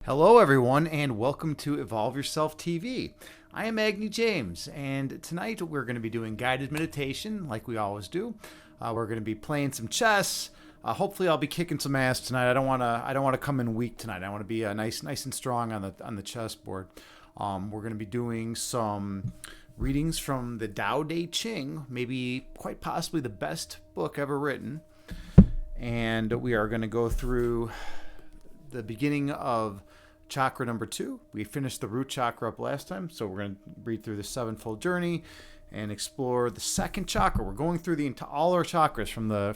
Hello, everyone, and welcome to Evolve Yourself TV. I am Agni James, and tonight we're going to be doing guided meditation like we always do. We're going to be playing some chess. Hopefully, I'll be kicking some ass tonight. I don't want to come in weak tonight. I want to be nice and strong on the chessboard. We're going to be doing some readings from the Tao Te Ching, maybe quite possibly the best book ever written, and we are going to go through the beginning of chakra number 2. We finished the root chakra up last time, so we're going to read through the sevenfold journey and explore the second chakra. We're going through all our chakras from the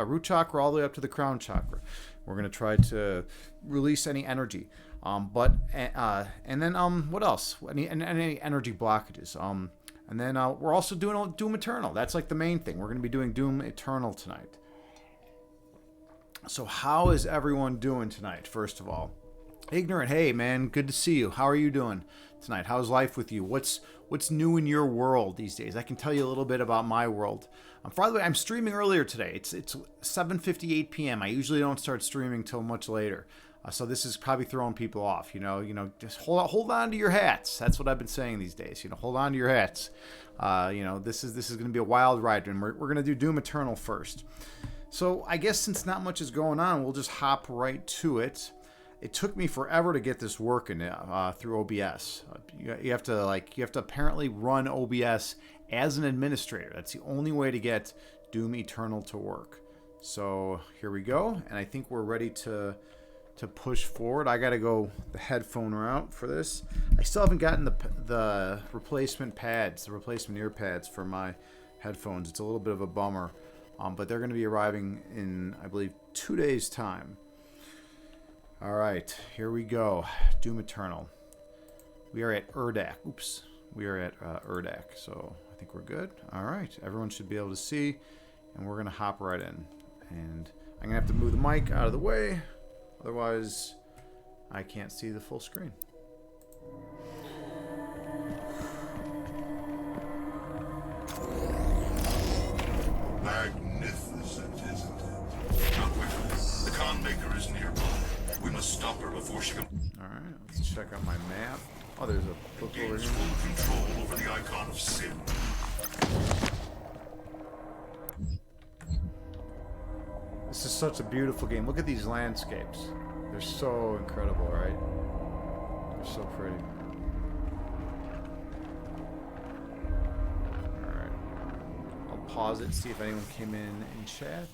root chakra all the way up to the crown chakra. We're going to try to release any energy, and then what else? Any energy blockages. And then we're also doing Doom Eternal. That's like the main thing. We're going to be doing Doom Eternal tonight. So how is everyone doing tonight, first of all? Ignorant, hey man, good to see you. How are you doing tonight? How's life with you? What's new in your world these days? I can tell you a little bit about my world. By the way, I'm streaming earlier today. It's 7:58 p.m. I usually don't start streaming till much later. So this is probably throwing people off. Just hold on to your hats. That's what I've been saying these days. Hold on to your hats. This is going to be a wild ride, and we're going to do Doom Eternal first. So I guess since not much is going on, we'll just hop right to it. It took me forever to get this working through OBS. You have to apparently run OBS as an administrator. That's the only way to get Doom Eternal to work. So here we go, and I think we're ready to push forward. I got to go the headphone route for this. I still haven't gotten the replacement pads, the replacement ear pads for my headphones. It's a little bit of a bummer. But they're going to be arriving in, I believe, 2 days' time. All right, here we go. Doom Eternal. We are at Erdak. Oops. We are at Erdak, so I think we're good. All right, everyone should be able to see, and we're going to hop right in. And I'm going to have to move the mic out of the way, otherwise I can't see the full screen. Magnificent, isn't it? Now quickly, the con maker is nearby. We must stop her before she can. Alright, let's check out my map. Oh, there's a book over gains here. full control over the icon of sin. This is such a beautiful game. Look at these landscapes. They're so incredible, right? They're so pretty. Pause it, see if anyone came in chat.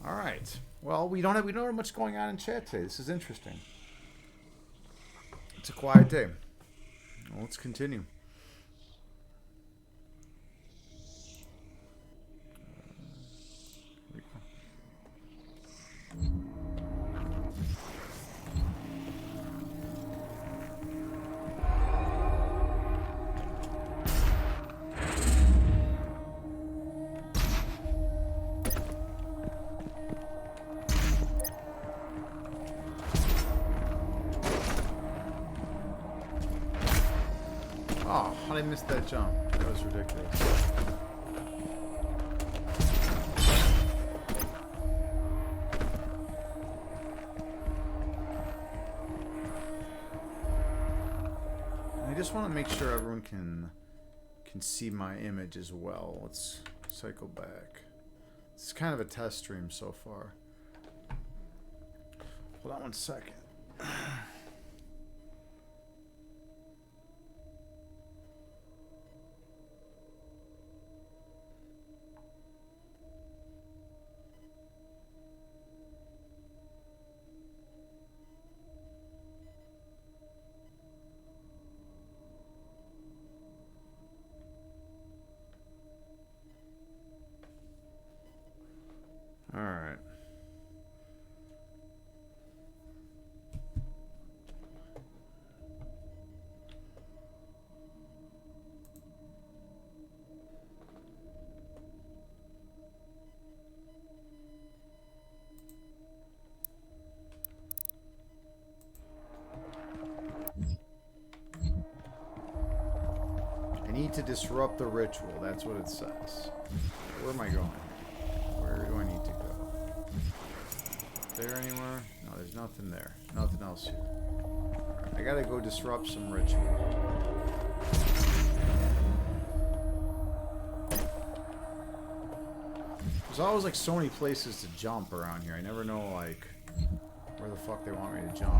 All right. Well, we don't have much going on in chat today. This is interesting. It's a quiet day. Well, let's continue. Here we go. Oh, how did I miss that jump? That was ridiculous. I just want to make sure everyone can see my image as well. Let's cycle back. This is kind of a test stream so far. Hold on one second. All right. I need to disrupt the ritual. That's what it says. Where am I going? Where do I need to go? there anywhere? No, there's nothing there. Nothing else here. Alright, I gotta go disrupt some ritual. There's always like so many places to jump around here. I never know like where the fuck they want me to jump.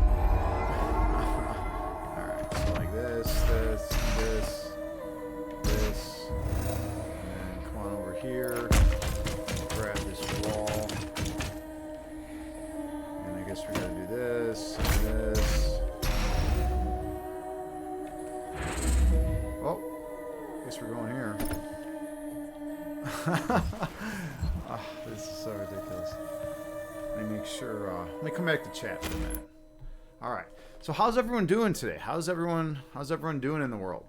Alright, so like this. And then come on over here. Grab this wall. And I guess we gotta do this and this. Oh, I guess we're going here. Oh, this is so ridiculous. Let me make sure. Let me come back to chat for a minute. All right. So how's everyone doing today? How's everyone doing in the world?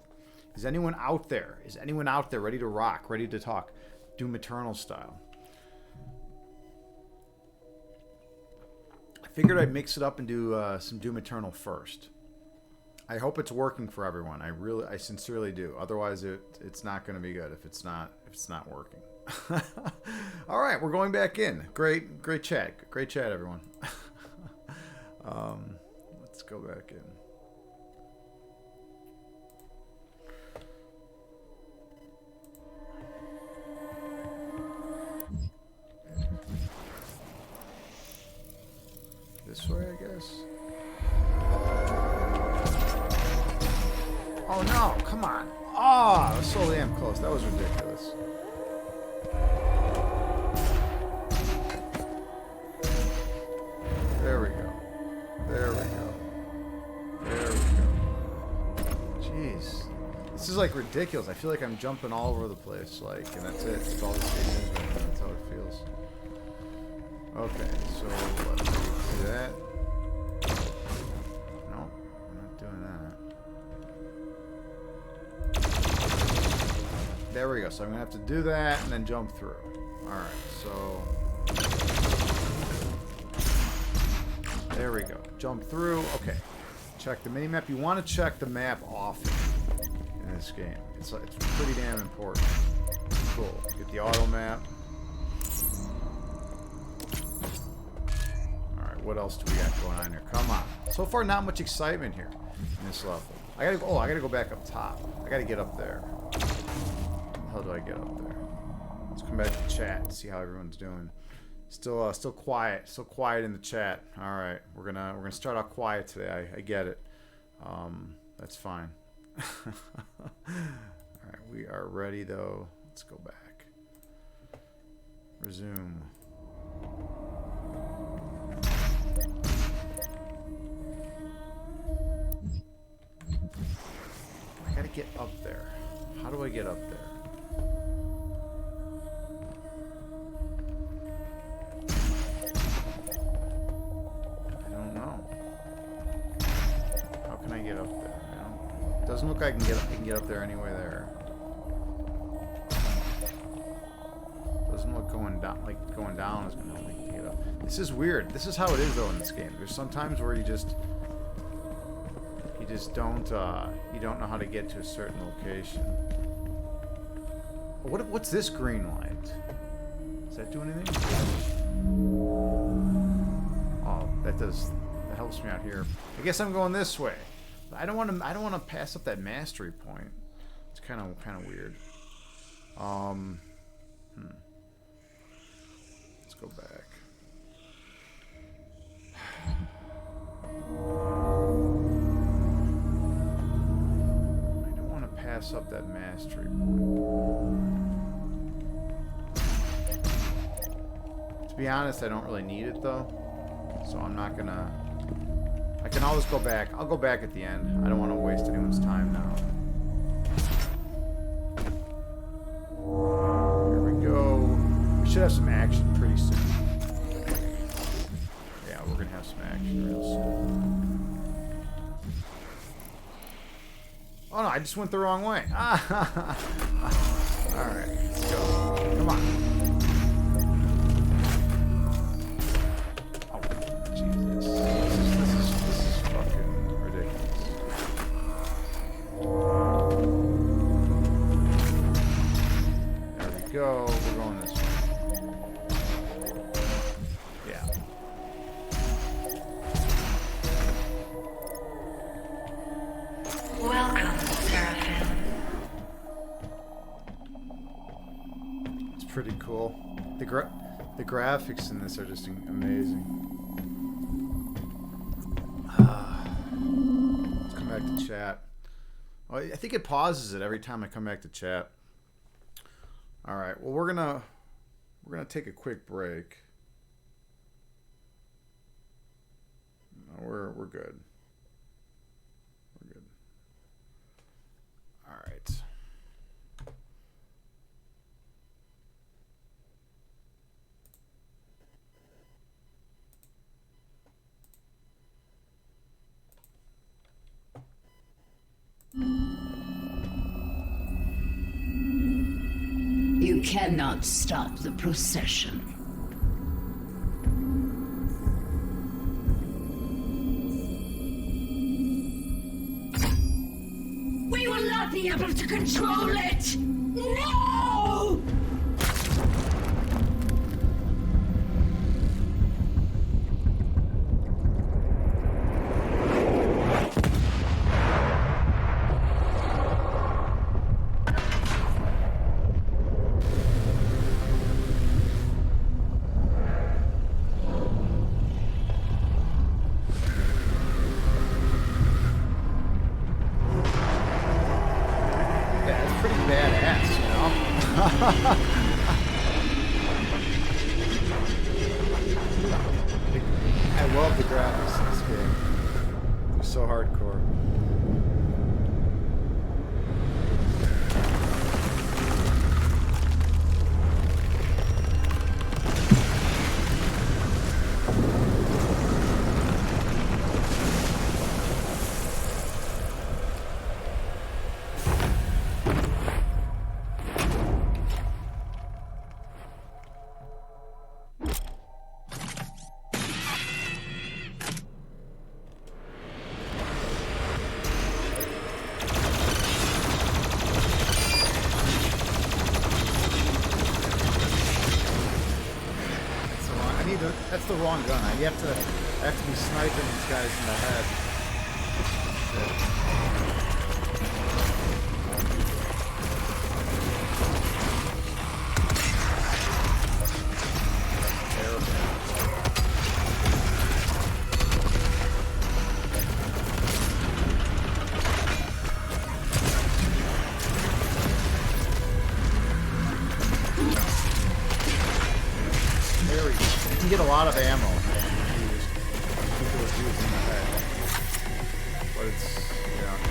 Is anyone out there? Is anyone out there ready to rock, ready to talk, Doom Eternal style? I figured I'd mix it up and do some Doom Eternal first. I hope it's working for everyone. I sincerely do. Otherwise, it's not going to be good if it's not working. All right, we're going back in. Great chat, everyone. Let's go back in. This way, I guess. Oh no, come on. Oh, I was so damn close. That was ridiculous. There we go. Jeez. This is like ridiculous. I feel like I'm jumping all over the place, like, and that's it. That's all this game is right now. That's how it feels. Okay, so let's do that. No, I'm not doing that. There we go. So I'm gonna have to do that and then jump through. Alright, so there we go. Jump through. Okay. Check the minimap. You want to check the map often in this game. It's pretty damn important. Cool. Get the auto map. Alright, what else do we got going on here? Come on. So far, not much excitement here in this level. I gotta go back up top. I gotta get up there. How do I get up there? Let's come back to chat and see how everyone's doing. Still quiet. Still quiet in the chat. All right, we're gonna start out quiet today. I get it. That's fine. All right, we are ready though. Let's go back. Resume. I gotta get up there. How do I get up there? Get up there. It doesn't look like I can get up there anyway there. Doesn't look going down is gonna help me to get up. This is weird. This is how it is though in this game. There's some times where you just don't you don't know how to get to a certain location. What's this green light? Does that do anything? Oh, that helps me out here. I guess I'm going this way. I don't want to pass up that mastery point. It's kind of weird. Let's go back. I don't want to pass up that mastery point. To be honest, I don't really need it though, so I'm not gonna. I can always go back. I'll go back at the end. I don't want to waste anyone's time now. Here we go. We should have some action pretty soon. Yeah, we're going to have some action real soon. Oh no, I just went the wrong way. Alright, let's go. Come on. Go. We're going this way. Yeah. Welcome, Seraphim. It's pretty cool. The graphics in this are just amazing. Let's come back to chat. Oh, I think it pauses it every time I come back to chat. All right. Well, we're gonna take a quick break. No, we're good. We're good. All right. You cannot stop the procession. We will not be able to control it! No! I love the graphics in this game. They're so hardcore. That's the wrong gun. I have to be sniping these guys in the head. Get a lot of ammo used in the head, but it's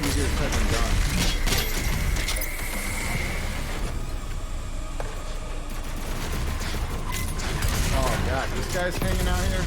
easier said than done. Oh god, this guy's hanging out here.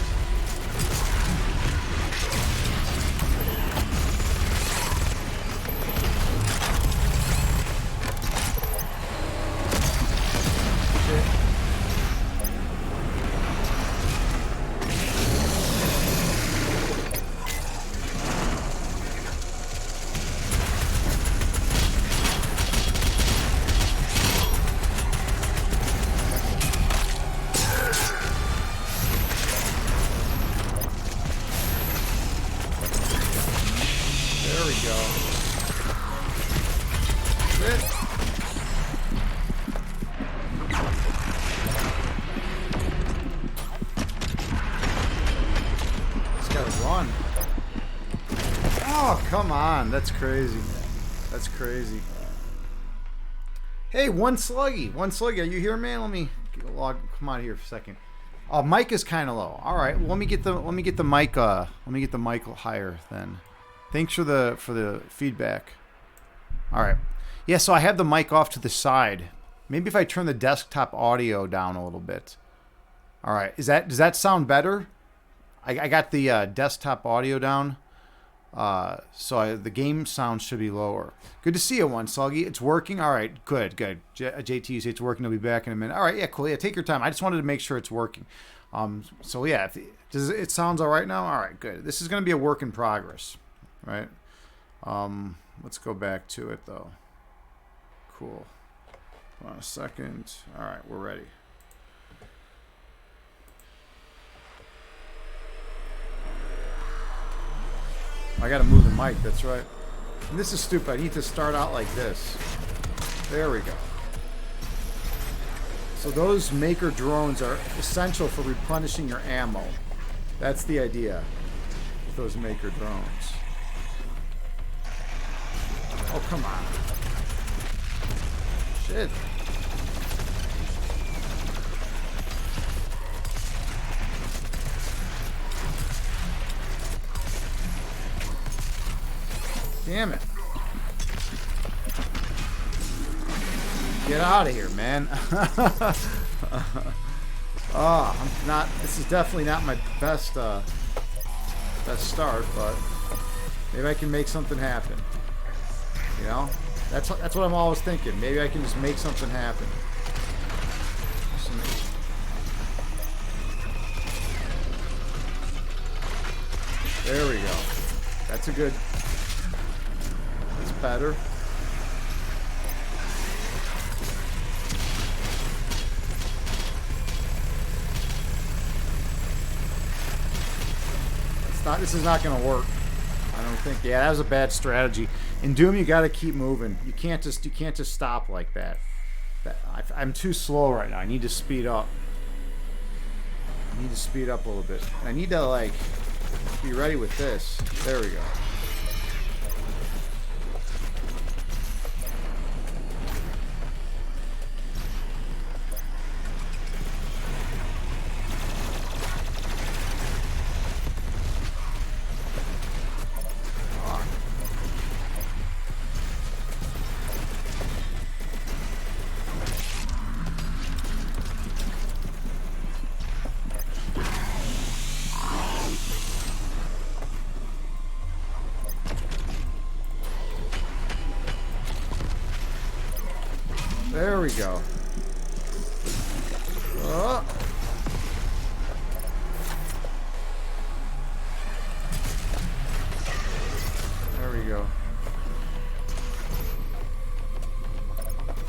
Come on, that's crazy. That's crazy. Hey, one sluggy, are you here, man? Let me come out here for a second. Mic is kind of low. All right, well, let me get the mic. Let me get the mic higher then. Thanks for the feedback. All right, yeah. So I have the mic off to the side. Maybe if I turn the desktop audio down a little bit. All right, does that sound better? I got the desktop audio down. So the game sound should be lower. Good to see you, One Sluggy. It's working. All right, good. JT, you say it's working. I'll be back in a minute. All right, yeah, cool. Yeah, take your time. I just wanted to make sure it's working. So yeah, it sounds all right now. All right, good. This is going to be a work in progress, right? Let's go back to it though. Cool. Hold on a second. All right, we're ready. I gotta move the mic, that's right. And this is stupid. I need to start out like this. There we go. So those maker drones are essential for replenishing your ammo. That's the idea with those maker drones. Oh, come on. Shit. Damn it. Get out of here, man. Oh, I'm not, this is definitely not my best start, but maybe I can make something happen. You know? That's what I'm always thinking. Maybe I can just make something happen. There we go. That's a good, that's better. This is not going to work. I don't think. Yeah, that was a bad strategy. In Doom, you got to keep moving. You can't just stop like that. I'm too slow right now. I need to speed up. I need to speed up a little bit. I need to like be ready with this. There we go. There we go. Oh. There we go.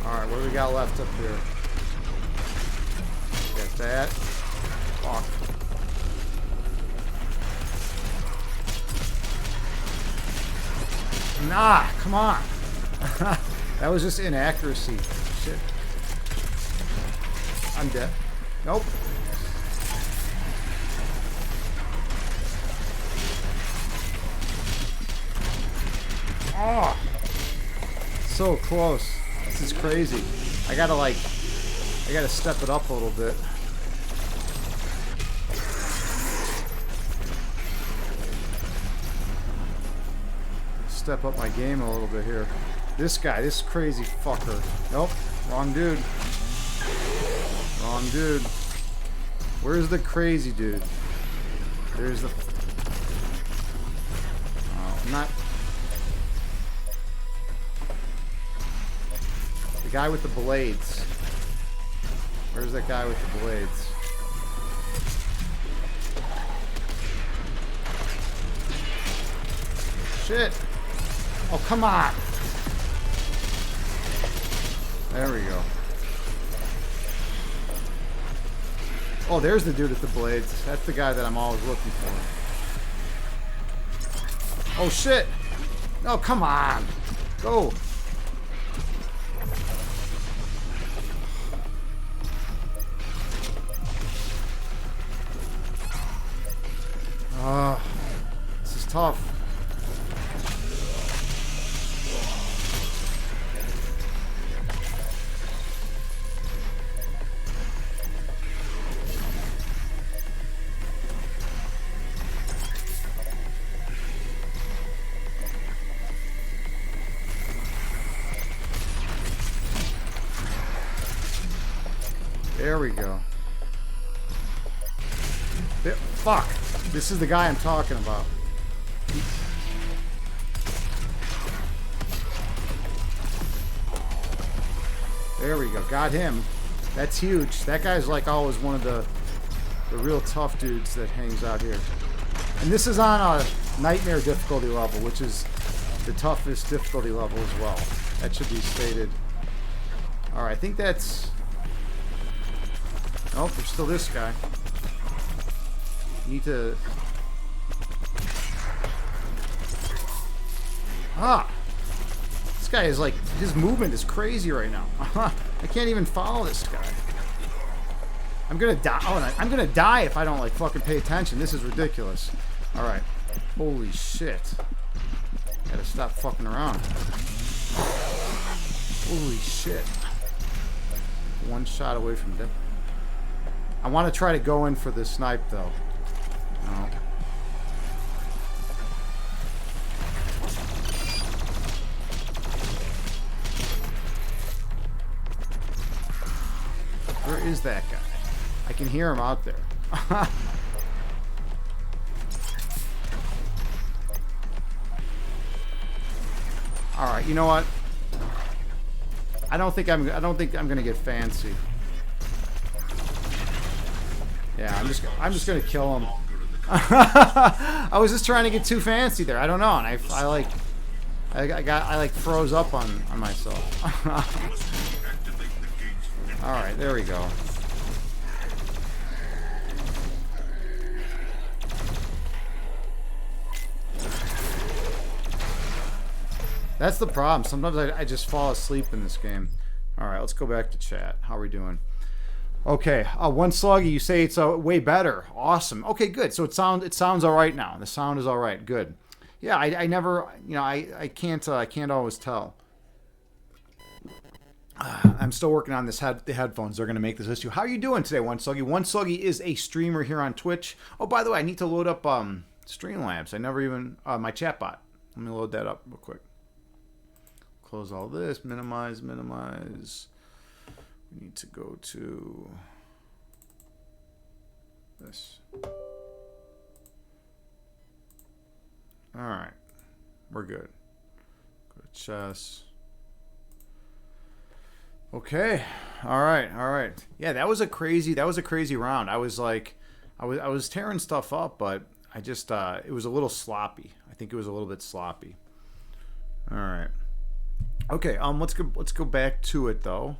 Alright, what do we got left up here? Get that. Fuck. Nah, come on. That was just inaccuracy. Shit. I'm dead. Nope. Oh, so close. This is crazy. I gotta step it up a little bit. Step up my game a little bit here. This guy, this crazy fucker. Nope, wrong dude. Wrong dude. Where's the crazy dude? There's the... Oh, I'm not... The guy with the blades. Where's that guy with the blades? Shit! Oh, come on! There we go. Oh, there's the dude with the blades. That's the guy that I'm always looking for. Oh, shit! No, come on! Go! This is tough. There we go. Fuck! This is the guy I'm talking about. There we go. Got him. That's huge. That guy's like always one of the real tough dudes that hangs out here. And this is on a nightmare difficulty level, which is the toughest difficulty level as well. That should be stated. Alright, I think that's... Oh, there's still this guy. Need to... Ah! guy is like, his movement is crazy right now. I can't even follow this guy. I'm gonna die. Oh, I'm gonna die if I don't like fucking pay attention. This is ridiculous. All right. Holy shit. Gotta stop fucking around. Holy shit. One shot away from death. I want to try to go in for this snipe though. No. Where is that guy? I can hear him out there. All right, you know what? I don't think I'm gonna get fancy. Yeah, I'm just gonna kill him. I was just trying to get too fancy there. I don't know, and I like froze up on myself. All right, there we go. That's the problem. Sometimes I just fall asleep in this game. All right, let's go back to chat. How are we doing? Okay, one sluggy. You say it's way better. Awesome. Okay, good. So it sounds all right now. The sound is all right. Good. Yeah, I never, you know, I can't always tell. I'm still working on this the headphones. They're going to make this issue. How are you doing today, One Sluggy? One Sluggy is a streamer here on Twitch. Oh, by the way, I need to load up Streamlabs. I never even my chatbot. Let me load that up real quick. Close all this. Minimize. We need to go to this. All right, we're good. Go to chess. Okay. All right. Yeah, that was a crazy round. I was like, I was tearing stuff up, but I just it was a little sloppy. I think it was a little bit sloppy. All right. Okay. Let's go back to it though.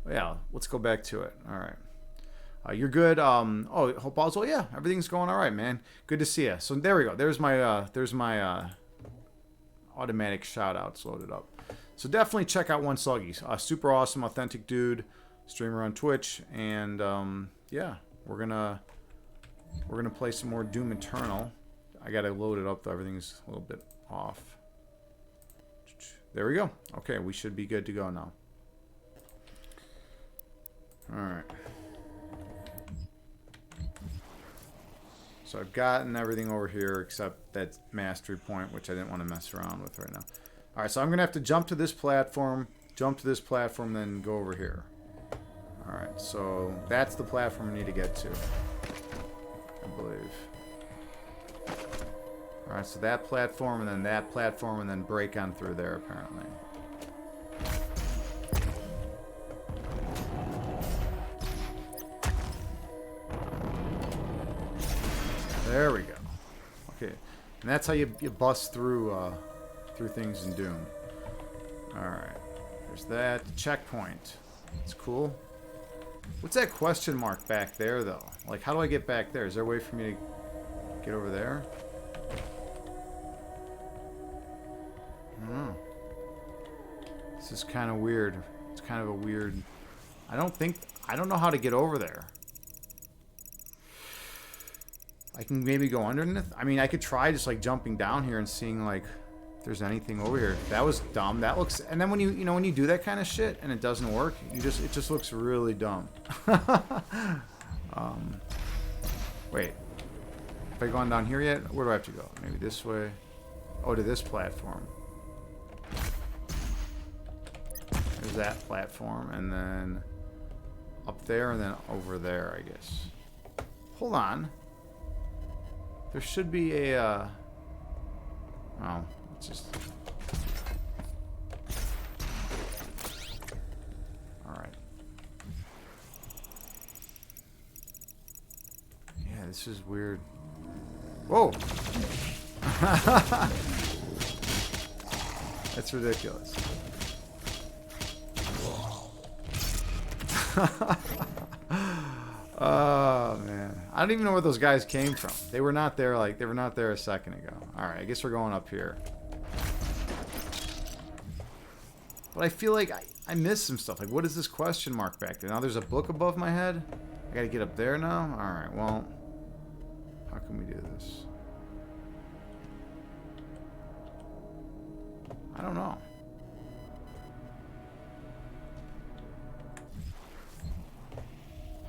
Yeah, let's go back to it. All right. You're good. Oh, Hope Oswald. Yeah, everything's going all right, man. Good to see you. So there we go. There's my automatic shout outs loaded up. So definitely check out One Sluggy. Super awesome, authentic dude, streamer on Twitch, and yeah, we're gonna play some more Doom Eternal. I gotta load it up though. Everything's a little bit off. There we go. Okay, we should be good to go now. All right. So I've gotten everything over here except that mastery point, which I didn't want to mess around with right now. All right, so I'm going to have to jump to this platform, then go over here. All right, so that's the platform we need to get to, I believe. All right, so that platform, and then that platform, and then break on through there, apparently. There we go. Okay, and that's how you bust through things in Doom. All right, there's that checkpoint. It's cool. What's that question mark back there, though? Like, how do I get back there? Is there a way for me to get over there? I don't know. This is kind of weird. It's kind of a weird... I don't know how to get over there. I can maybe go underneath. I mean, I could try just like jumping down here and seeing like if there's anything over here. That was dumb. That looks. And then when when you do that kind of shit and it doesn't work, it just looks really dumb. Wait. Have I gone down here yet? Where do I have to go? Maybe this way. Oh, to this platform. There's that platform, and then up there, and then over there, I guess. Hold on. There should be a, oh, it's just... Alright. Yeah, this is weird. Whoa! That's ridiculous. Oh man, I don't even know where those guys came from. They were not there. They were not there a second ago. All right, I guess we're going up here. But I feel like I missed some stuff. Like, what is this question mark back there? Now there's a book above my head. I gotta get up there now? Alright, well. How can we do this? I don't know.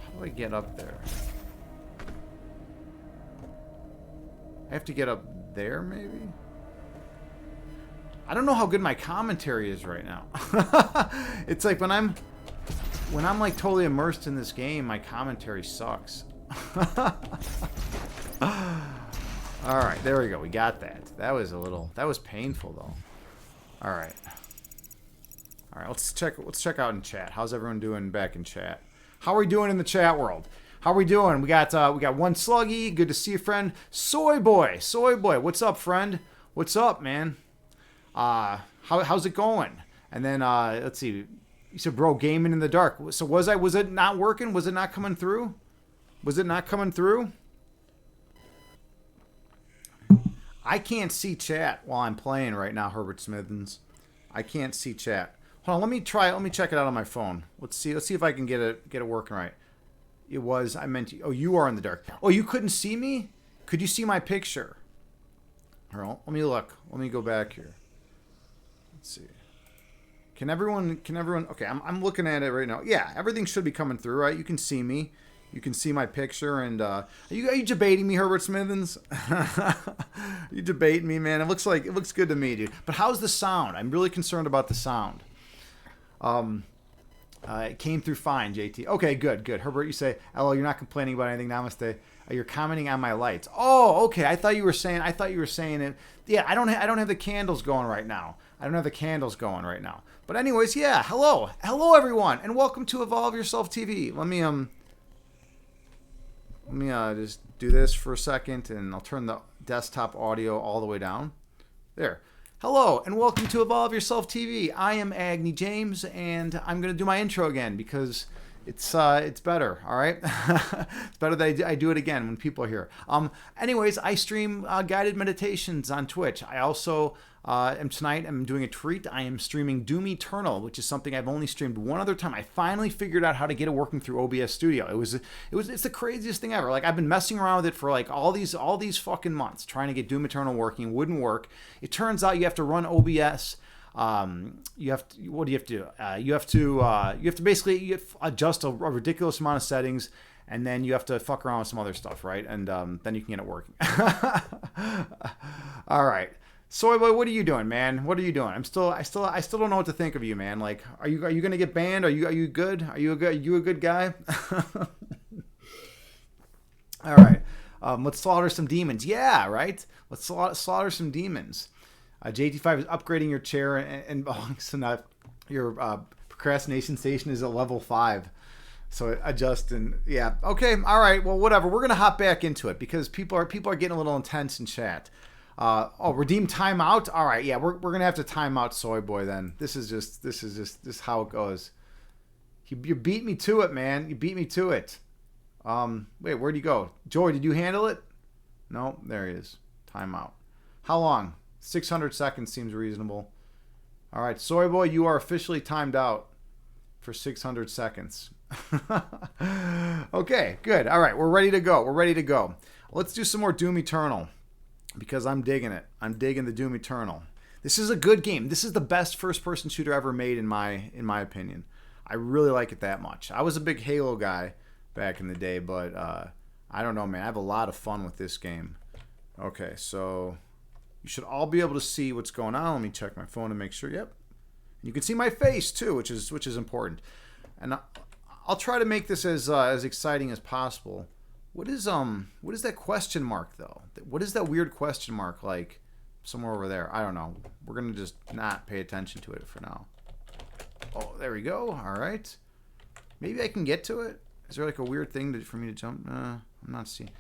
How do I get up there? I have to get up there, maybe? I don't know how good my commentary is right now. It's like when I'm like totally immersed in this game, my commentary sucks. Alright, there we go. We got that. That was painful though. Alright. Alright, let's check out in chat. How's everyone doing back in chat? How are we doing in the chat world? How are we doing? We got one Sluggy. Good to see you, friend. Soy boy, what's up, friend? What's up, man? How's it going? And then let's see. You said, bro, gaming in the dark. So was it not working? Was it not coming through? Was it not coming through? I can't see chat while I'm playing right now, Herbert Smithens. I can't see chat. Hold on, let me check it out on my phone. Let's see if I can get it working right. It was, I meant, oh, you are in the dark. Oh, you couldn't see me? Could you see my picture? All right, let me look. Let me go back here. Let's see. Can everyone, okay, I'm looking at it right now. Yeah, everything should be coming through, right? You can see me. You can see my picture, and are you debating me, Herbert Smithens? You debating me, man? It looks good to me, dude. But how's the sound? I'm really concerned about the sound. It came through fine, JT. Okay, good. Herbert, you say, hello, you're not complaining about anything. Namaste. You're commenting on my lights. Oh, okay. I thought you were saying it. Yeah, I don't have the candles going right now. But anyways, yeah. Hello, everyone, and welcome to Evolve Yourself TV. Let me just do this for a second, and I'll turn the desktop audio all the way down. There. Hello, and welcome to Evolve Yourself TV. I am Agni James, and I'm going to do my intro again because it's better, all right? It's better that I do it again when people are here. Anyways, I stream guided meditations on Twitch. I also tonight I'm doing a treat. I am streaming Doom Eternal, which is something I've only streamed one other time. I finally figured out how to get it working through OBS Studio. It's the craziest thing ever. Like, I've been messing around with it for like all these fucking months trying to get Doom Eternal working. Wouldn't work. It turns out you have to run OBS. What do you have to do? You have to basically adjust a ridiculous amount of settings, and then you have to fuck around with some other stuff, right? And then you can get it working. All right. Soy boy, what are you doing, man? What are you doing? I still don't know what to think of you, man. Like, are you gonna get banned? Are you good? Are you a good guy? All right. Let's slaughter some demons. Yeah, right. Let's slaughter some demons. JT5 is upgrading your chair, and so now your procrastination station is at level 5. So adjust, and yeah, okay, all right, well, whatever. We're gonna hop back into it because people are getting a little intense in chat. Redeem timeout. All right, yeah, we're gonna have to time out Soy Boy then. This is how it goes. You beat me to it, man. You beat me to it. Wait, where'd you go? Joy, did you handle it? No, there he is. Timeout. How long? 600 seconds seems reasonable. All right, Soy Boy, you are officially timed out for 600 seconds. Okay, good. All right, we're ready to go. Let's do some more Doom Eternal because I'm digging it. I'm digging the Doom Eternal. This is a good game. This is the best first-person shooter ever made in my opinion. I really like it that much. I was a big Halo guy back in the day, but I don't know, man. I have a lot of fun with this game. Okay, so you should all be able to see what's going on. Let me check my phone to make sure. Yep. You can see my face too, which is important. And I'll try to make this as exciting as possible. What is that question mark though? What is that weird question mark like somewhere over there? I don't know. We're going to just not pay attention to it for now. Oh, there we go. All right. Maybe I can get to it. Is there like a weird thing for me to jump? I'm not seeing.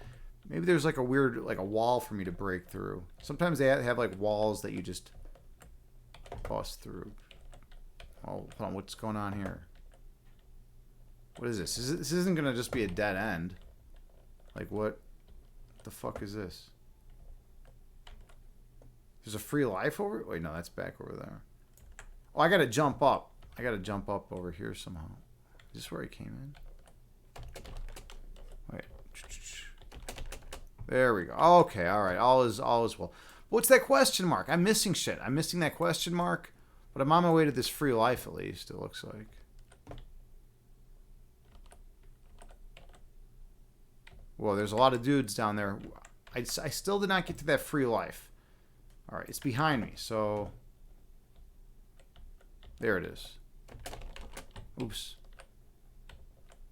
Maybe there's like a weird, like a wall for me to break through. Sometimes they have like walls that you just bust through. Oh, hold on. What's going on here? What is this? This isn't going to just be a dead end. Like, what the fuck is this? There's a free life over... Wait, no, that's back over there. Oh, I gotta jump up. I gotta jump up over here somehow. Is this where I came in? Wait. There we go. Okay, alright. All is well. What's that question mark? I'm missing shit. I'm missing that question mark. But I'm on my way to this free life at least, it looks like. Whoa, there's a lot of dudes down there. I still did not get to that free life. Alright, it's behind me, so... There it is. Oops.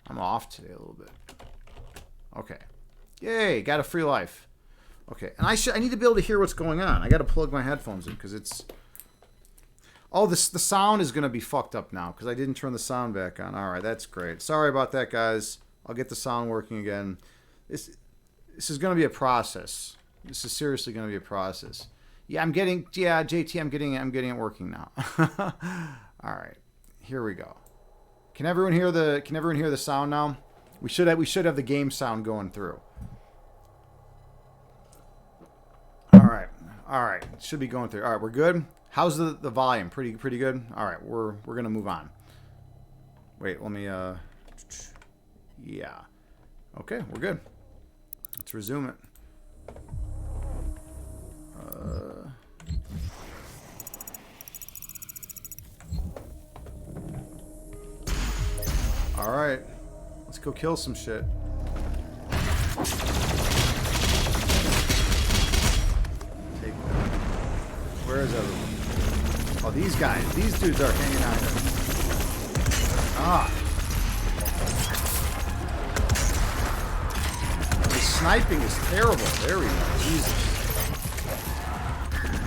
I'm off today a little bit. Okay. Yay, got a free life. Okay, and I need to be able to hear what's going on. I got to plug my headphones in because it's... Oh, the sound is going to be fucked up now because I didn't turn the sound back on. All right, that's great. Sorry about that, guys. I'll get the sound working again. This is going to be a process. This is seriously going to be a process. Yeah, JT, I'm getting it working now. All right, here we go. Can everyone hear the sound now? We should have the game sound going through. All right, it should be going through. All right, we're good. How's the volume? Pretty good. All right, we're gonna move on. Wait, let me yeah. Okay, we're good. Let's resume it. All right, let's go kill some shit. Take that. Where is everyone? Oh, these dudes are hanging out here. Ah. The sniping is terrible. There we go. Jesus.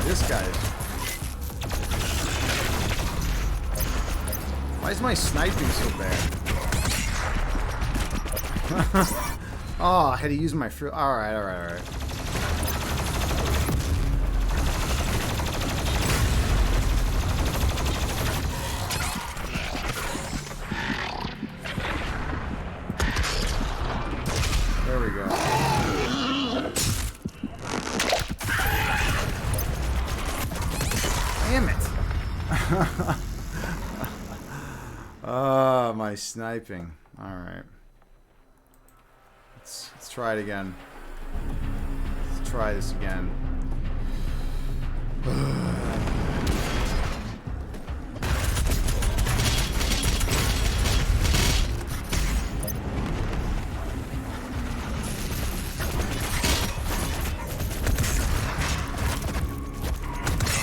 This guy is... Why is my sniping so bad? Oh, I had to use my fruit. Alright. There we go. Damn it. Oh, my sniping. Alright. Let's try it again. Let's try this again.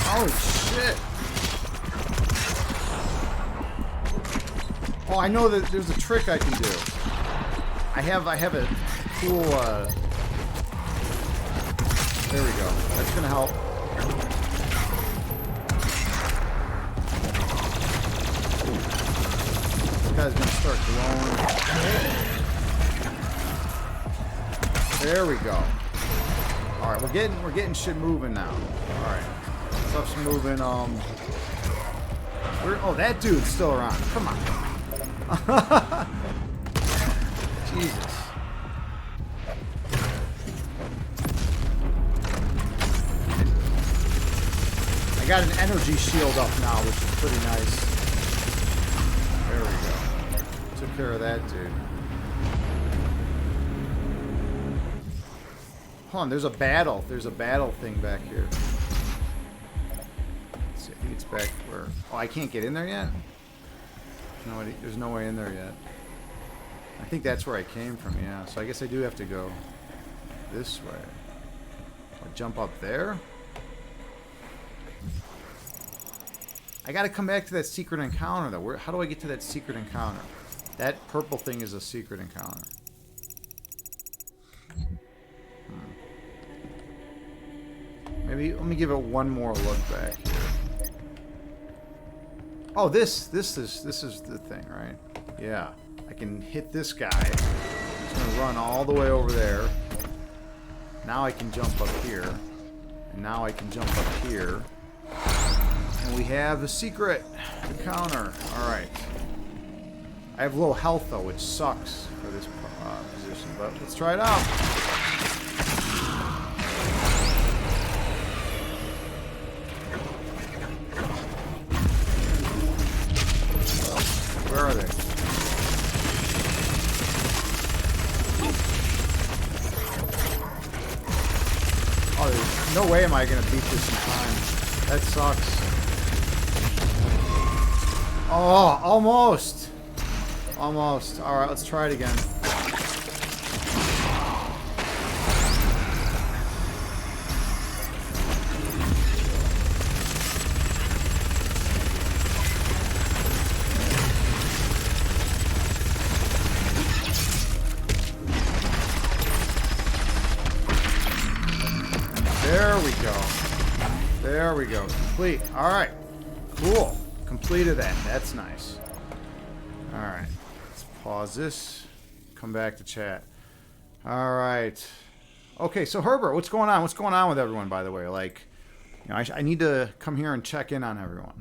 Oh shit! Oh, I know that there's a trick I can do. I have a cool, there we go. That's gonna help. Ooh. This guy's gonna start glowing. There we go. Alright, we're getting shit moving now. Alright. Stuff's moving, oh, that dude's still around. Come on. Jesus. I got an energy shield up now, which is pretty nice. There we go. Took care of that dude. Hold on, there's a battle. There's a battle thing back here. Let's see, I think it's back where... Oh, I can't get in there yet? No, there's no way in there yet. I think that's where I came from, yeah. So I guess I do have to go this way. I'll jump up there. I gotta come back to that secret encounter, though. How do I get to that secret encounter? That purple thing is a secret encounter. Maybe, let me give it one more look back here. Oh, this is the thing, right? Yeah. I can hit this guy. He's gonna run all the way over there. Now I can jump up here. And now I can jump up here. And we have a secret encounter. Alright. I have low health though, which sucks for this position. But let's try it out. No way am I gonna beat this in time. That sucks. Oh, almost. Almost. Alright, let's try it again. There we go. There we go. Complete. Alright. Cool. Completed that. That's nice. Alright. Let's pause this. Come back to chat. Alright. Okay, so Herbert, what's going on? What's going on with everyone, by the way? Like, you know, I need to come here and check in on everyone.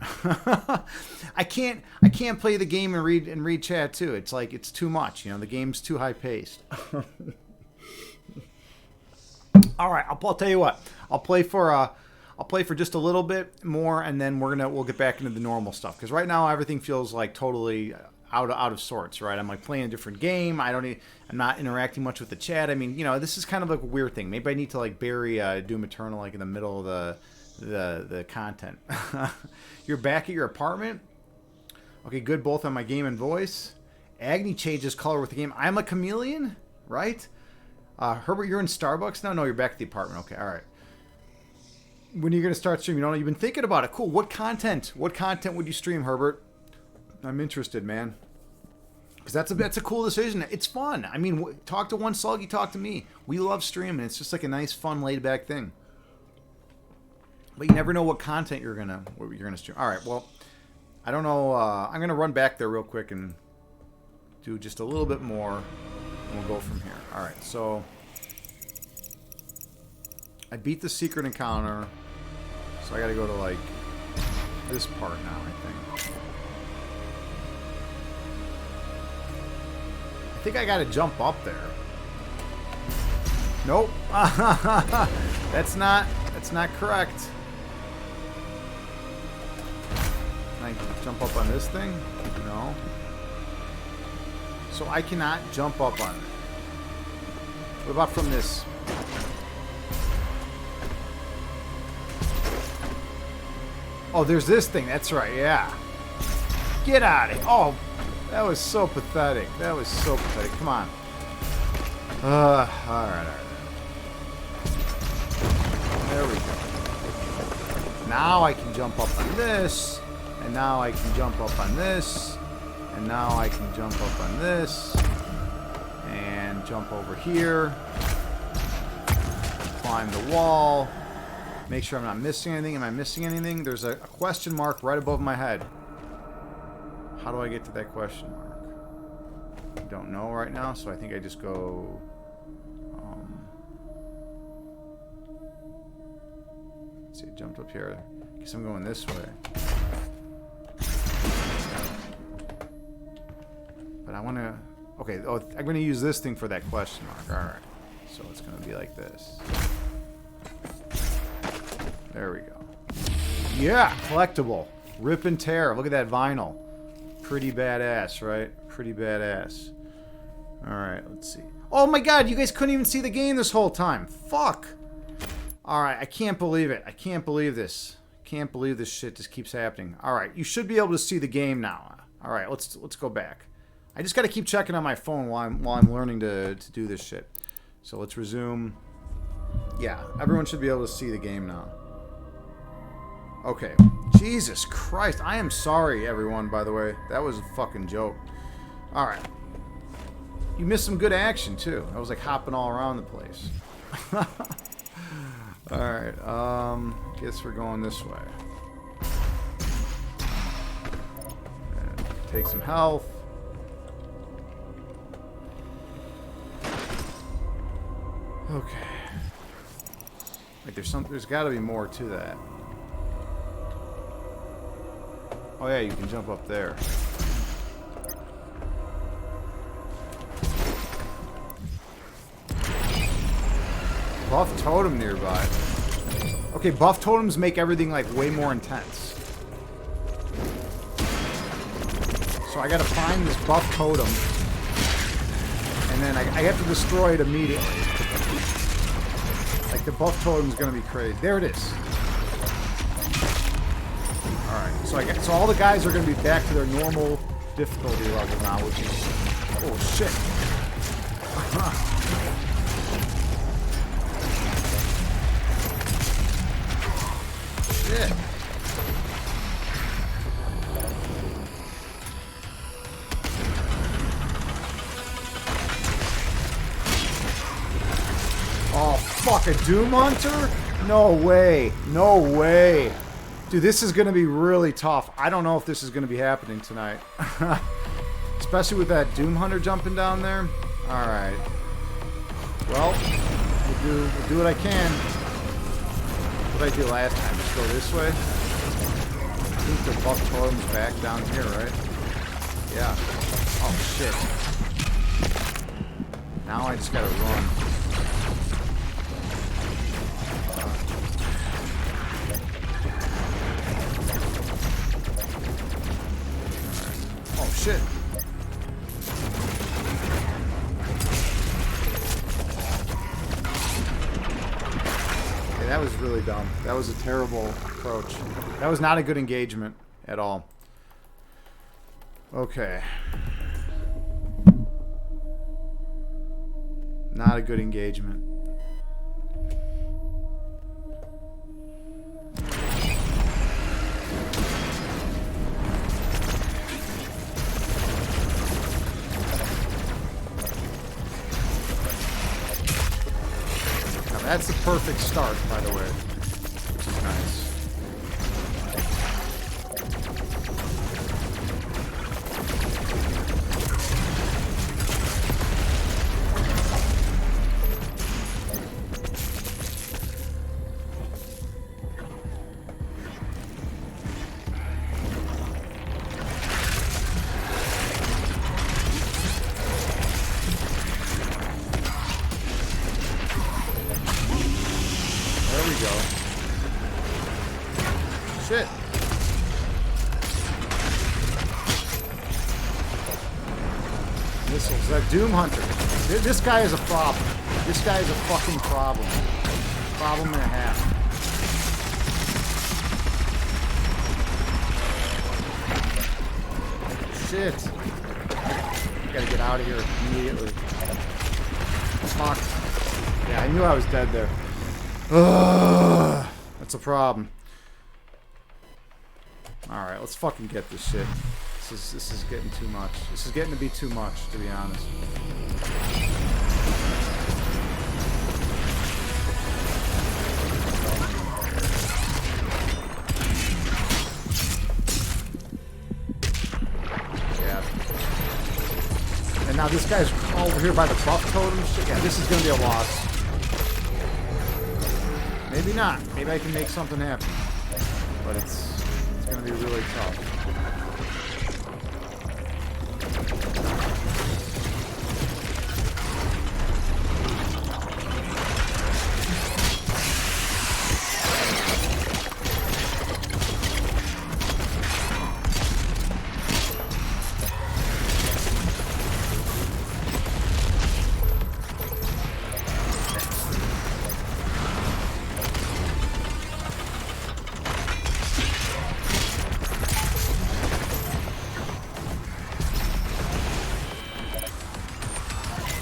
I can't play the game and read chat too. It's like it's too much, you know, the game's too high paced. All right, I'll tell you what. I'll play for just a little bit more, and then we'll get back into the normal stuff. Because right now everything feels like totally out of sorts, right? I'm like playing a different game. I'm not interacting much with the chat. I mean, you know, this is kind of like a weird thing. Maybe I need to like bury Doom Eternal like in the middle of the content. You're back at your apartment. Okay, good. Both on my game and voice. Agni changes color with the game. I'm a chameleon, right? Herbert, you're in Starbucks now? No, you're back at the apartment. Okay, all right. When are you going to start streaming? You know, you've been thinking about it. Cool. What content would you stream, Herbert? I'm interested, man. Because that's a cool decision. It's fun. I mean, talk to one Sluggy, talk to me. We love streaming. It's just like a nice, fun, laid-back thing. But you never know what content you're gonna stream. All right. Well, I don't know. I'm gonna run back there real quick and do just a little bit more, and we'll go from here. All right. So I beat the secret encounter, so I got to go to like this part now. I think I got to jump up there. Nope. That's not correct. Can I jump up on this thing? No. So I cannot jump up on it. What about from this? Oh, there's this thing. That's right. Yeah. Get out of here. Oh, that was so pathetic. That was so pathetic. Come on. All right. There we go. Now I can jump up on this. And now I can jump up on this. And now I can jump up on this. And jump over here. Climb the wall. Make sure I'm not missing anything. Am I missing anything? There's a question mark right above my head. How do I get to that question mark? I don't know right now, so I think I just go... let's see, I jumped up here. I guess I'm going this way. But I want to... Okay, oh, I'm going to use this thing for that question mark. Alright. So it's going to be like this. There we go. Yeah, collectible. Rip and tear. Look at that vinyl. Pretty badass, right? Pretty badass. Alright, let's see. Oh my god, you guys couldn't even see the game this whole time. Fuck. Alright, I can't believe it. I can't believe this. Can't believe this shit just keeps happening. Alright, you should be able to see the game now. Alright, let's go back. I just gotta keep checking on my phone while I'm learning to do this shit. So let's resume. Yeah, everyone should be able to see the game now. Okay. Jesus Christ. I am sorry, everyone, by the way. That was a fucking joke. Alright. You missed some good action, too. I was, like, hopping all around the place. Alright. Guess we're going this way. And take some health. Okay. Wait, there's got to be more to that. Oh yeah, you can jump up there. Buff totem nearby. Okay, buff totems make everything like way more intense. So I gotta find this buff totem. And then I have to destroy it immediately. Like, the buff totem's gonna be crazy. There it is. Alright, so all the guys are gonna be back to their normal difficulty level now, which is... Oh, shit. Shit. Oh, fuck, a Doom Hunter? No way. No way. Dude, this is going to be really tough. I don't know if this is going to be happening tonight. Especially with that Doom Hunter jumping down there. Alright. Well, we'll do what I can. What did I do last time? Just go this way? I think the buff totem's back down here, right? Yeah. Oh, shit. Now I just gotta run. Oh, shit. Okay, that was really dumb. That was a terrible approach. That was not a good engagement at all. Okay. Not a good engagement. Now that's the perfect start, by the way, which is nice. Shit. Missiles. That Doom Hunter. This guy is a problem. This guy is a fucking problem. Problem and a half. Shit. Gotta get out of here immediately. Fuck. Yeah, I knew I was dead there. Ugh. That's a problem. Alright, let's fucking get this shit. This is getting too much. This is getting to be too much, to be honest. Yeah. And now this guy's over here by the buff totem shit. Yeah, this is gonna be a loss. Maybe not. Maybe I can make something happen. But it's gonna be really tough.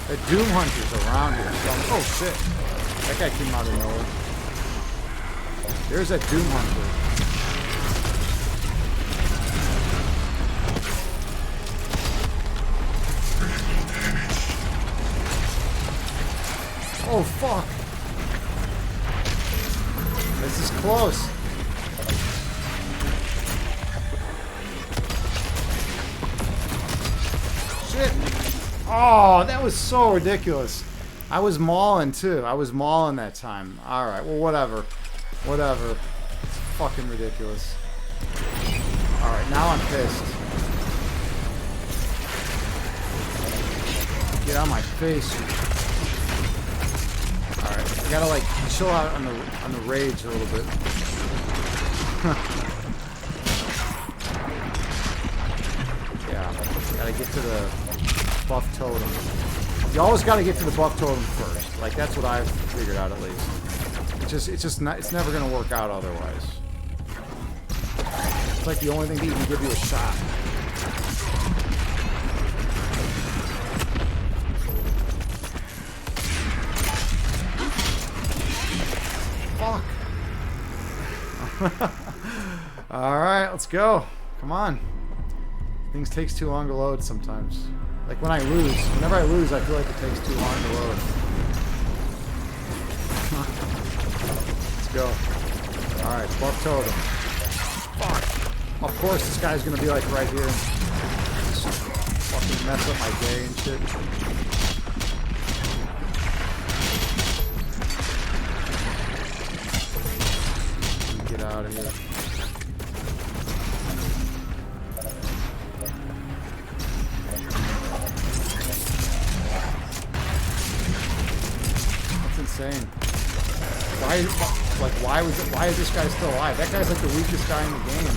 The Doom Hunter's around here. Oh shit. That guy came out of nowhere. There's that Doom Hunter. Oh fuck. This is close. Shit. Oh, that was so ridiculous. I was mauling too. I was mauling that time. Alright, well whatever. Whatever. It's fucking ridiculous. Alright, now I'm pissed. Get out of my face. Alright, I gotta like chill out on the rage a little bit. Yeah, gotta get to the buff totem. You always got to get to the buff totem first. Like, that's what I've figured out, at least. just not, it's never gonna work out otherwise. It's like the only thing that even give you a shot. Fuck. Alright, let's go. Come on. Things takes too long to load sometimes. Like when I lose. Whenever I lose, I feel like it takes too long to load. Let's go. Alright, buff totem. Fuck. Of course this guy's gonna be like right here. Just fucking mess up my day and shit. Get out of here. That's insane. Why is this guy still alive? That guy's like the weakest guy in the game.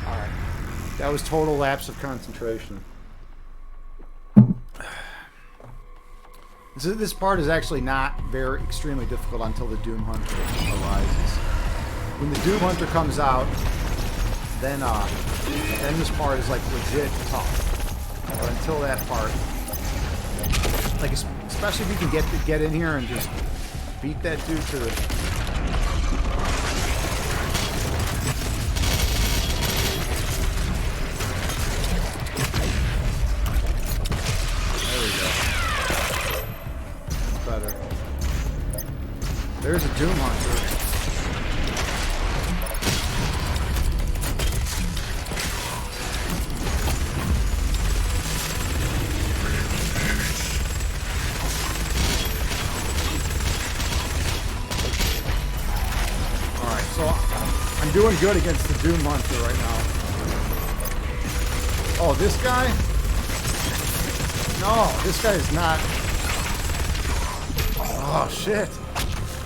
Alright. That was total lapse of concentration. This part is actually not very extremely difficult until the Doom Hunter arises. When the Doom Hunter comes out, then this part is like legit tough. But until that part, like especially if you can get in here and just beat that dude to the. There we go. Better. There's a Doom Hunter. Alright, so I'm doing good against the Doom Hunter right now. Oh, this guy? No, this guy is not. Oh, shit.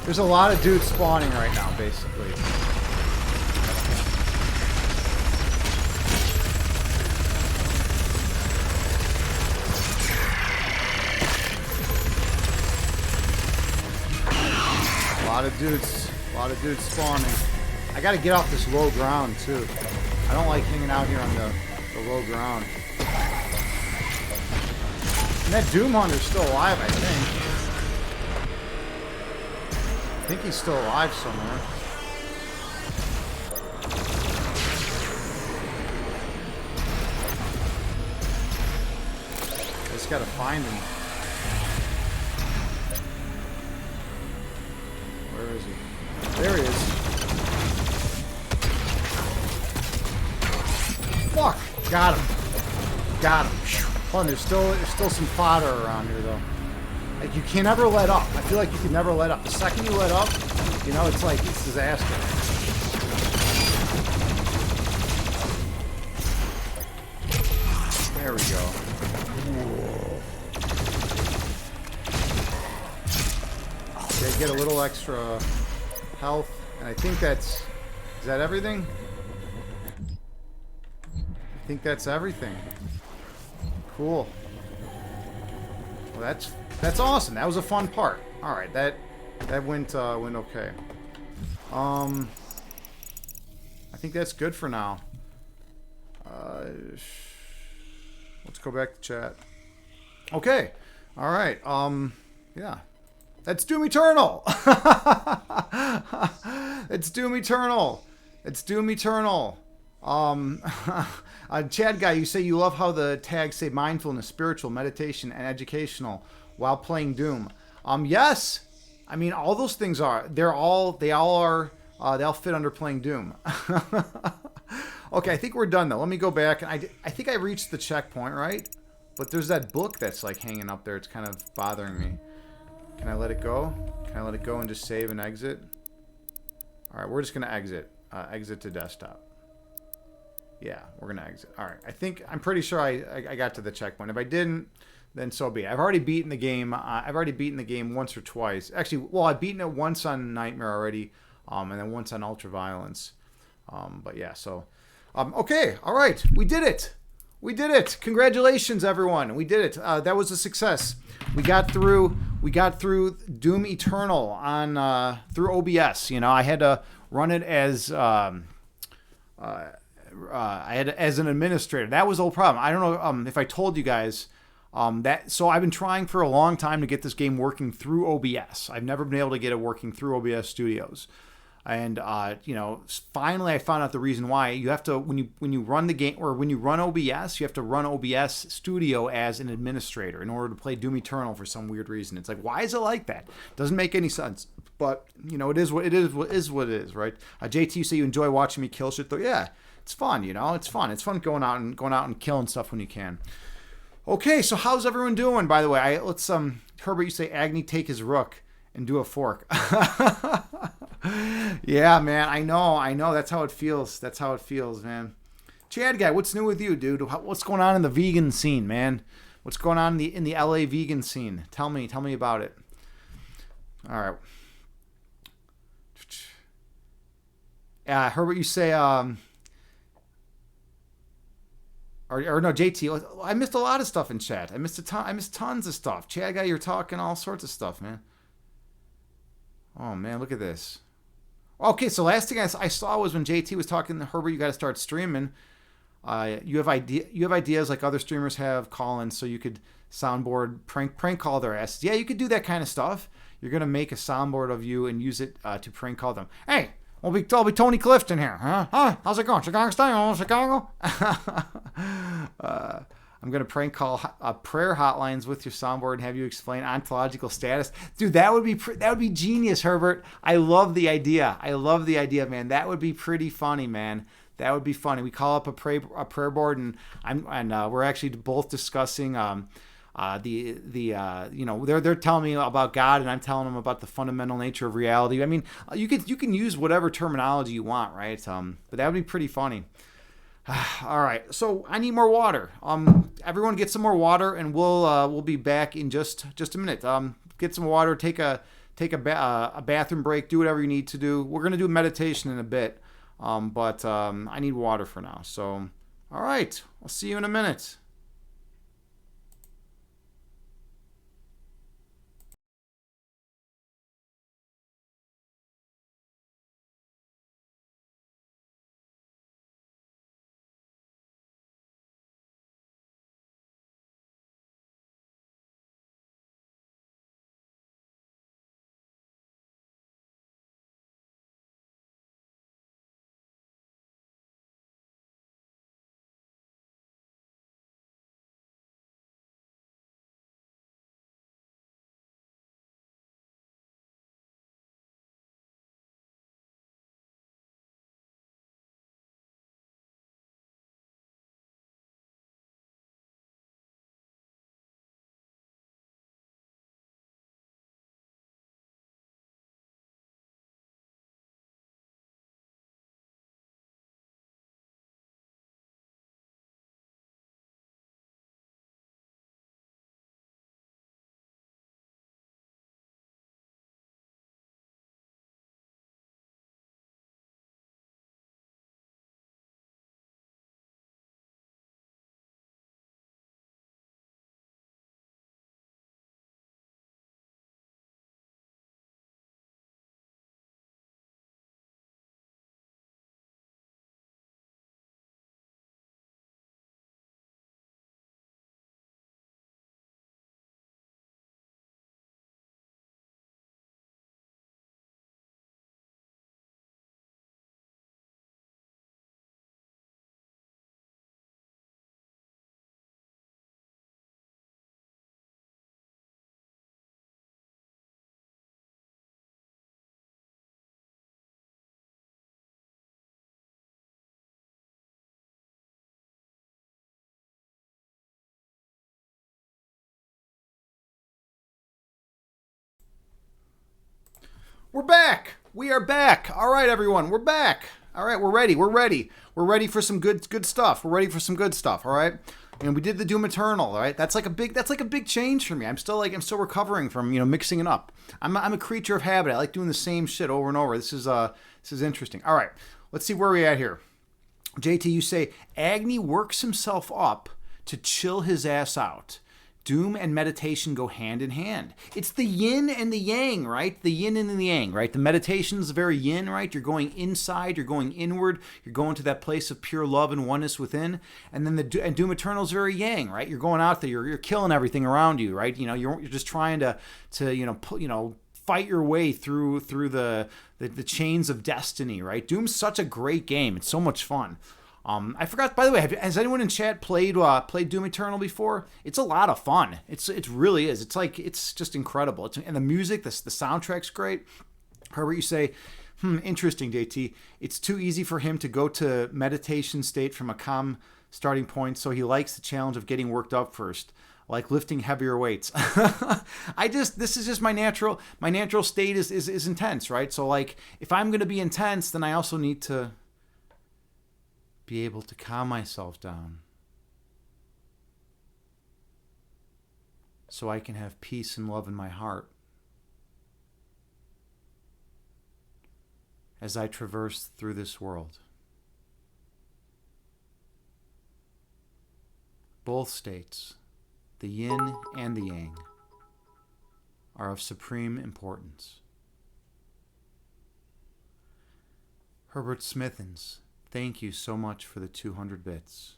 There's a lot of dudes spawning right now, basically. A lot of dudes spawning. I gotta get off this low ground, too. I don't like hanging out here on the low ground. And that Doom Hunter's still alive, I think. I think he's still alive somewhere. Just gotta find him. Where is he? There he is. Fuck! Got him. Got him. Fun. There's still some fodder around here though. Like, you can never let up. I feel like you can never let up. The second you let up, you know, it's like, it's disaster. There we go. Okay, get a little extra health. And I think that's... Is that everything? I think that's everything. Cool. Well, that's awesome. That was a fun part. All right, that went okay. I think that's good for now. Let's go back to chat. Okay. All right. Yeah. That's Doom Eternal. It's Doom Eternal. It's Doom Eternal. Chad guy, you say you love how the tags say mindfulness, spiritual, meditation, and educational while playing Doom. Yes. I mean, all those things are. They all fit under playing Doom. Okay, I think we're done though. Let me go back, and I think I reached the checkpoint, right? But there's that book that's like hanging up there. It's kind of bothering me. Can I let it go? Can I let it go and just save and exit? All right, we're just gonna exit. Exit to desktop. Yeah, we're gonna exit. All right, I'm pretty sure I got to the checkpoint. If I didn't, then so be it. I've already beaten the game. I've already beaten the game once or twice. Actually, well, I've beaten it once on Nightmare already, and then once on Ultraviolence. But yeah, so okay, all right, we did it. We did it. Congratulations, everyone. We did it. That was a success. We got through Doom Eternal on through OBS. You know, I had to run it as as an administrator. That was the whole problem. I don't know if I told you guys so I've been trying for a long time to get this game working through OBS. I've never been able to get it working through OBS Studios. And you know, finally I found out the reason why. You have to when you run the game, or when you run OBS, you have to run OBS Studio as an administrator in order to play Doom Eternal for some weird reason. It's like, why is it like that? Doesn't make any sense. But you know, it is what it is, right? JT, you say you enjoy watching me kill shit though. Yeah, it's fun. You know, it's fun. It's fun going out and killing stuff when you can. Okay, so how's everyone doing? By the way, let's Herbert, you say Agni take his rook and do a fork. Yeah, man, I know. That's how it feels. Man. Chad guy, what's new with you, dude? What's going on in the vegan scene, man? What's going on in the LA vegan scene? Tell me about it. All right. Herbert, you say or no, JT. I missed a lot of stuff in chat. I missed tons of stuff. Chad guy, you're talking all sorts of stuff, man. Oh man, look at this. Okay, so last thing I saw was when JT was talking to Herbert, you got to start streaming. You have ideas like other streamers have, call-in, so you could soundboard prank call their asses. Yeah, you could do that kind of stuff. You're gonna make a soundboard of you and use it to prank call them. Hey, I'll be Tony Clifton here, huh? Hi, how's it going? Chicago style, Chicago. I'm going to prank call prayer hotlines with your soundboard and have you explain ontological status. Dude, that would be genius, Herbert. I love the idea, man. That would be pretty funny, man. That would be funny. We call up a prayer board, and we're actually both discussing you know, they're telling me about God, and I'm telling them about the fundamental nature of reality. I mean, you can use whatever terminology you want, right? But that would be pretty funny. All right, so I need more water. Everyone get some more water, and we'll be back in just a minute. Get some water, take a bathroom break, do whatever you need to do. We're gonna do meditation in a bit, but I need water for now. So, all right, I'll see you in a minute. We're back. We are back. All right, everyone. We're back. All right, we're ready. We're ready for some good stuff. All right. And we did the Doom Eternal. All right. That's like a big change for me. I'm still recovering from, you know, mixing it up. I'm a creature of habit. I like doing the same shit over and over. This is interesting. All right. Let's see where we're at here. JT, you say Agni works himself up to chill his ass out. Doom and meditation go hand in hand. It's the yin and the yang, right? The yin and the yang, right? The meditation is very yin, right? You're going inside, you're going inward, you're going to that place of pure love and oneness within. And then and Doom Eternal is very yang, right? You're going out there, you're killing everything around you, right? You know, you're just trying to fight your way through the chains of destiny, right? Doom's such a great game. It's so much fun. I forgot, by the way, has anyone in chat played Doom Eternal before? It's a lot of fun. It really is. It's just incredible. And the music, the soundtrack's great. Herbert, you say, interesting, JT. It's too easy for him to go to meditation state from a calm starting point, so he likes the challenge of getting worked up first, like lifting heavier weights. This is just my natural state is intense, right? So like, if I'm going to be intense, then I also need to be able to calm myself down so I can have peace and love in my heart as I traverse through this world. Both states, the yin and the yang, are of supreme importance. Herbert Smithens, thank you so much for the 200 bits.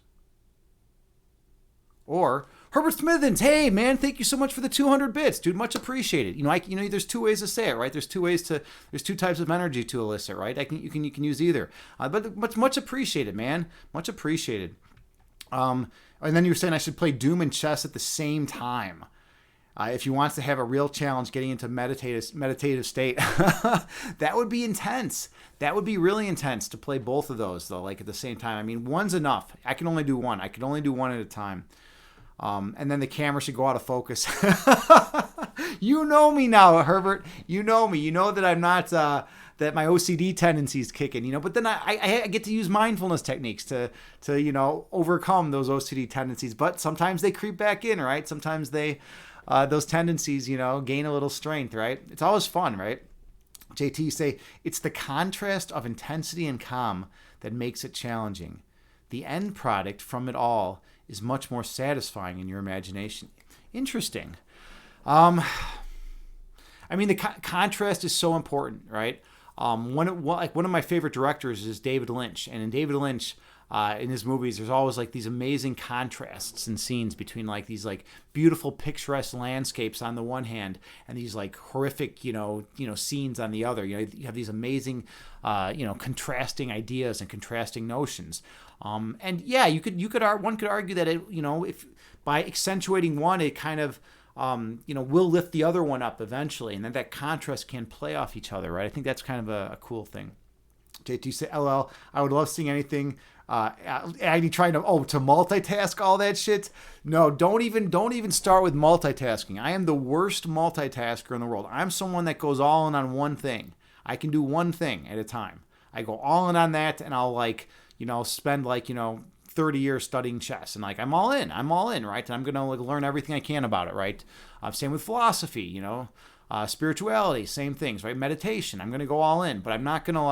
Or Herbert Smithens, hey man, thank you so much for the 200 bits, dude. Much appreciated. There's two ways to say it, right? There's two types of energy to elicit, right? You can use either. But much appreciated, man. Much appreciated. And then you were saying I should play Doom and chess at the same time. If he wants to have a real challenge getting into meditative state, that would be intense. That would be really intense to play both of those, though, like at the same time. I mean, one's enough. I can only do one. I can only do one at a time. And then the camera should go out of focus. You know me now, Herbert. You know me. You know that I'm not, that my OCD tendencies kick in, but then I get to use mindfulness techniques to overcome those OCD tendencies. But sometimes they creep back in, right? Sometimes those tendencies, gain a little strength, right? It's always fun, right? JT, say, it's the contrast of intensity and calm that makes it challenging. The end product from it all is much more satisfying in your imagination. Interesting. I mean, the contrast is so important, right? One of my favorite directors is David Lynch, and in David Lynch, in his movies, there's always like these amazing contrasts and scenes between like these like beautiful picturesque landscapes on the one hand and these like horrific scenes on the other. You have these amazing contrasting ideas and contrasting notions. And yeah, one could argue that if by accentuating one, it kind of will lift the other one up eventually, and then that contrast can play off each other, right? I think that's kind of a cool thing. JT say, LL, I would love seeing anything. Agni trying to multitask all that shit. No, don't even start with multitasking. I am the worst multitasker in the world. I'm someone that goes all in on one thing. I can do one thing at a time. I go all in on that, and I'll spend 30 years studying chess, and I'm all in, right? And I'm gonna learn everything I can about it, right? Same with philosophy, spirituality, same things, right? Meditation, I'm gonna go all in, but I'm not gonna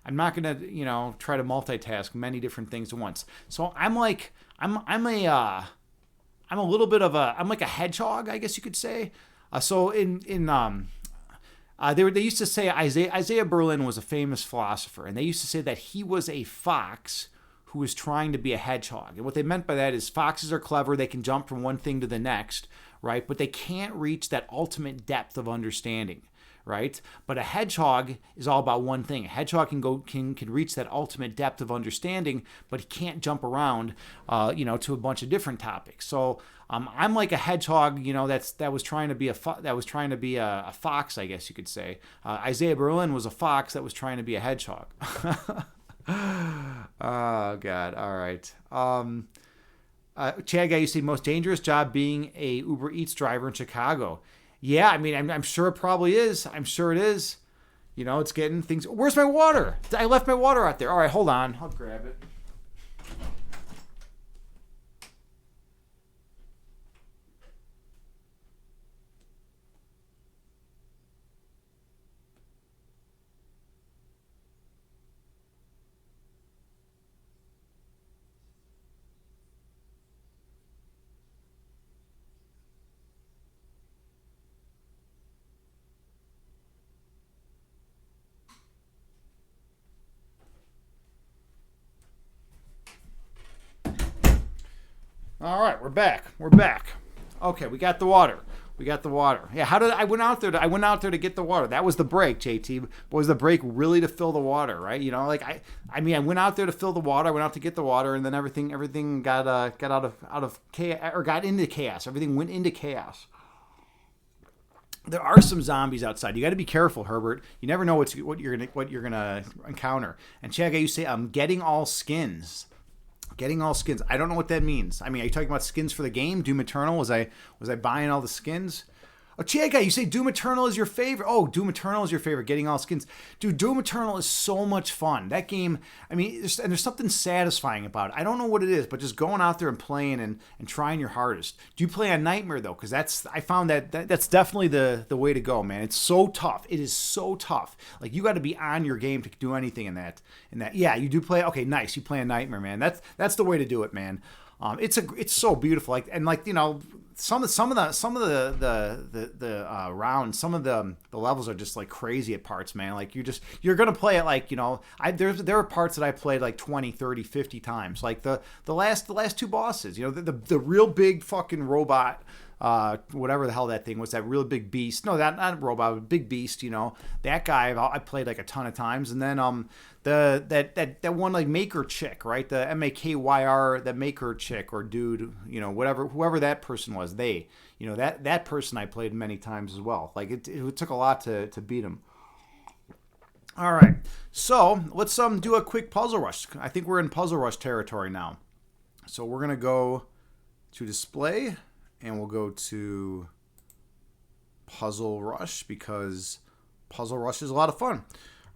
try to multitask many different things at once. So I'm like a hedgehog, I guess you could say. They used to say Isaiah Berlin was a famous philosopher, and they used to say that he was a fox who was trying to be a hedgehog. And what they meant by that is foxes are clever, they can jump from one thing to the next, right? But they can't reach that ultimate depth of understanding, right? But a hedgehog is all about one thing. A hedgehog can reach that ultimate depth of understanding, but he can't jump around, to a bunch of different topics. So I'm like a hedgehog, that was trying to be a fox, I guess you could say. Isaiah Berlin was a fox that was trying to be a hedgehog. Oh God! All right. Chad guy, you see, most dangerous job being a Uber Eats driver in Chicago. Yeah, I mean, I'm sure it probably is. I'm sure it is. It's getting things. Where's my water? I left my water out there. All right, hold on. I'll grab it. All right, we're back. We're back. Okay, we got the water. We got the water. Yeah, how did I went out there? I went out there to get the water. That was the break, JT. But was the break really to fill the water, right? You know, like I mean, I went out there to fill the water. I went out to get the water, and then everything got out of chaos, or got into chaos. Everything went into chaos. There are some zombies outside. You got to be careful, Herbert. You never know what you're gonna encounter. And Chagga, you say, I'm getting all skins. Getting all skins. I don't know what that means. I mean, are you talking about skins for the game? Doom Eternal? Was I buying all the skins? Oh, Chagga, you say Doom Eternal is your favorite. Oh, Doom Eternal is your favorite. Getting all skins. Dude, Doom Eternal is so much fun. That game, I mean, there's something satisfying about it. I don't know what it is, but just going out there and playing and trying your hardest. Do you play on Nightmare, though? Because I found that's definitely the way to go, man. It's so tough. It is so tough. Like, you got to be on your game to do anything in that. Yeah, you do play. Okay, nice. You play a Nightmare, man. That's the way to do it, man. It's so beautiful. Like you know, some of the rounds, some of the levels are just like crazy at parts, man. Like you're gonna play it like, you know, there are parts that I played like 20, 30, 50 times. Like the last two bosses, you know, the real big fucking robot. Whatever the hell that thing was, that real big beast. No, not robot, but big beast. You know, that guy I played like a ton of times. And then that one like maker chick, right? The MAKYR, that maker chick or dude, you know, whoever that person was, you know, that person I played many times as well. Like it took a lot to beat him. All right, so let's do a quick puzzle rush. I think we're in puzzle rush territory now. So we're gonna go to display. And we'll go to Puzzle Rush because Puzzle Rush is a lot of fun.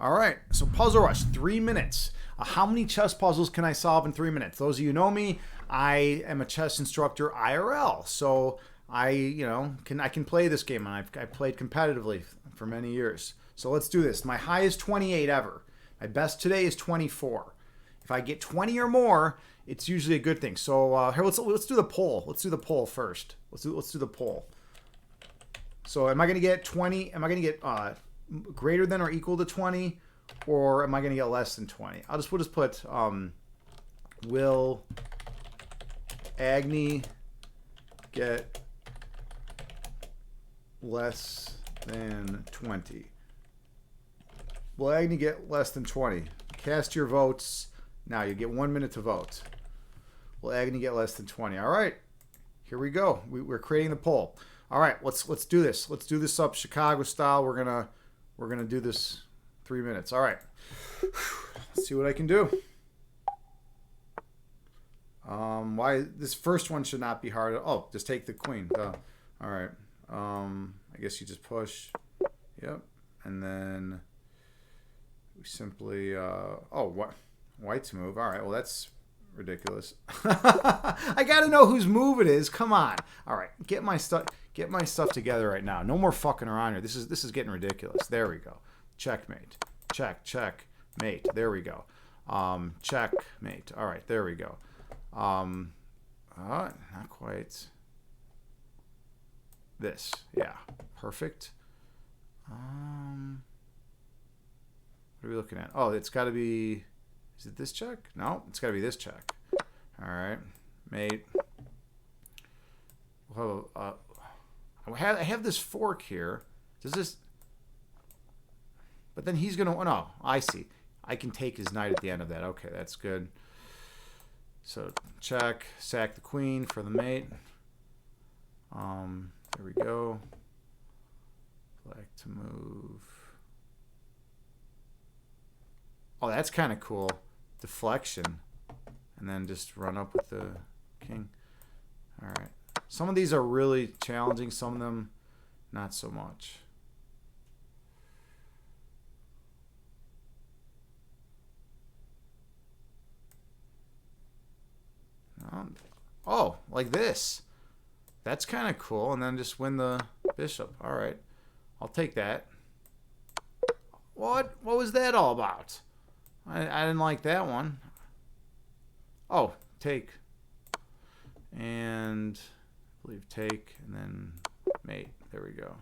All right, so Puzzle Rush, 3 minutes. How many chess puzzles can I solve in 3 minutes? Those of you who know me, I am a chess instructor IRL. So I can play this game, and I've played competitively for many years. So let's do this. My high is 28 ever. My best today is 24. If I get 20 or more, it's usually a good thing. So here, let's do the poll. Let's do the poll first. Let's do the poll. So am I going to get 20? Am I going to get greater than or equal to 20, or am I going to get less than 20? We'll just put will Agni get less than 20? Will Agni get less than 20? Cast your votes. Now you get 1 minute to vote. Will Agni get less than 20? All right, here we go. We're creating the poll. All right, let's do this. Let's do this up Chicago style. We're gonna do this 3 minutes. All right. Let's see what I can do. Why this first one should not be hard. Oh, just take the queen. Duh. All right. I guess you just push. Yep, and then we simply. Oh, what? White's move. All right. Well, that's ridiculous. I gotta know whose move it is. Come on. All right. Get my stuff together right now. No more fucking around here. This is getting ridiculous. There we go. Checkmate. Check. Mate. There we go. Checkmate. All right. There we go. Not quite. This. Yeah. Perfect. What are we looking at? Oh, it's got to be. Is it this check? No, it's got to be this check. All right, mate. Well, I have this fork here. Does this? But then he's gonna. Oh, no, I see. I can take his knight at the end of that. Okay, that's good. So check, sack the queen for the mate. There we go. Black to move. Oh, that's kind of cool. Deflection. And then just run up with the king. All right. Some of these are really challenging. Some of them, not so much. Oh, like this. That's kind of cool. And then just win the bishop. All right. I'll take that. What was that all about? I didn't like that one. Oh, take. And I believe take, and then mate. There we go.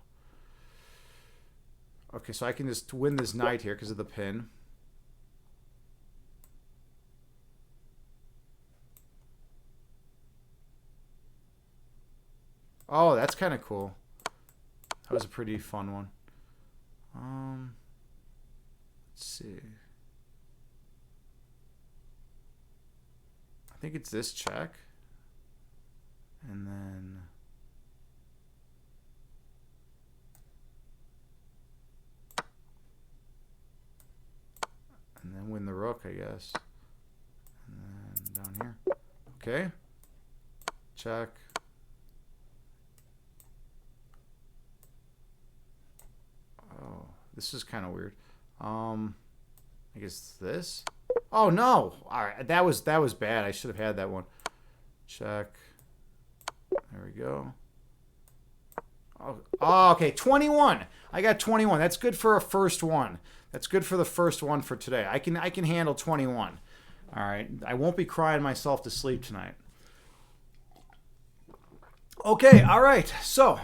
Okay, so I can just win this knight here because of the pin. Oh, that's kind of cool. That was a pretty fun one. Let's see. I think it's this check. And then... and then win the rook, I guess. And then down here. Okay. Check. Oh, this is kind of weird. I guess this. Oh no! All right, that was bad. I should have had that one. Check. There we go. Oh, okay, 21. I got 21. That's good for a first one. That's good for the first one for today. I can handle 21. All right, I won't be crying myself to sleep tonight. Okay, all right. So,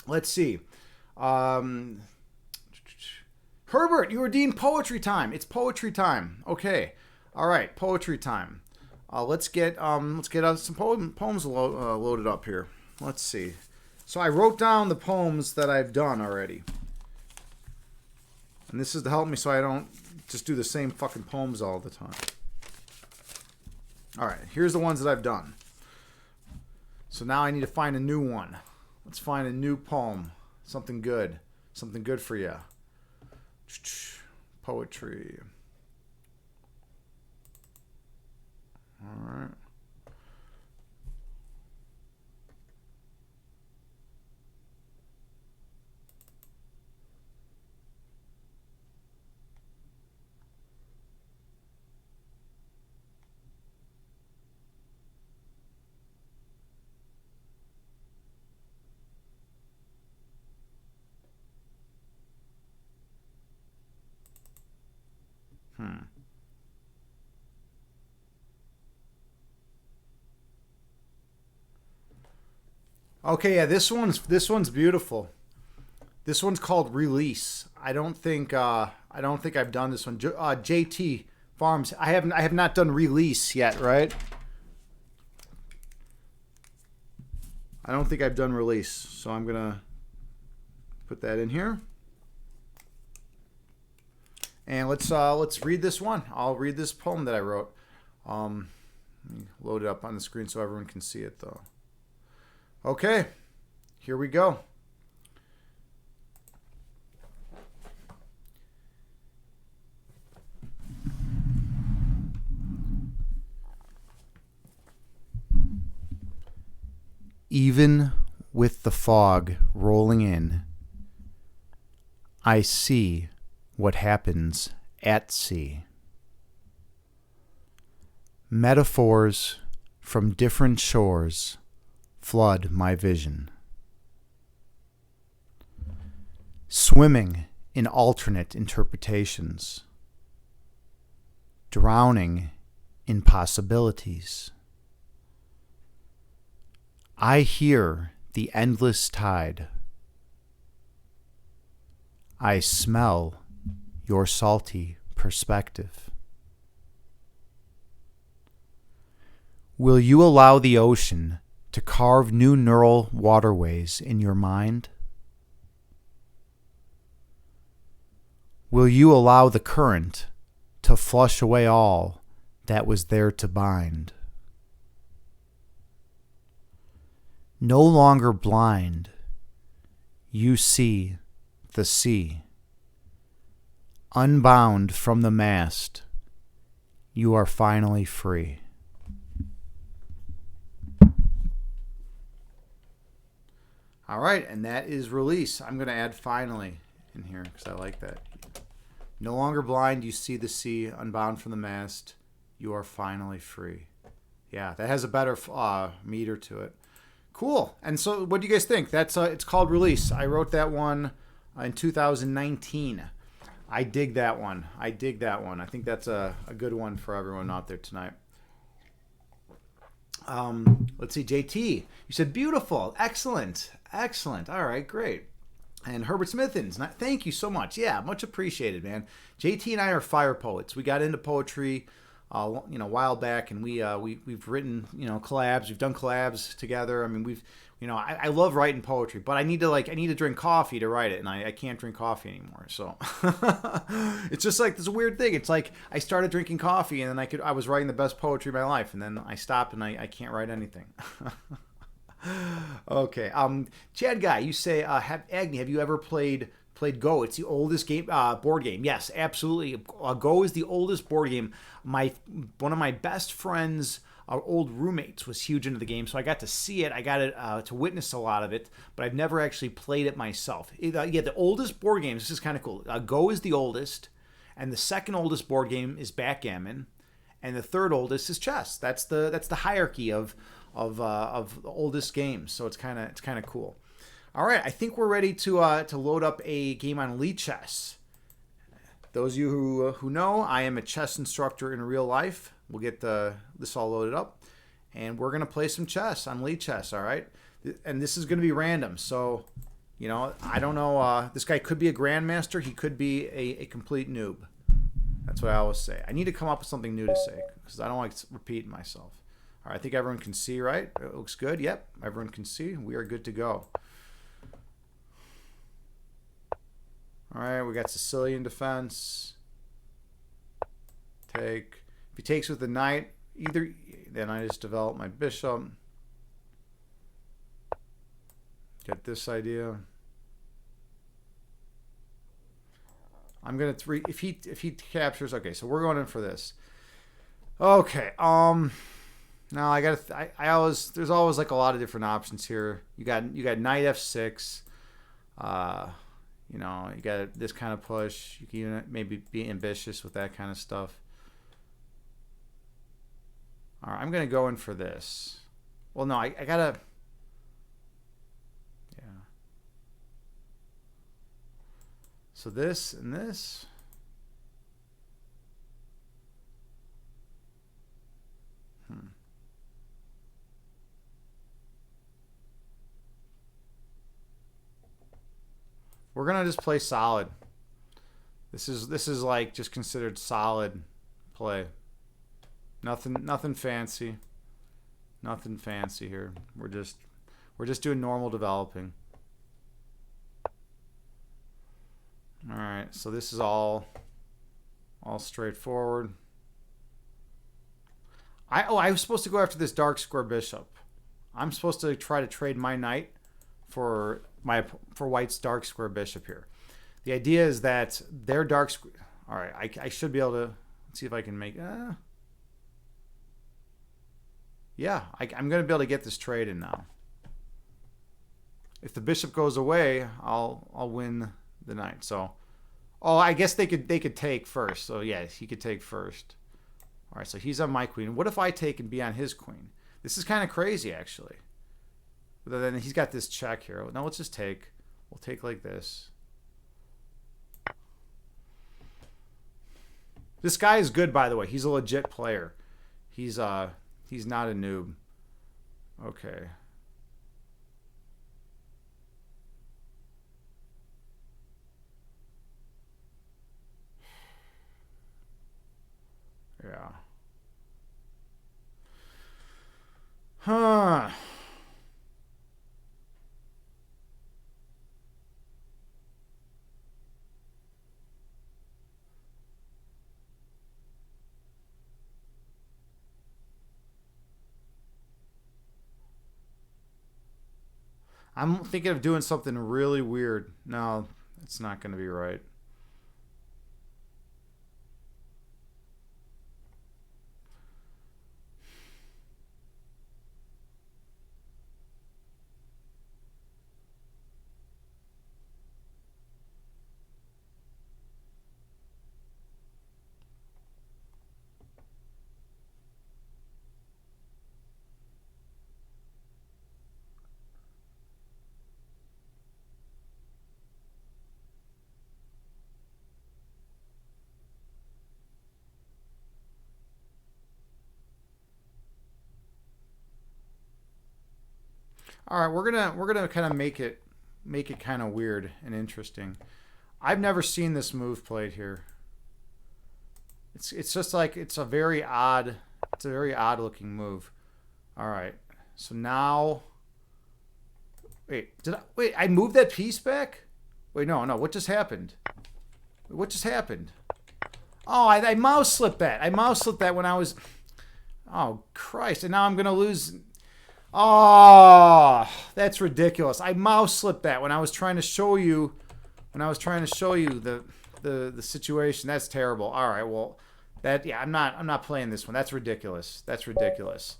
let's see. Herbert, you redeemed poetry time. It's poetry time. Okay, all right, poetry time. Let's get some poems loaded up here. Let's see. So I wrote down the poems that I've done already, and this is to help me so I don't just do the same fucking poems all the time. All right, here's the ones that I've done. So now I need to find a new one. Let's find a new poem. Something good for you. Poetry. All right. Okay, yeah, this one's beautiful. This one's called Release. I don't think I've done this one. JT Farms. I have not done Release yet, right? I don't think I've done Release, so I'm gonna put that in here. And let's read this one. I'll read this poem that I wrote. Let me load it up on the screen so everyone can see it, though. Okay, here we go. Even with the fog rolling in, I see what happens at sea. Metaphors from different shores flood my vision. Swimming in alternate interpretations. Drowning in possibilities. I hear the endless tide. I smell your salty perspective. Will you allow the ocean to carve new neural waterways in your mind? Will you allow the current to flush away all that was there to bind? No longer blind, you see the sea. Unbound from the mast, you are finally free. All right, and that is Release. I'm going to add finally in here because I like that. No longer blind, you see the sea. Unbound from the mast, you are finally free. Yeah, that has a better meter to it. Cool. And so what do you guys think? That's it's called Release. I wrote that one in 2019. I dig that one. I think that's a good one for everyone out there tonight. Let's see, JT. You said beautiful. Excellent. All right, great. And Herbert Smithens, thank you so much. Yeah, much appreciated, man. JT and I are fire poets. We got into poetry you know, a while back, and we've written, you know, collabs. We've done collabs together. I mean, you know, I love writing poetry, but I need to drink coffee to write it, and I can't drink coffee anymore. So it's just like this weird thing. It's like I started drinking coffee, and then I was writing the best poetry of my life, and then I stopped, and I can't write anything. Okay. Chad Guy, you say, Agni, have you ever played Go? It's the oldest game, board game. Yes, absolutely. Go is the oldest board game. One of my best friends, our old roommates, was huge into the game, so I got to see it. I got it to witness a lot of it, but I've never actually played it myself. Yeah, the oldest board game. This is kind of cool. Go is the oldest, and the second oldest board game is backgammon, and the third oldest is chess. That's the hierarchy of the oldest games. So it's kind of cool. All right, I think we're ready to load up a game on Lee Chess. Those of you who know, I am a chess instructor in real life. We'll get this all loaded up, and we're gonna play some chess on Lee Chess. All right, and this is gonna be random. So, you know, I don't know. This guy could be a grandmaster. He could be a complete noob. That's what I always say. I need to come up with something new to say because I don't like repeating myself. All right, I think everyone can see, right? It looks good. Yep, everyone can see. We are good to go. All right, we got Sicilian defense. Take. If he takes with the knight, then I just develop my bishop. Get this idea. I'm gonna if he captures. Okay, so we're going in for this. Okay. Now I always there's always like a lot of different options here. You got knight f6. You know, you got this kind of push. You can maybe be ambitious with that kind of stuff. All right, I'm gonna go in for this. Well, no, I gotta. Yeah. So this and this. We're gonna just play solid. This is like just considered solid play. Nothing fancy. Nothing fancy here. We're just doing normal developing. All right, so this is all straightforward. I was supposed to go after this dark square bishop. I'm supposed to try to trade my knight for White's dark square bishop here. The idea is that their dark square. All right, I should be able to see if I can make. Yeah, I'm going to be able to get this trade in now. If the bishop goes away, I'll win the knight. So, I guess they could take first. So yeah, he could take first. All right, so he's on my queen. What if I take and be on his queen? This is kind of crazy, actually. But then he's got this check here. Now let's just take. We'll take like this. This guy is good, by the way. He's a legit player. He's not a noob. Okay. Yeah. Huh. I'm thinking of doing something really weird. No, it's not going to be right. All right, we're gonna kind of make it kind of weird and interesting. I've never seen this move played here. It's just like it's a very odd looking move. All right. So now wait, I move that piece back? Wait, no. What just happened? What just happened? Oh, I mouse slipped that. I mouse slipped that when I was oh, Christ. And now I'm going to lose. Oh, that's ridiculous. I mouse slipped that when I was trying to show you the situation. That's terrible. All right, well, I'm not playing this one. That's ridiculous. That's ridiculous.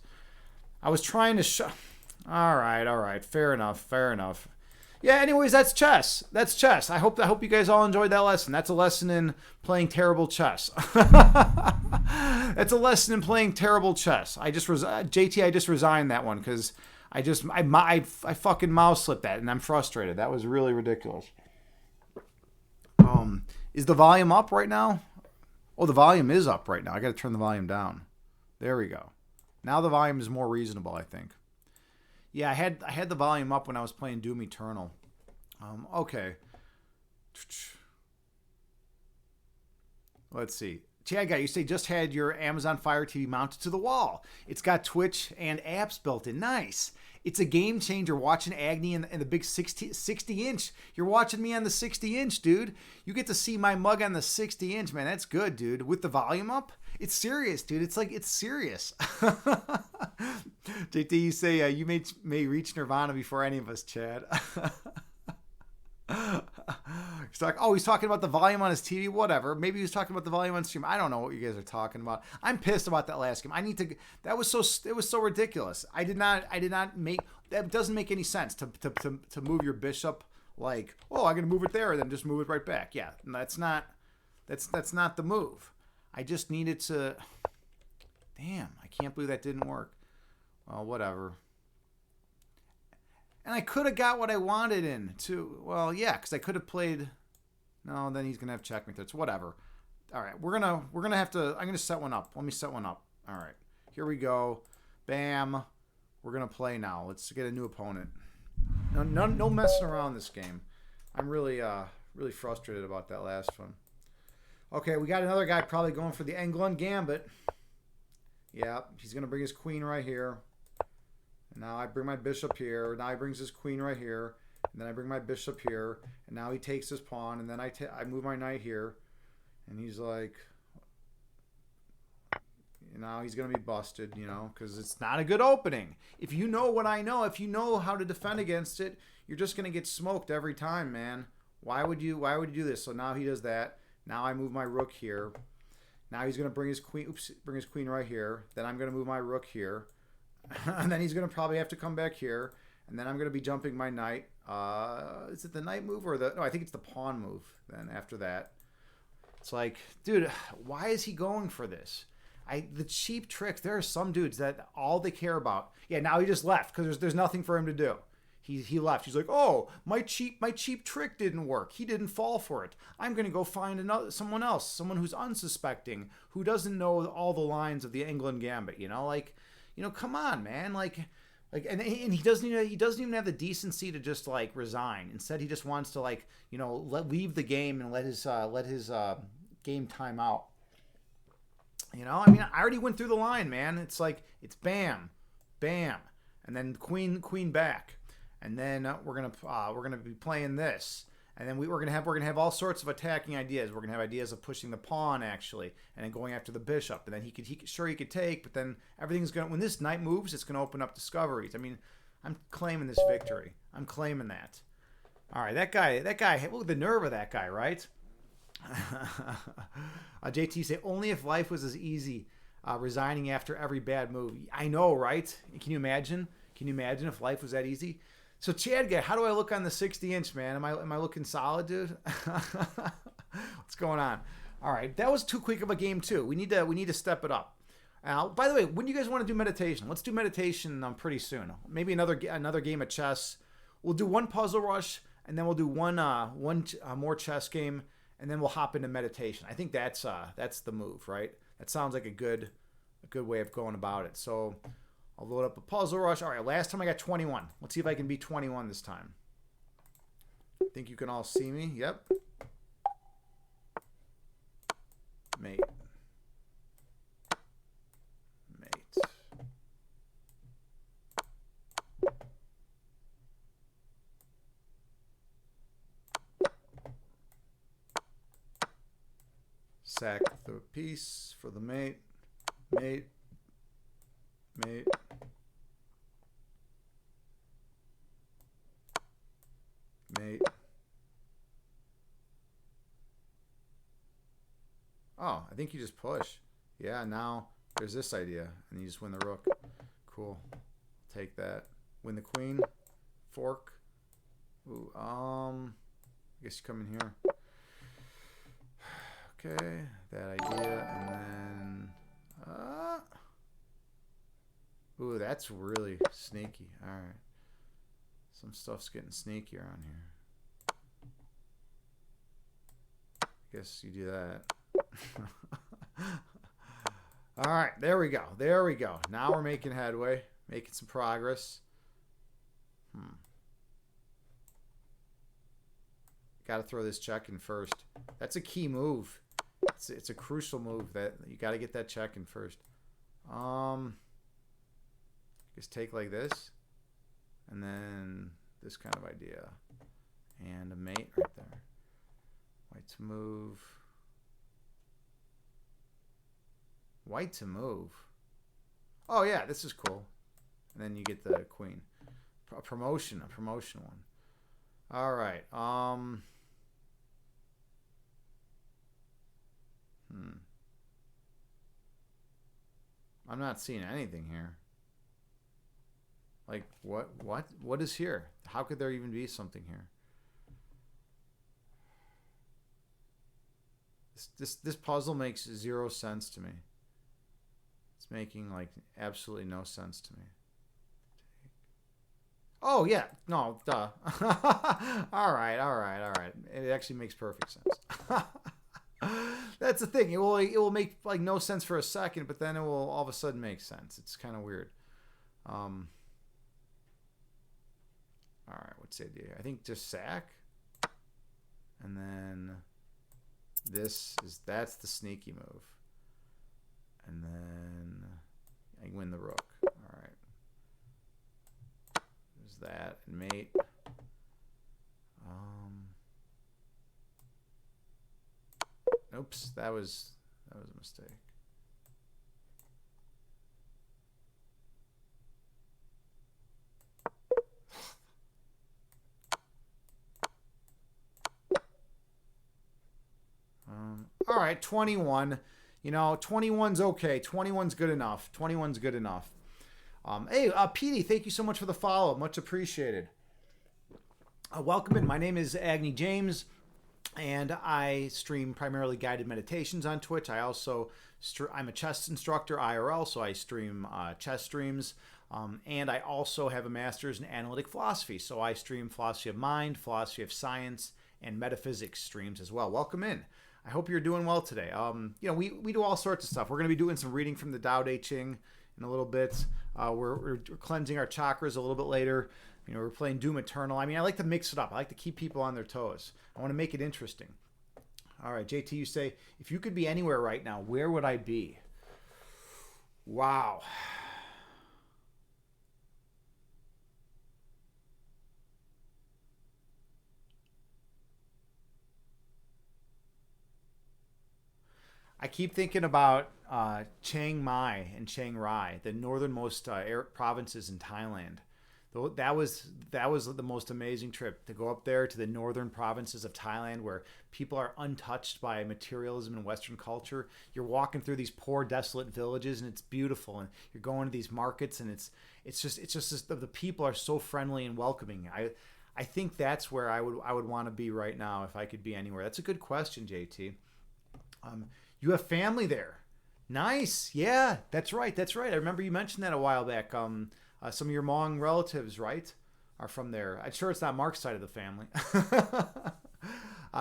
I was trying to show. All right. Fair enough. Yeah, anyways, that's chess. I hope you guys all enjoyed that lesson. That's a lesson in playing terrible chess. That's a lesson in playing terrible chess. I just resigned that one because I fucking mouse slipped that and I'm frustrated. That was really ridiculous. Is the volume up right now? Oh, the volume is up right now. I got to turn the volume down. There we go. Now the volume is more reasonable, I think. Yeah, I had the volume up when I was playing Doom Eternal. Okay. Let's see. Chad guy, you say just had your Amazon Fire TV mounted to the wall. It's got Twitch and apps built in. Nice. It's a game changer watching Agni in the big 60 inch. You're watching me on the 60 inch, dude. You get to see my mug on the 60 inch, man. That's good, dude. With the volume up, it's serious, dude. It's serious. JT, you say you may reach Nirvana before any of us, Chad. He's talking about the volume on his TV. Whatever. Maybe he was talking about the volume on stream. I don't know what you guys are talking about. I'm pissed about that last game. It was so ridiculous. I did not make that. Doesn't make any sense to move your bishop like, oh, I'm gonna move it there and then just move it right back. Yeah, that's not the move. I just needed to. Damn, I can't believe that didn't work. Well, whatever. And I could have got what I wanted in too. Well, yeah, because I could have played. No, then he's gonna have checkmate there. It's whatever. All right, we're gonna have to. I'm gonna set one up. Let me set one up. All right, here we go. Bam. We're gonna play now. Let's get a new opponent. No messing around this game. I'm really frustrated about that last one. Okay, we got another guy probably going for the England Gambit. Yeah, he's gonna bring his queen right here. Now I bring my bishop here. Now he brings his queen right here. And then I bring my bishop here. And now he takes his pawn. And then I move my knight here. And he's like... Now he's going to be busted, because it's not a good opening. If you know what I know, if you know how to defend against it, you're just going to get smoked every time, man. Why would you do this? So now he does that. Now I move my rook here. Now he's going to bring his queen. Bring his queen right here. Then I'm going to move my rook here. And then he's going to probably have to come back here. And then I'm going to be jumping my knight. Is it the knight move or no, I think it's the pawn move then after that. It's like, dude, why is he going for this? The cheap tricks, there are some dudes that all they care about. Yeah, now he just left because there's nothing for him to do. He left. He's like, oh, my cheap trick didn't work. He didn't fall for it. I'm going to go find someone else, someone who's unsuspecting, who doesn't know all the lines of the England Gambit, come on, man. And he doesn't even have the decency to just resign. Instead, he just wants to leave the game and let his game time out. I already went through the line, man. It's bam, bam, and then queen back, and then we're gonna be playing this. And then we're gonna have all sorts of attacking ideas. We're gonna have ideas of pushing the pawn actually, and then going after the bishop. And then he could take, but then everything's gonna when this knight moves, it's gonna open up discoveries. I'm claiming this victory. I'm claiming that. All right, that guy. Look at the nerve of that guy, right? JT say only if life was as easy, resigning after every bad move. I know, right? Can you imagine? Can you imagine if life was that easy? So Chad guy, how do I look on the 60 inch, man? Am I looking solid, dude? What's going on? All right, that was too quick of a game too. We need to step it up. By the way, when do you guys want to do meditation? Let's do meditation pretty soon. Maybe another game of chess. We'll do one puzzle rush, and then we'll do one more chess game, and then we'll hop into meditation. I think that's the move, right? That sounds like a good way of going about it. So I'll load up a puzzle rush. All right, last time I got 21. Let's see if I can beat 21 this time. Think you can all see me? Yep. Mate. Sack the piece for the mate. Mate. Mate. Mate. Oh, I think you just push. Yeah, now there's this idea. And you just win the rook. Cool. Take that. Win the queen. Fork. Ooh, I guess you come in here. Okay, that idea, and then ooh, that's really sneaky. All right, some stuff's getting sneaky around here. I guess you do that. All right, there we go. There we go. Now we're making headway, making some progress. Got to throw this check in first. That's a key move. It's a crucial move that you got to get that check in first. Just take like this, and then this kind of idea, and a mate right there. White to move. White to move. Oh yeah, this is cool. And then you get the queen. A promotion one. All right. I'm not seeing anything here. Like what is here? How could there even be something here? This puzzle makes zero sense to me. It's making like absolutely no sense to me. Oh yeah, no, duh. all right. It actually makes perfect sense. That's the thing. It will make like no sense for a second, but then it will all of a sudden make sense. It's kind of weird. All right, what's the idea? I think just sack, and then that's the sneaky move, and then I win the rook. All right, there's that and mate. Oops, that was a mistake. All right, 21. You know, 21's okay. 21's good enough. 21's good enough. Hey, Petey, thank you so much for the follow. Much appreciated. Welcome in. My name is Agni James, and I stream primarily guided meditations on Twitch. I also I'm a chess instructor IRL, so I stream chess streams. And I also have a master's in analytic philosophy, so I stream philosophy of mind, philosophy of science, and metaphysics streams as well. Welcome in. I hope you're doing well today. You know, we do all sorts of stuff. We're going to be doing some reading from the Tao Te Ching in a little bit. We're cleansing our chakras a little bit later. You know, we're playing Doom Eternal. I mean, I like to mix it up. I like to keep people on their toes. I want to make it interesting. All right, JT, you say, if you could be anywhere right now, where would I be? Wow. I keep thinking about Chiang Mai and Chiang Rai, the northernmost provinces in Thailand. That was the most amazing trip, to go up there to the northern provinces of Thailand, where people are untouched by materialism and Western culture. You're walking through these poor, desolate villages, and it's beautiful. And you're going to these markets, and it's just the people are so friendly and welcoming. I think that's where I would want to be right now if I could be anywhere. That's a good question, JT. You have family there. Nice. Yeah, that's right. I remember you mentioned that a while back. Some of your Hmong relatives, right, are from there. I'm sure it's not Mark's side of the family.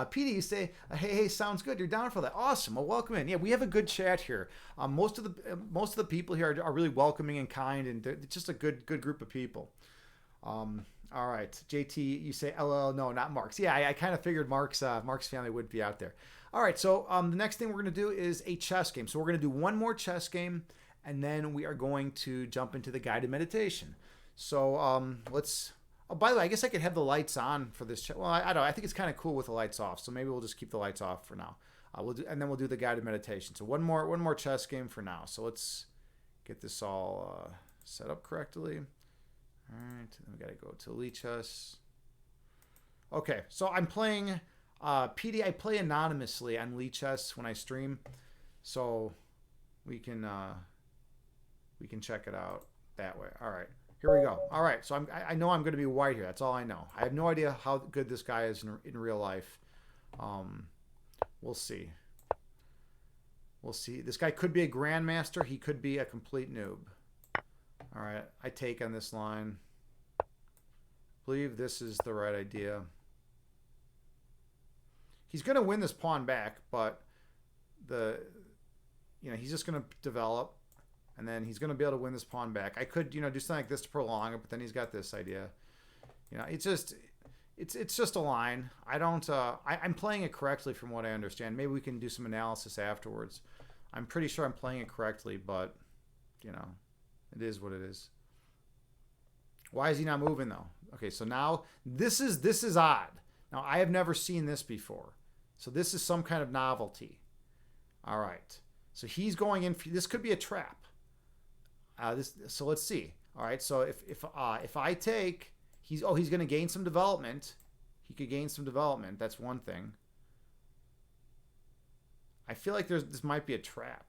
Petey, you say, hey, sounds good. You're down for that. Awesome. Well, welcome in. Yeah, we have a good chat here. Most of the people here are really welcoming and kind, and they're just a good group of people. All right, JT, you say, LL, no, not Mark's. Yeah, I kind of figured Mark's family would be out there. All right, so the next thing we're going to do is a chess game. So we're going to do one more chess game, and then we are going to jump into the guided meditation. So let's... Oh, by the way, I guess I could have the lights on for this. Well, I don't know. I think it's kind of cool with the lights off, so maybe we'll just keep the lights off for now. And then we'll do the guided meditation. So one more chess game for now. So let's get this all set up correctly. All right, then we got to go to Elite Chess. Okay, so I'm playing PD. I play anonymously on Elite Chess when I stream, so we can check it out that way. All right, here we go. All right, so I know I'm going to be white here. That's all I know. I have no idea how good this guy is in real life. We'll see. We'll see. This guy could be a grandmaster. He could be a complete noob. All right, I take on this line. I believe this is the right idea. He's going to win this pawn back, but he's just going to develop, and then he's going to be able to win this pawn back. I could, do something like this to prolong it, but then he's got this idea. It's just a line. I'm playing it correctly from what I understand. Maybe we can do some analysis afterwards. I'm pretty sure I'm playing it correctly, but it is what it is. Why is he not moving though? Okay, so now this is odd. Now I have never seen this before. So this is some kind of novelty. All right. So he's going in. This could be a trap. So let's see. All right. So if I take, he's going to gain some development. He could gain some development. That's one thing. I feel like this might be a trap.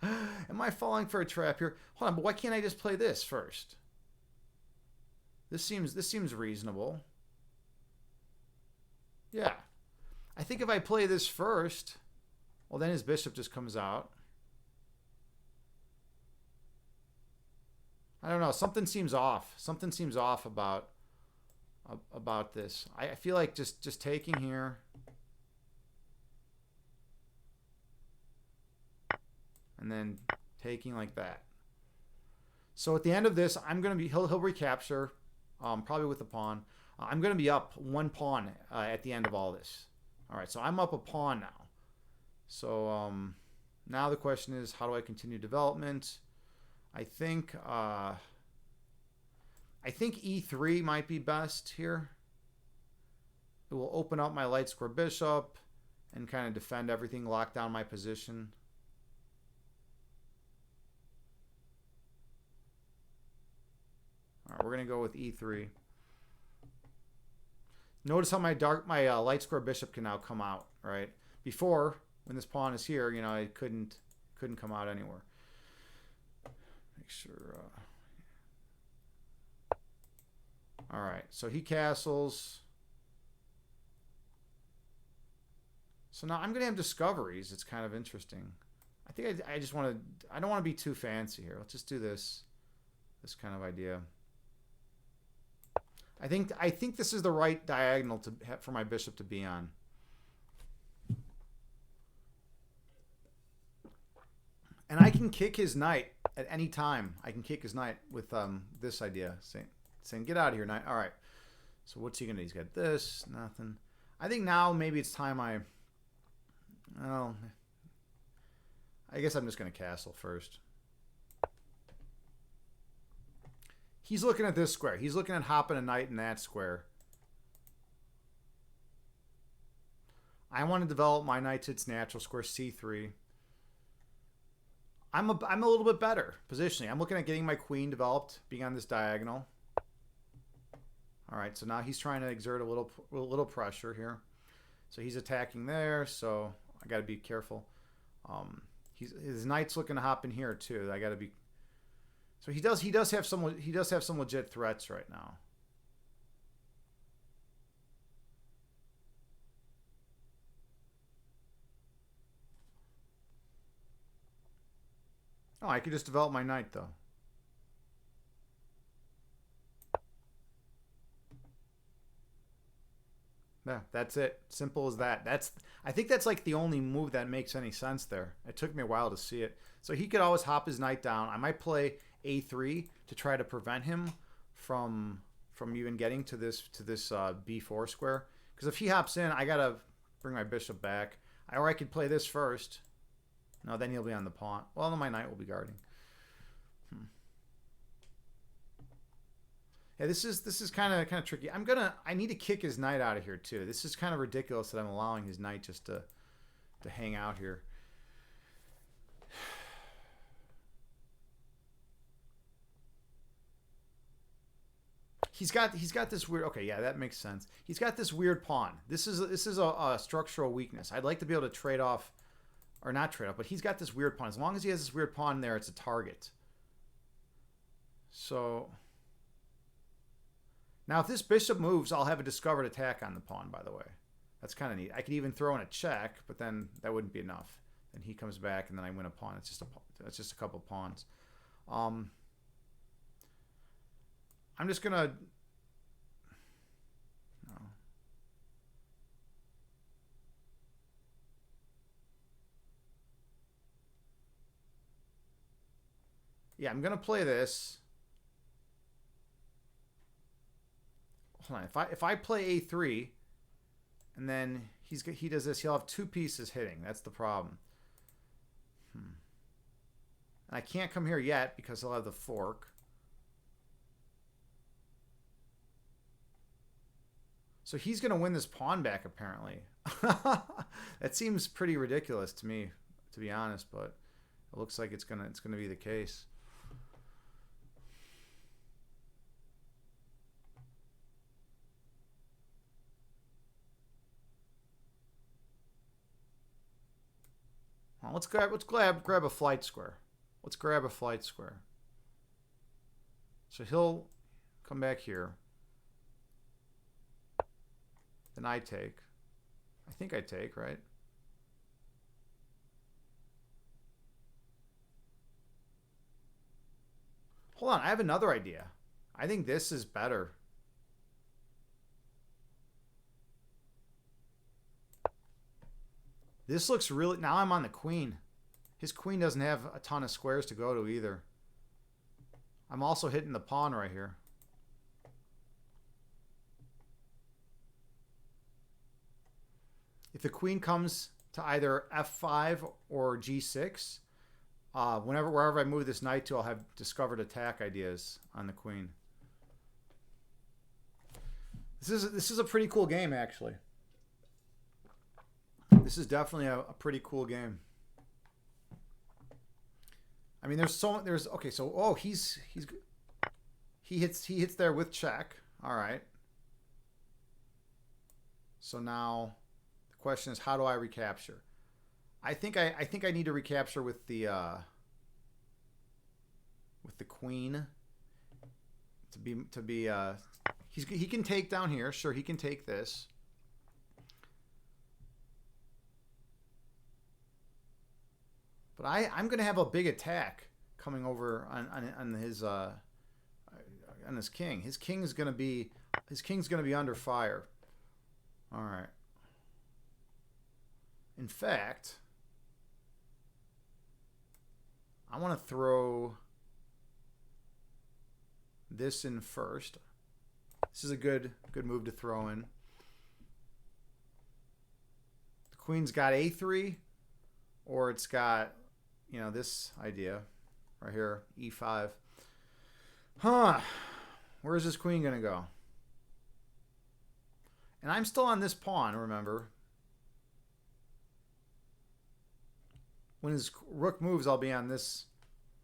Am I falling for a trap here? Hold on, but why can't I just play this first? This seems reasonable. Yeah. I think if I play this first, well, then his bishop just comes out. I don't know. Something seems off. Something seems off about this. I feel like just taking here. And then taking like that. So at the end of this, I'm going to be, he'll recapture, probably with the pawn. I'm going to be up one pawn at the end of all this. All right, so I'm up a pawn now. So now the question is, how do I continue development? I think E3 might be best here. It will open up my light square bishop and kind of defend everything, lock down my position. All right, we're going to go with E3. Notice how my light square bishop can now come out, right? Before, when this pawn is here, it couldn't come out anywhere. Make sure. All right, so he castles. So now I'm going to have discoveries. It's kind of interesting. I think I just want to. I don't want to be too fancy here. Let's just do this kind of idea. I think this is the right diagonal for my bishop to be on. And I can kick his knight at any time. I can kick his knight with this idea, saying get out of here, knight. All right. So what's he gonna do? He's got this, nothing. I think now maybe it's time I guess I'm just gonna castle first. He's looking at this square. He's looking at hopping a knight in that square. I want to develop my knight to its natural square, C3. I'm a little bit better positioning. I'm looking at getting my queen developed, being on this diagonal. All right, so now he's trying to exert a little pressure here. So he's attacking there, so I got to be careful. His knight's looking to hop in here too. I got to be. So he does have some legit threats right now. Oh, I could just develop my knight though. Yeah, that's it. Simple as that. I think that's like the only move that makes any sense there. It took me a while to see it. So he could always hop his knight down. I might play A3 to try to prevent him from even getting to this B4 square. Because if he hops in, I gotta bring my bishop back. Or I could play this first. No, then he'll be on the pawn. Well, then my knight will be guarding. Yeah, this is kind of tricky. I need to kick his knight out of here too. This is kind of ridiculous that I'm allowing his knight just to hang out here. He's got this weird. Okay, yeah, that makes sense. He's got this weird pawn. This is a structural weakness. I'd like to be able to trade off, or not trade off, but he's got this weird pawn. As long as he has this weird pawn there, it's a target. So now if this bishop moves, I'll have a discovered attack on the pawn, by the way. That's kind of neat. I could even throw in a check, but then that wouldn't be enough. Then he comes back, and then I win a pawn. It's just a couple of pawns. I'm just gonna. No. Yeah, I'm gonna play this. Hold on. If I play a3, and then he does this, he'll have two pieces hitting. That's the problem. And I can't come here yet because he'll have the fork. So he's going to win this pawn back, apparently. That seems pretty ridiculous to me, to be honest, but it looks like it's gonna be the case. Well, let's grab a flight square. Let's grab a flight square. So he'll come back here. Then I take. I think I take, right? Hold on, I have another idea. I think this is better. This looks really... Now I'm on the queen. His queen doesn't have a ton of squares to go to either. I'm also hitting the pawn right here. If the queen comes to either f5 or g6, wherever I move this knight to, I'll have discovered attack ideas on the queen. This is a pretty cool game, actually. This is definitely a pretty cool game. I mean, okay. So he hits there with check. All right. So now the question is, how do I recapture? I think I need to recapture with the queen to be he can take down here. Sure, he can take this. But I'm going to have a big attack coming over on his king. His king's going to be under fire. All right. In fact, I want to throw this in first. This is a good move to throw in. The queen's got a3, or it's got, you know, this idea right here, e5. Huh. Where's this queen going to go? And I'm still on this pawn, remember. When his rook moves, I'll be on this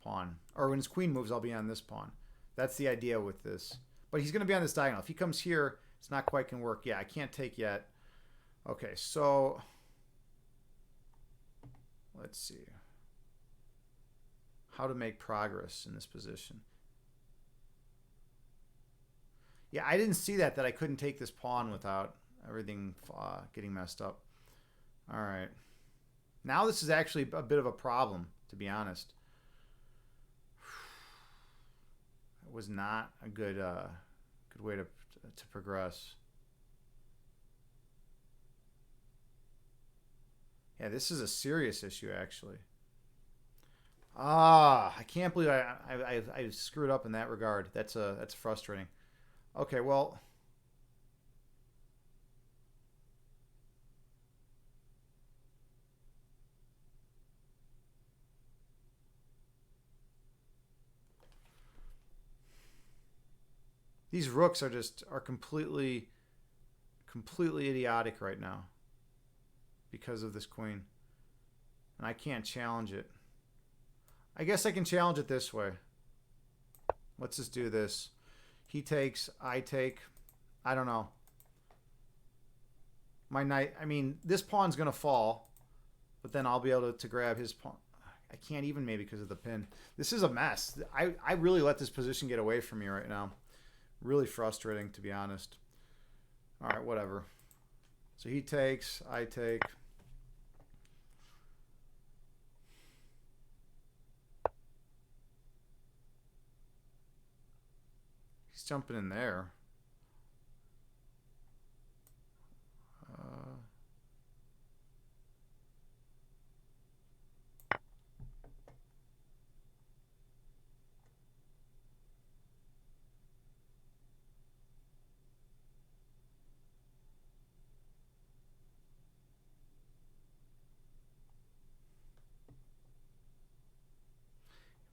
pawn. Or when his queen moves, I'll be on this pawn. That's the idea with this. But he's going to be on this diagonal. If he comes here, it's not quite going to work. Yeah, I can't take yet. Okay, so let's see. How to make progress in this position. Yeah, I didn't see that I couldn't take this pawn without everything getting messed up. All right. Now this is actually a bit of a problem, to be honest. It was not a good way to progress. Yeah, this is a serious issue, actually. I can't believe I screwed up in that regard. That's frustrating. Okay, well, These rooks are completely idiotic right now because of this queen. And I can't challenge it. I guess I can challenge it this way. Let's just do this. He takes, I take. I don't know. My knight, I mean, this pawn's going to fall, but then I'll be able to grab his pawn. I can't even, maybe because of the pin. This is a mess. I really let this position get away from me right now. Really frustrating, to be honest. All right, whatever. So he takes, I take. He's jumping in there.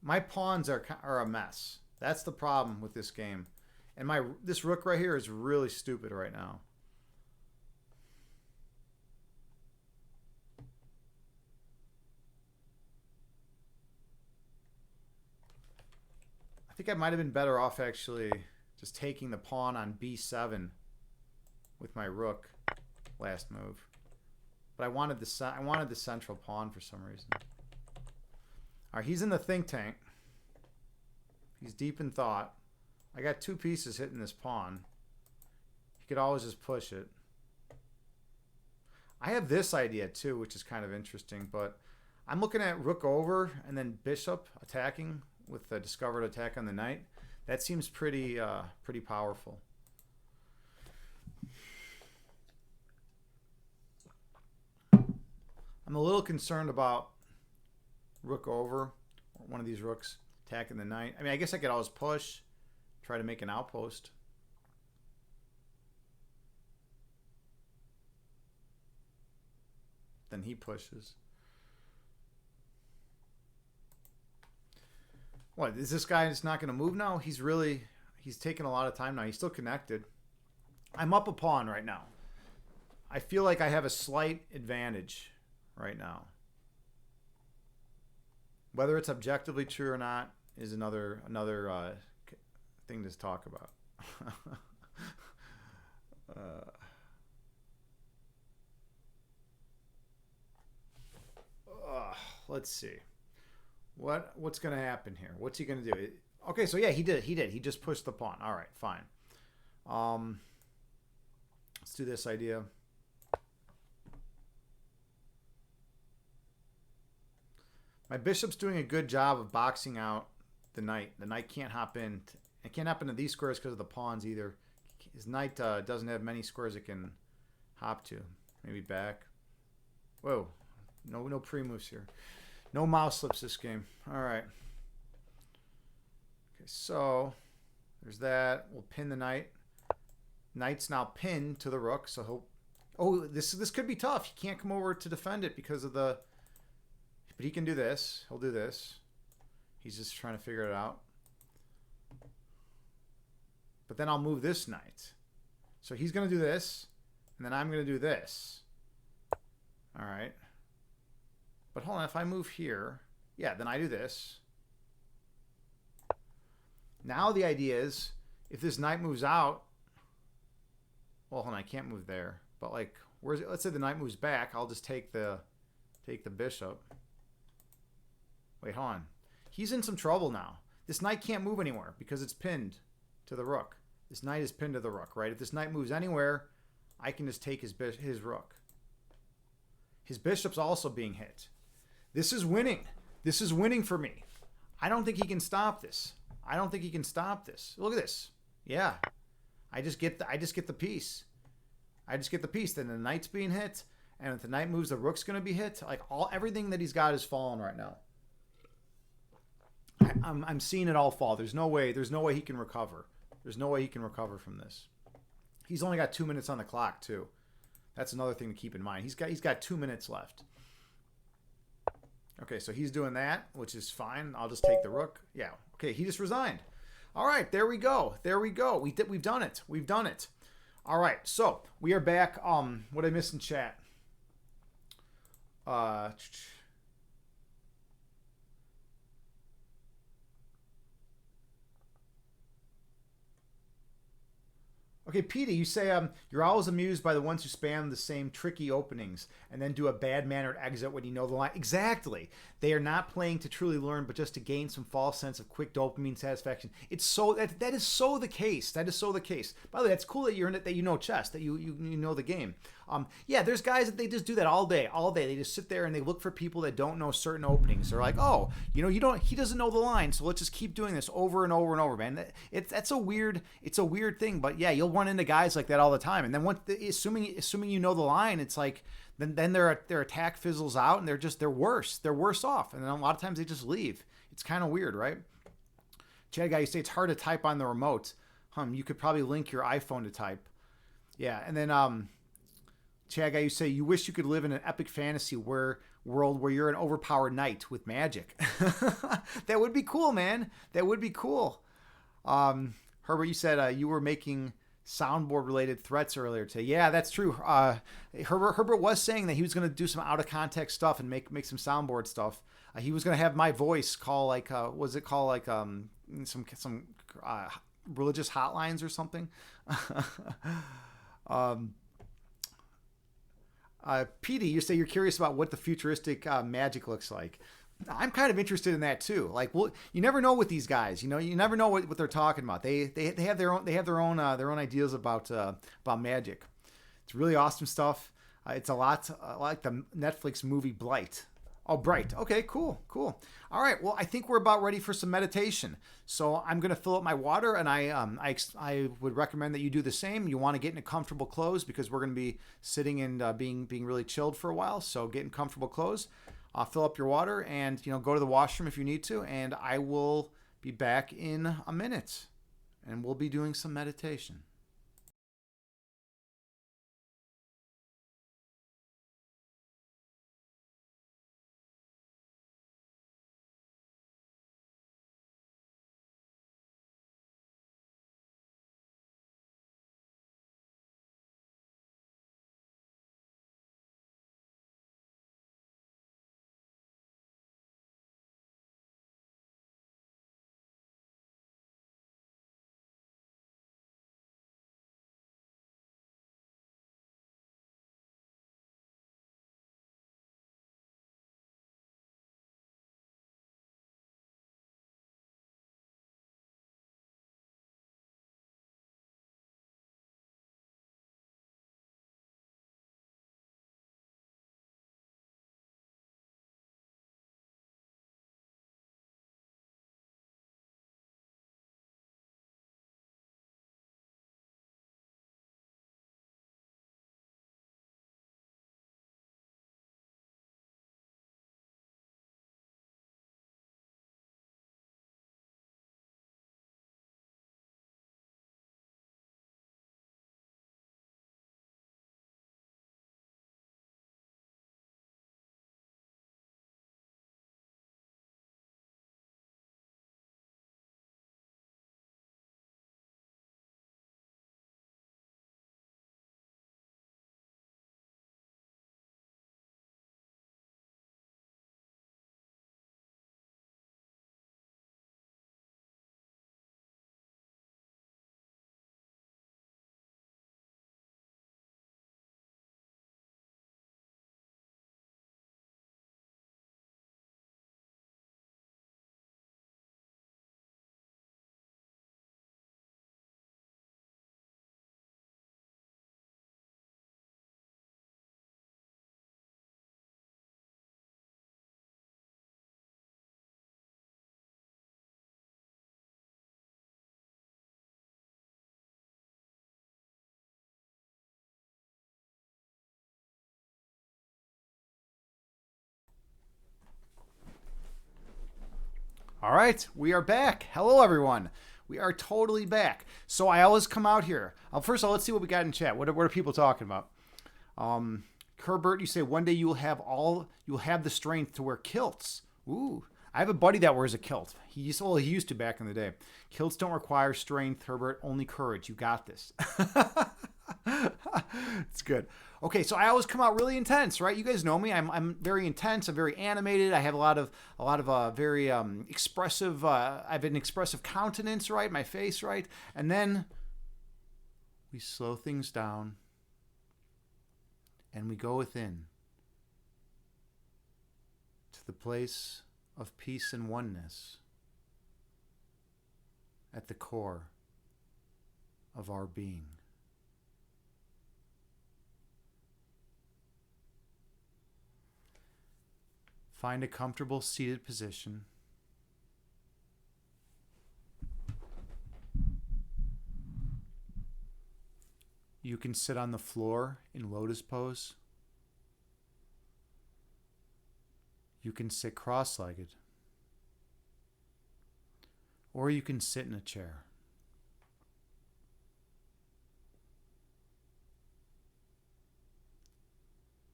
My pawns are a mess. That's the problem with this game. And this rook right here is really stupid right now. I think I might have been better off actually just taking the pawn on b7 with my rook last move. But I wanted the central pawn for some reason. All right, he's in the think tank. He's deep in thought. I got two pieces hitting this pawn. He could always just push it. I have this idea too, which is kind of interesting, but I'm looking at rook over and then bishop attacking with the discovered attack on the knight. That seems pretty powerful. I'm a little concerned about rook over, or one of these rooks attacking the knight. I mean, I guess I could always push, try to make an outpost. Then he pushes. What, is this guy just not going to move now? He's taking a lot of time now. He's still connected. I'm up a pawn right now. I feel like I have a slight advantage right now. Whether it's objectively true or not is another thing to talk about. Let's see. What's going to happen here? What's he going to do? Okay, so yeah, he did. He just pushed the pawn. All right, fine. Let's do this idea. My bishop's doing a good job of boxing out the knight. The knight can't hop in. It can't hop into these squares because of the pawns either. His knight doesn't have many squares it can hop to. Maybe back. Whoa. No pre-moves here. No mouse slips this game. All right. Okay, so there's that. We'll pin the knight. Knight's now pinned to the rook, so he'll... Oh, this could be tough. He can't come over to defend it because of the... But he can do this. He'll do this. He's just trying to figure it out. But then I'll move this knight. So he's going to do this, and then I'm going to do this. All right. But hold on, if I move here, yeah, then I do this. Now the idea is, if this knight moves out, well, hold on, I can't move there. But like, where's it? Let's say the knight moves back. I'll just take the bishop. Wait, hold on. He's in some trouble now. This knight can't move anywhere because it's pinned to the rook. This knight is pinned to the rook, right? If this knight moves anywhere, I can just take his rook. His bishop's also being hit. This is winning. This is winning for me. I don't think he can stop this. I don't think he can stop this. Look at this. Yeah. I just get the piece. I just get the piece. Then the knight's being hit, and if the knight moves, the rook's going to be hit. Like everything that he's got is falling right now. I'm seeing it all fall. There's no way he can recover. There's no way he can recover from this. He's only got 2 minutes on the clock too. That's another thing to keep in mind. He's got 2 minutes left. Okay, so he's doing that, which is fine. I'll just take the rook. Yeah. Okay, he just resigned. All right, there we go. There we go. We've done it. We've done it. All right, so we are back. What did I miss in chat? Okay, Petey, you say you're always amused by the ones who spam the same tricky openings and then do a bad-mannered exit when you know the line. Exactly. They are not playing to truly learn, but just to gain some false sense of quick dopamine satisfaction. It's so that is so the case. That is so the case. By the way, that's cool that you're in it, that you know chess, that you know the game. Yeah, there's guys that they just do that all day. They just sit there and they look for people that don't know certain openings. They're like, oh, he doesn't know the line, so let's just keep doing this over and over and over, man. It's a weird thing, but yeah, you'll run into guys like that all the time. And then assuming you know the line, it's like then their attack fizzles out and they're worse. They're worse off. And then a lot of times they just leave. It's kind of weird, right? Chad guy, you say it's hard to type on the remote. You could probably link your iPhone to type. Yeah, and then Chad guy, you say you wish you could live in an epic fantasy world where you're an overpowered knight with magic. That would be cool, man. That would be cool. Herbert, you said you were making soundboard related threats earlier today. Yeah, that's true. Herbert was saying that he was going to do some out of context stuff and make some soundboard stuff. He was going to have my voice call some religious hotlines or something. Petey, you say you're curious about what the futuristic magic looks like. I'm kind of interested in that too. Like, well, you never know with these guys. You never know what they're talking about. They have their own ideas about magic. It's really awesome stuff. It's a lot like the Netflix movie Blight. Oh, Bright. Okay, cool. All right. Well, I think we're about ready for some meditation. So I'm going to fill up my water, and I would recommend that you do the same. You want to get into comfortable clothes because we're going to be sitting and being really chilled for a while. So get in comfortable clothes. Fill up your water, and go to the washroom if you need to. And I will be back in a minute, and we'll be doing some meditation. All right, we are back. Hello, everyone. We are totally back. So I always come out here. First of all, let's see what we got in chat. What are people talking about? Herbert, you say one day you'll have the strength to wear kilts. Ooh, I have a buddy that wears a kilt. He used to back in the day. Kilts don't require strength, Herbert, only courage. You got this. It's good. Okay, so I always come out really intense, right? You guys know me. I'm very intense. I'm very animated. I have a lot of very expressive. I have an expressive countenance, right? My face, right? And then we slow things down, and we go within to the place of peace and oneness at the core of our being. Find a comfortable seated position. You can sit on the floor in lotus pose. You can sit cross-legged. Or you can sit in a chair.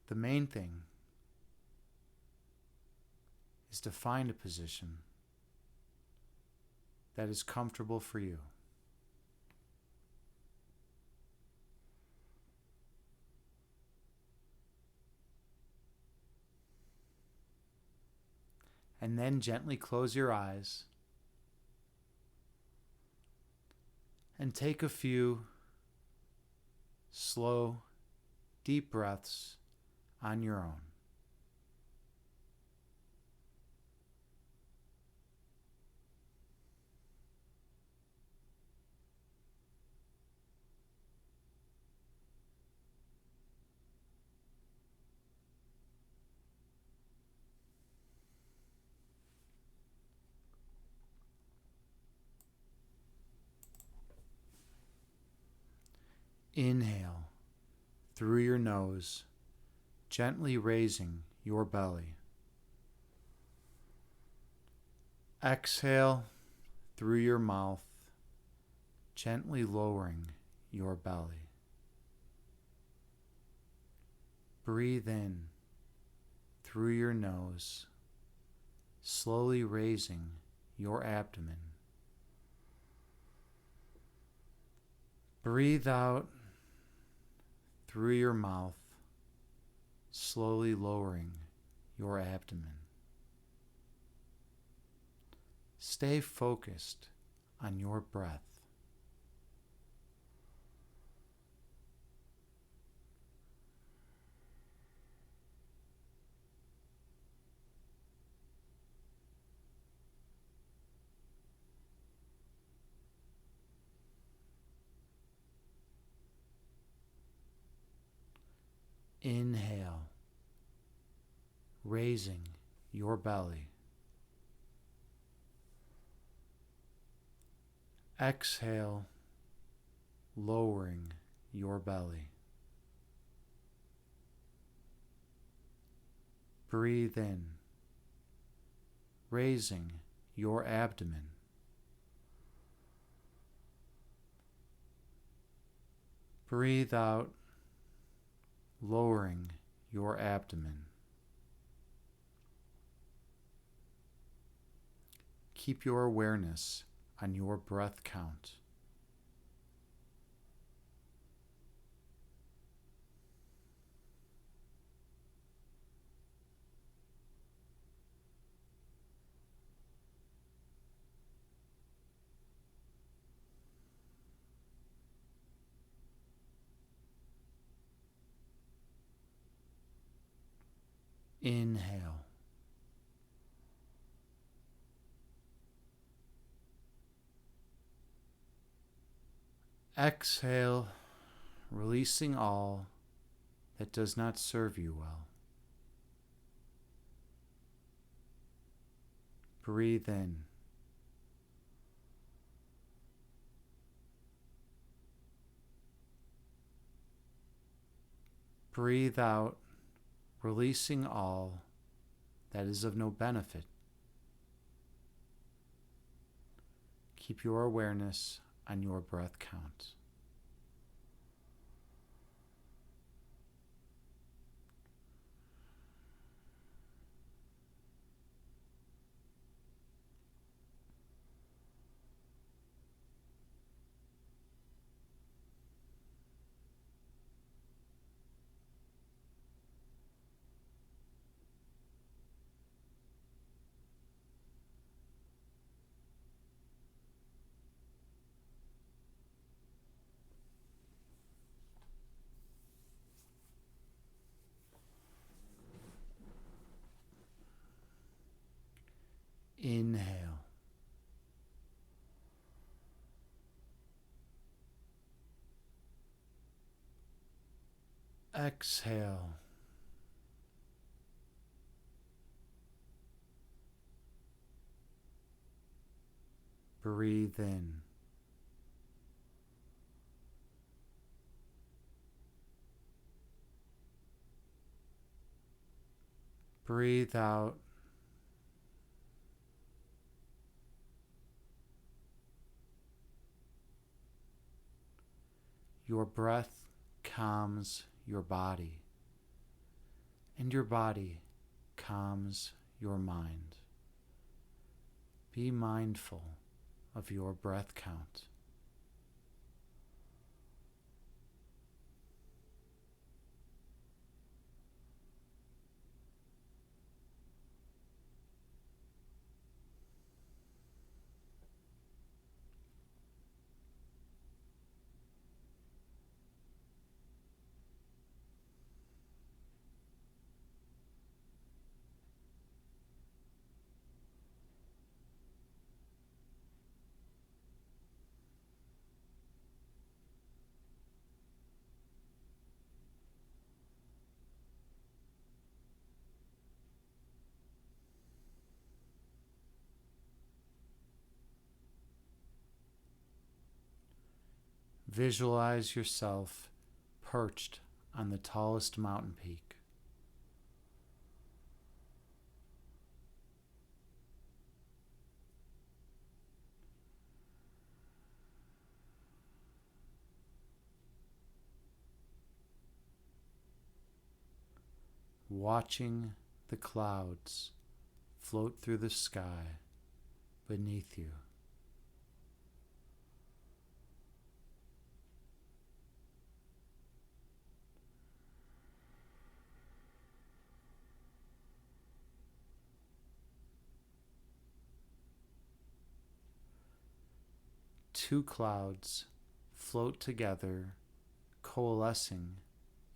The main thing is to find a position that is comfortable for you. And then gently close your eyes and take a few slow, deep breaths on your own. Inhale through your nose, gently raising your belly. Exhale through your mouth, gently lowering your belly. Breathe in through your nose, slowly raising your abdomen. Breathe out through your mouth, slowly lowering your abdomen. Stay focused on your breath. Inhale, raising your belly. Exhale, lowering your belly. Breathe in, raising your abdomen. Breathe out, lowering your abdomen. Keep your awareness on your breath count. Inhale. Exhale, releasing all that does not serve you well. Breathe in. Breathe out, releasing all that is of no benefit. Keep your awareness on your breath count. Inhale. Exhale. Breathe in. Breathe out. Your breath calms your body, and your body calms your mind. Be mindful of your breath count. Visualize yourself perched on the tallest mountain peak. Watching the clouds float through the sky beneath you. Two clouds float together, coalescing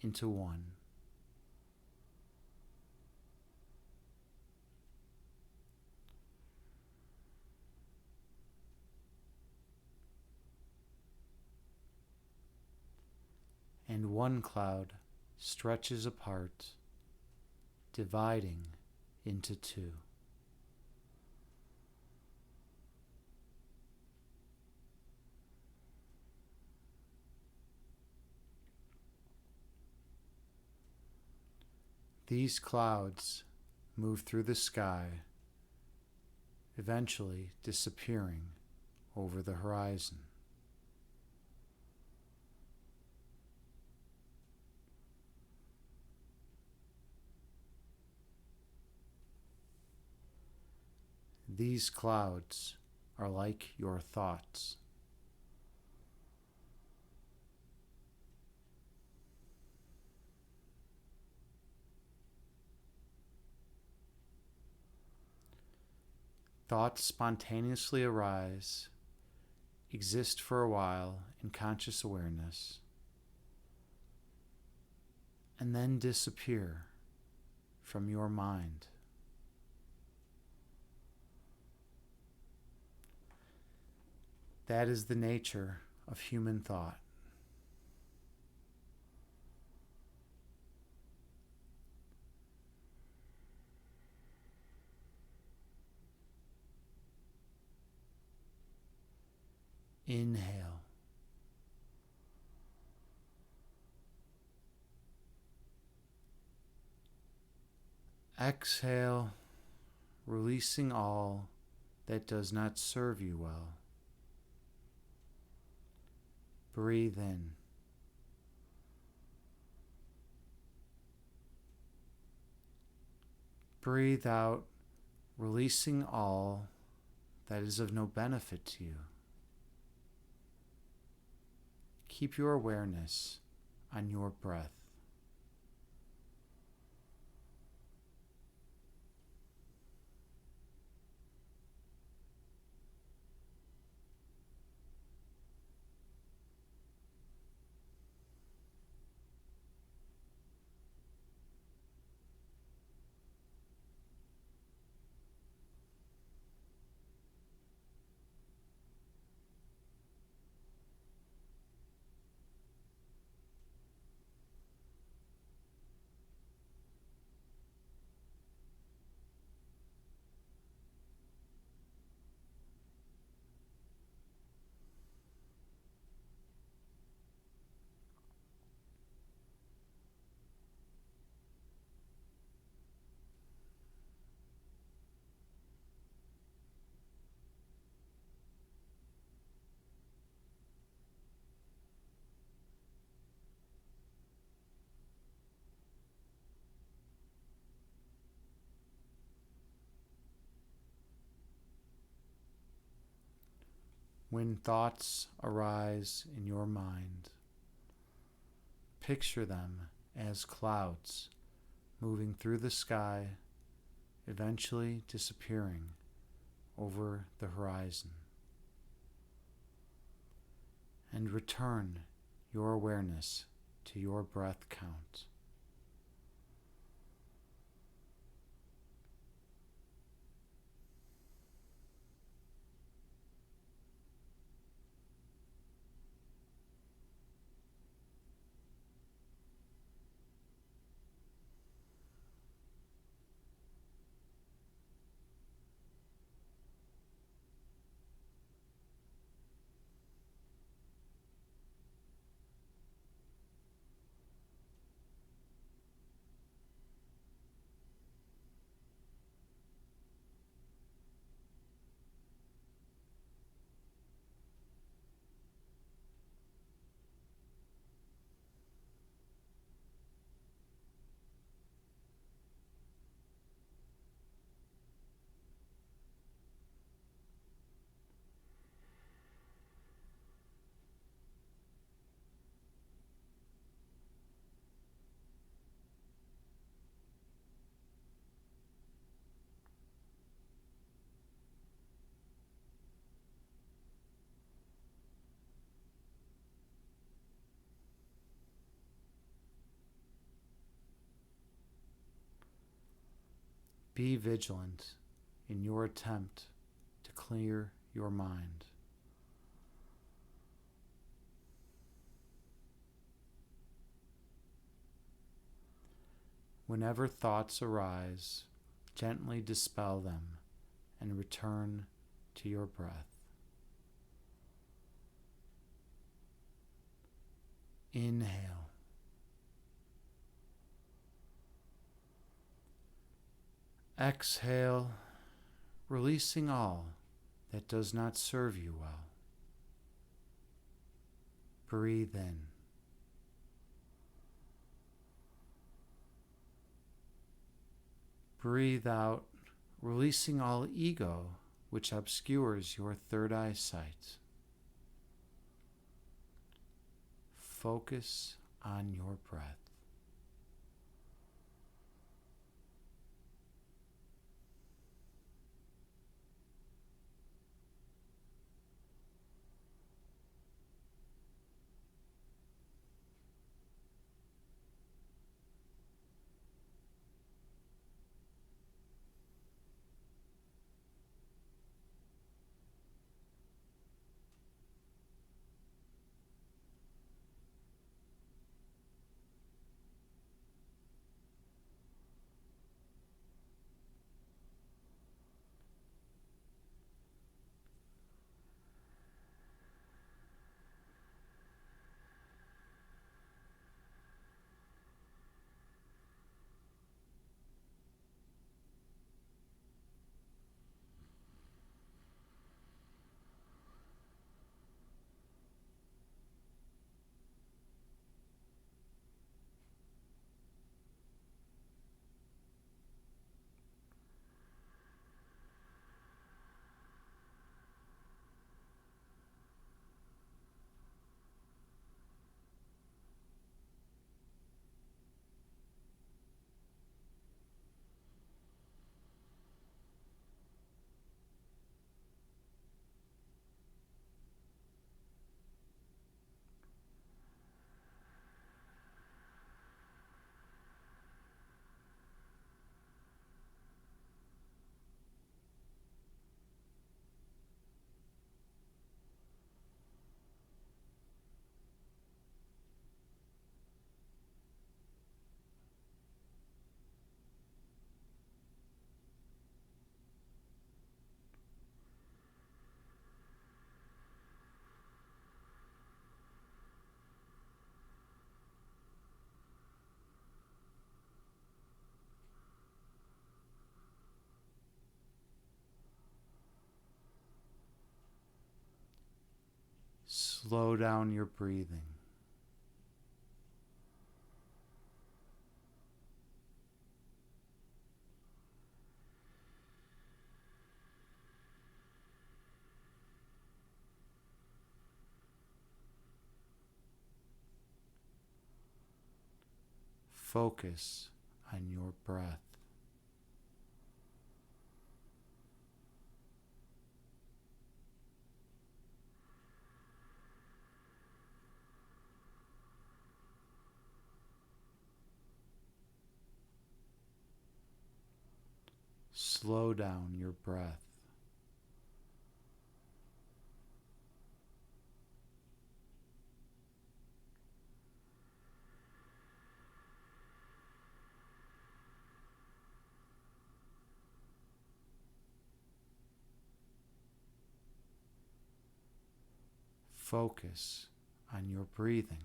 into one. And one cloud stretches apart, dividing into two. These clouds move through the sky, eventually disappearing over the horizon. These clouds are like your thoughts. Thoughts spontaneously arise, exist for a while in conscious awareness, and then disappear from your mind. That is the nature of human thought. Inhale. Exhale, releasing all that does not serve you well. Breathe in. Breathe out, releasing all that is of no benefit to you. Keep your awareness on your breath. When thoughts arise in your mind, picture them as clouds moving through the sky, eventually disappearing over the horizon. And return your awareness to your breath count. Be vigilant in your attempt to clear your mind. Whenever thoughts arise, gently dispel them and return to your breath. Inhale. Exhale, releasing all that does not serve you well. Breathe in. Breathe out, releasing all ego which obscures your third eye sight. Focus on your breath. Slow down your breathing. Focus on your breath. Slow down your breath. Focus on your breathing.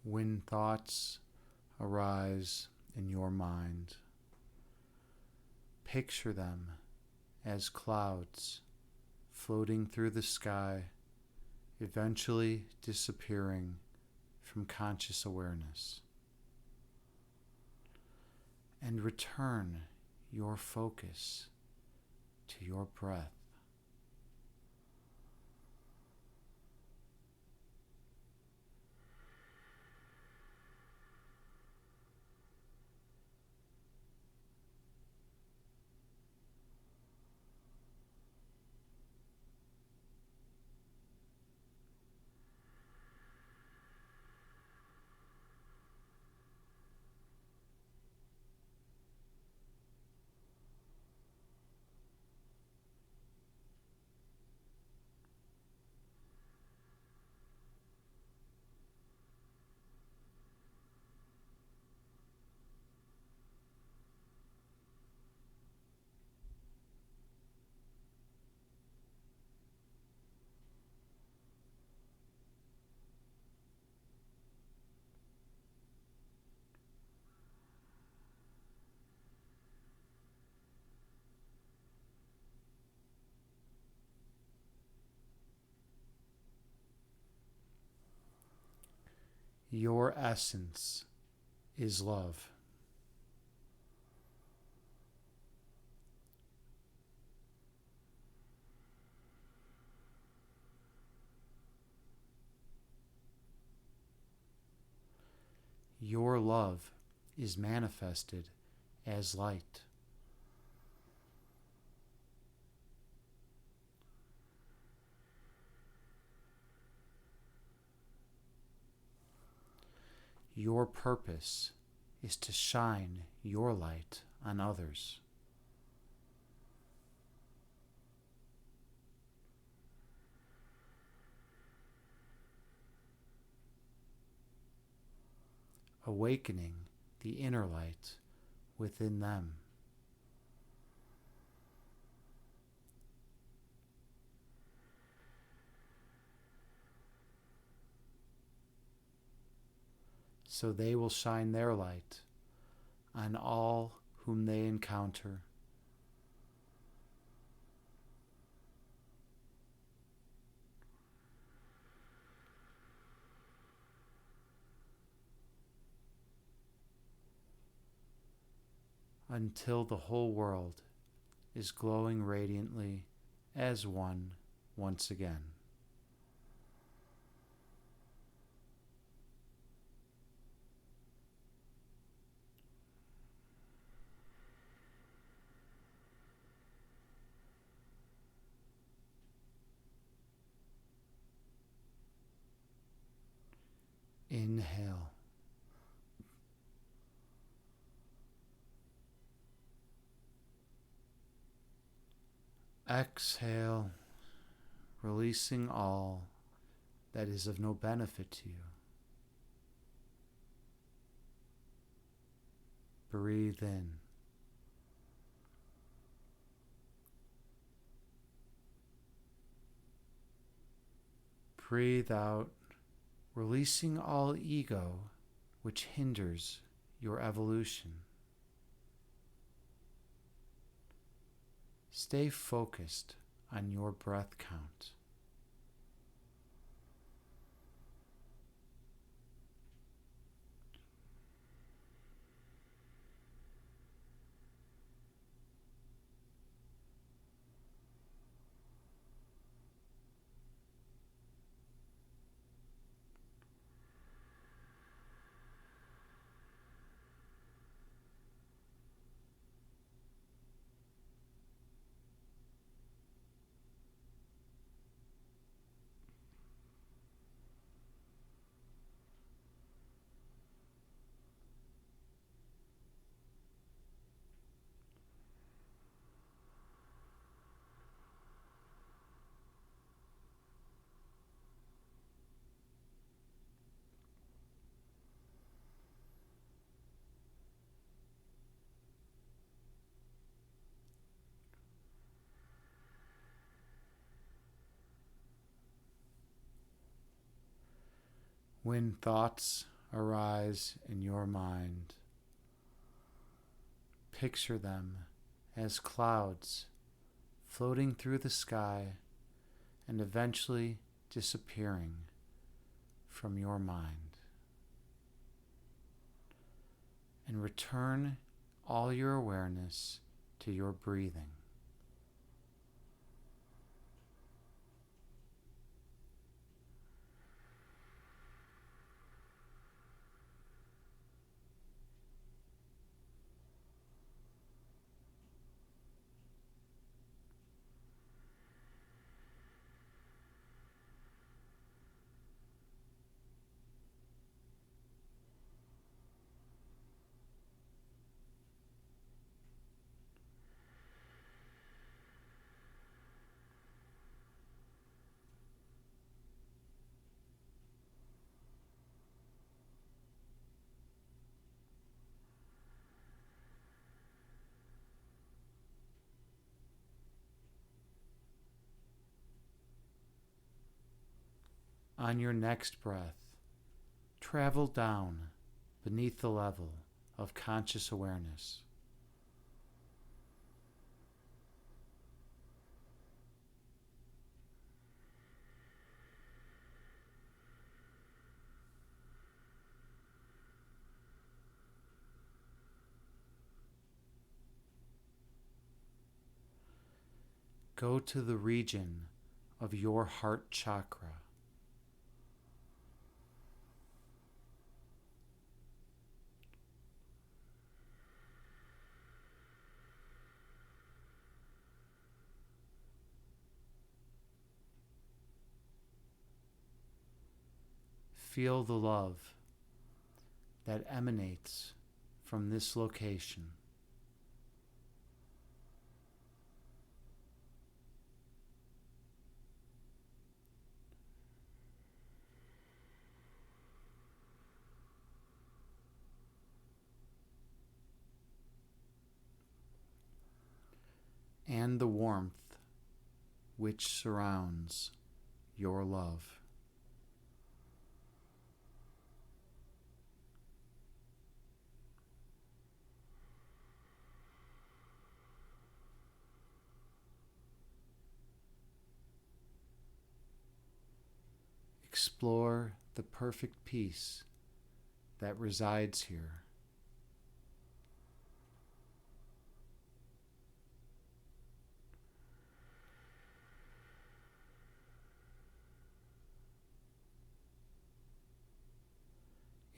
When thoughts arise in your mind, picture them as clouds floating through the sky, eventually disappearing from conscious awareness. And return your focus to your breath. Your essence is love. Your love is manifested as light. Your purpose is to shine your light on others. Awakening the inner light within them. So they will shine their light on all whom they encounter. Until the whole world is glowing radiantly as one once again. Inhale. Exhale, releasing all that is of no benefit to you. Breathe in. Breathe out, releasing all ego which hinders your evolution. Stay focused on your breath count. When thoughts arise in your mind, picture them as clouds floating through the sky and eventually disappearing from your mind. And return all your awareness to your breathing. On your next breath, travel down beneath the level of conscious awareness. Go to the region of your heart chakra. Feel the love that emanates from this location. And the warmth which surrounds your love. Explore the perfect peace that resides here.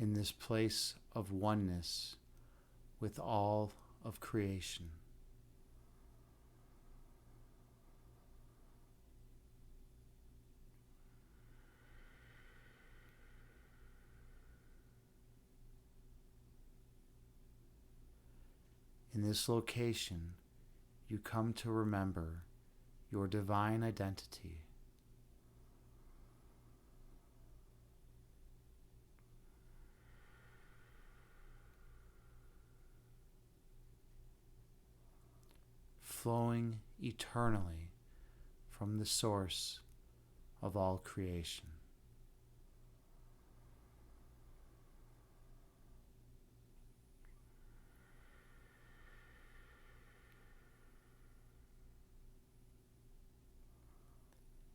In this place of oneness with all of creation. In this location, you come to remember your divine identity. Flowing eternally from the source of all creation.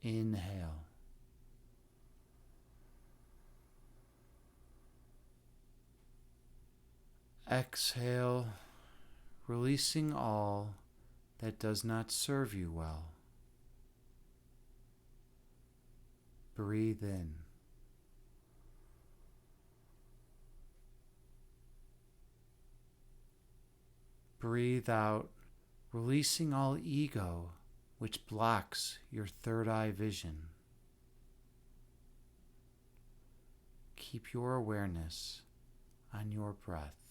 Inhale. Exhale, releasing all that does not serve you well. Breathe in. Breathe out, releasing all ego which blocks your third eye vision. Keep your awareness on your breath.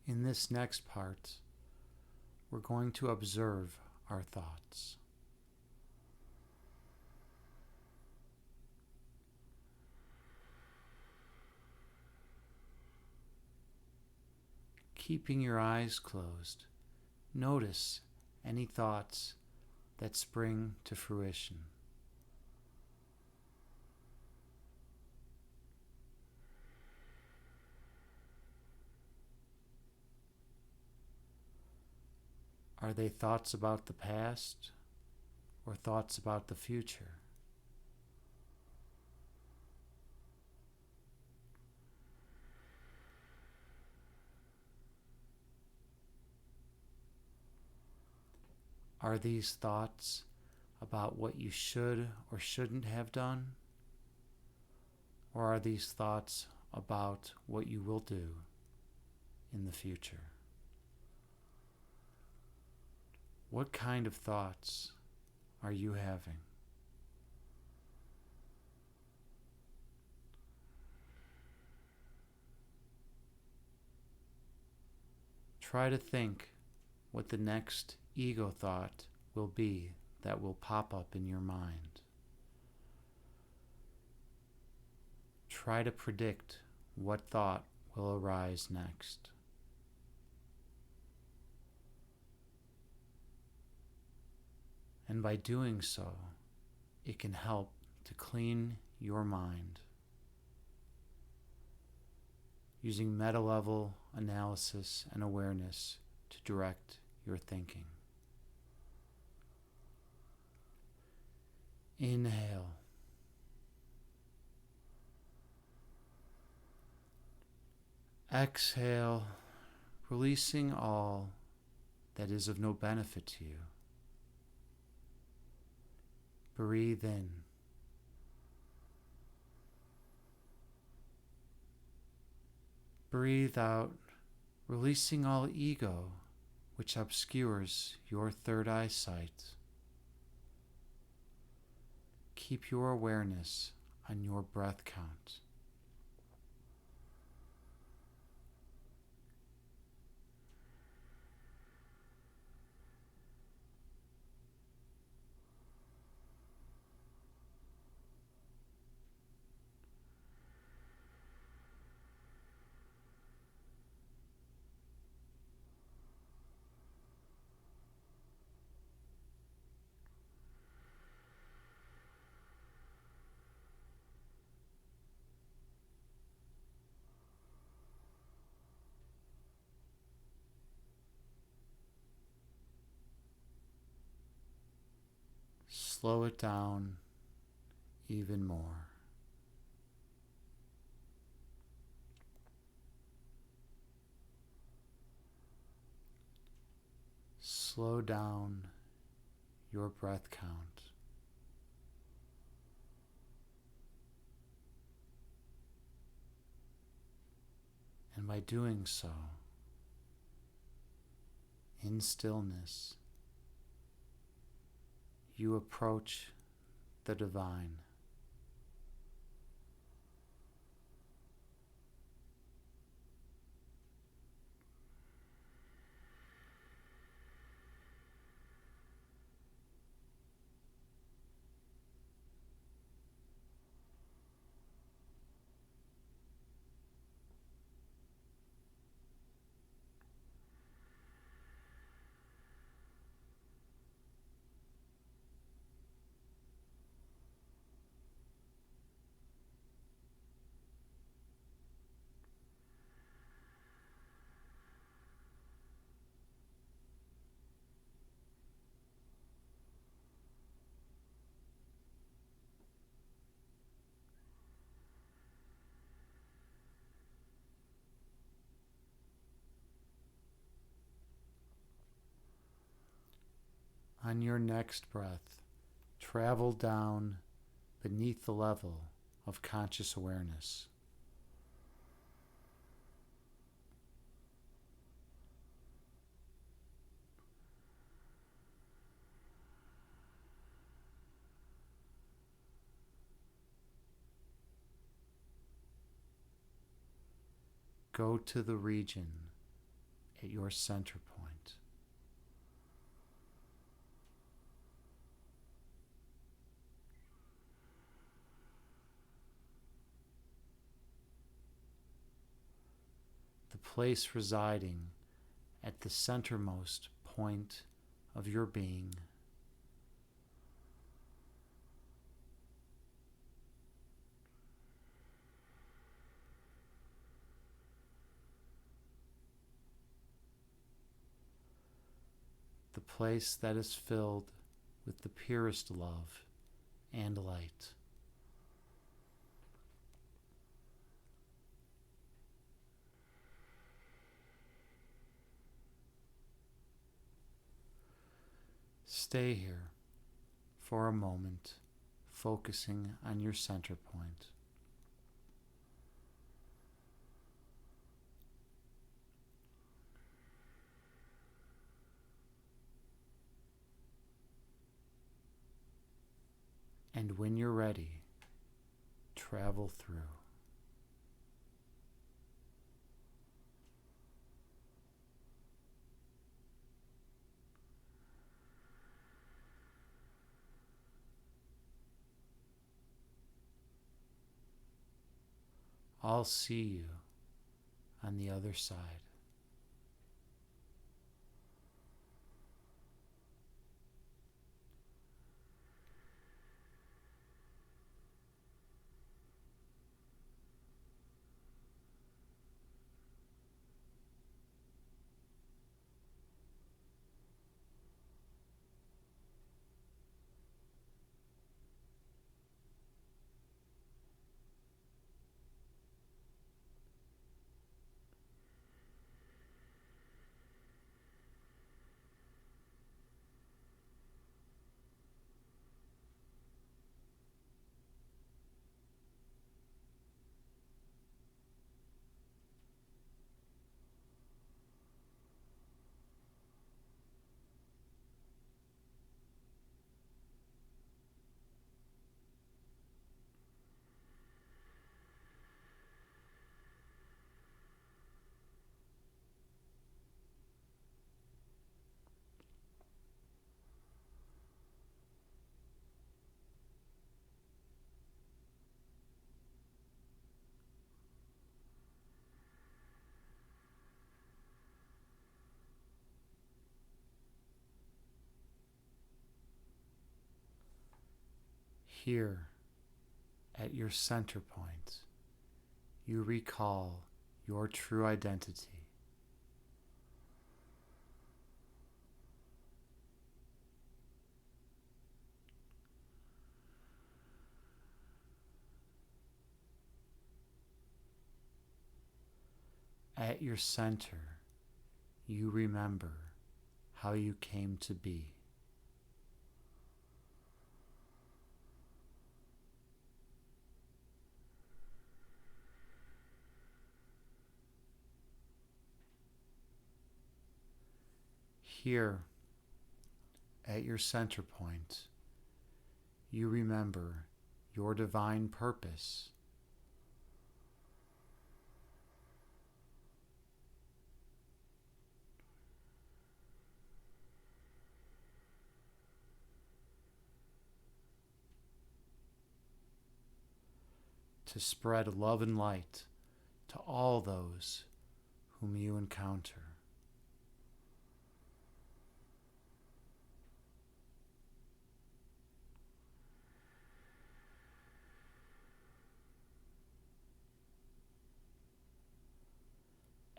In this next part, we're going to observe our thoughts. Keeping your eyes closed, notice any thoughts that spring to fruition. Are they thoughts about the past or thoughts about the future? Are these thoughts about what you should or shouldn't have done? Or are these thoughts about what you will do in the future? What kind of thoughts are you having? Try to think what the next ego thought will be that will pop up in your mind. Try to predict what thought will arise next. And by doing so, it can help to clean your mind using meta-level analysis and awareness to direct your thinking. Inhale. Exhale, releasing all that is of no benefit to you. Breathe in. Breathe out, releasing all ego which obscures your third eye sight. Keep your awareness on your breath count. slow it down even more. Slow down your breath count. And by doing so, in stillness, you approach the divine. On your next breath, travel down beneath the level of conscious awareness. Go to the region at your center point. The place residing at the centermost point of your being. The place that is filled with the purest love and light. Stay here for a moment, focusing on your center point. And when you're ready, travel through. I'll see you on the other side. Here, at your center point, you recall your true identity. At your center, you remember how you came to be. Here, at your center point, you remember your divine purpose. To spread love and light to all those whom you encounter.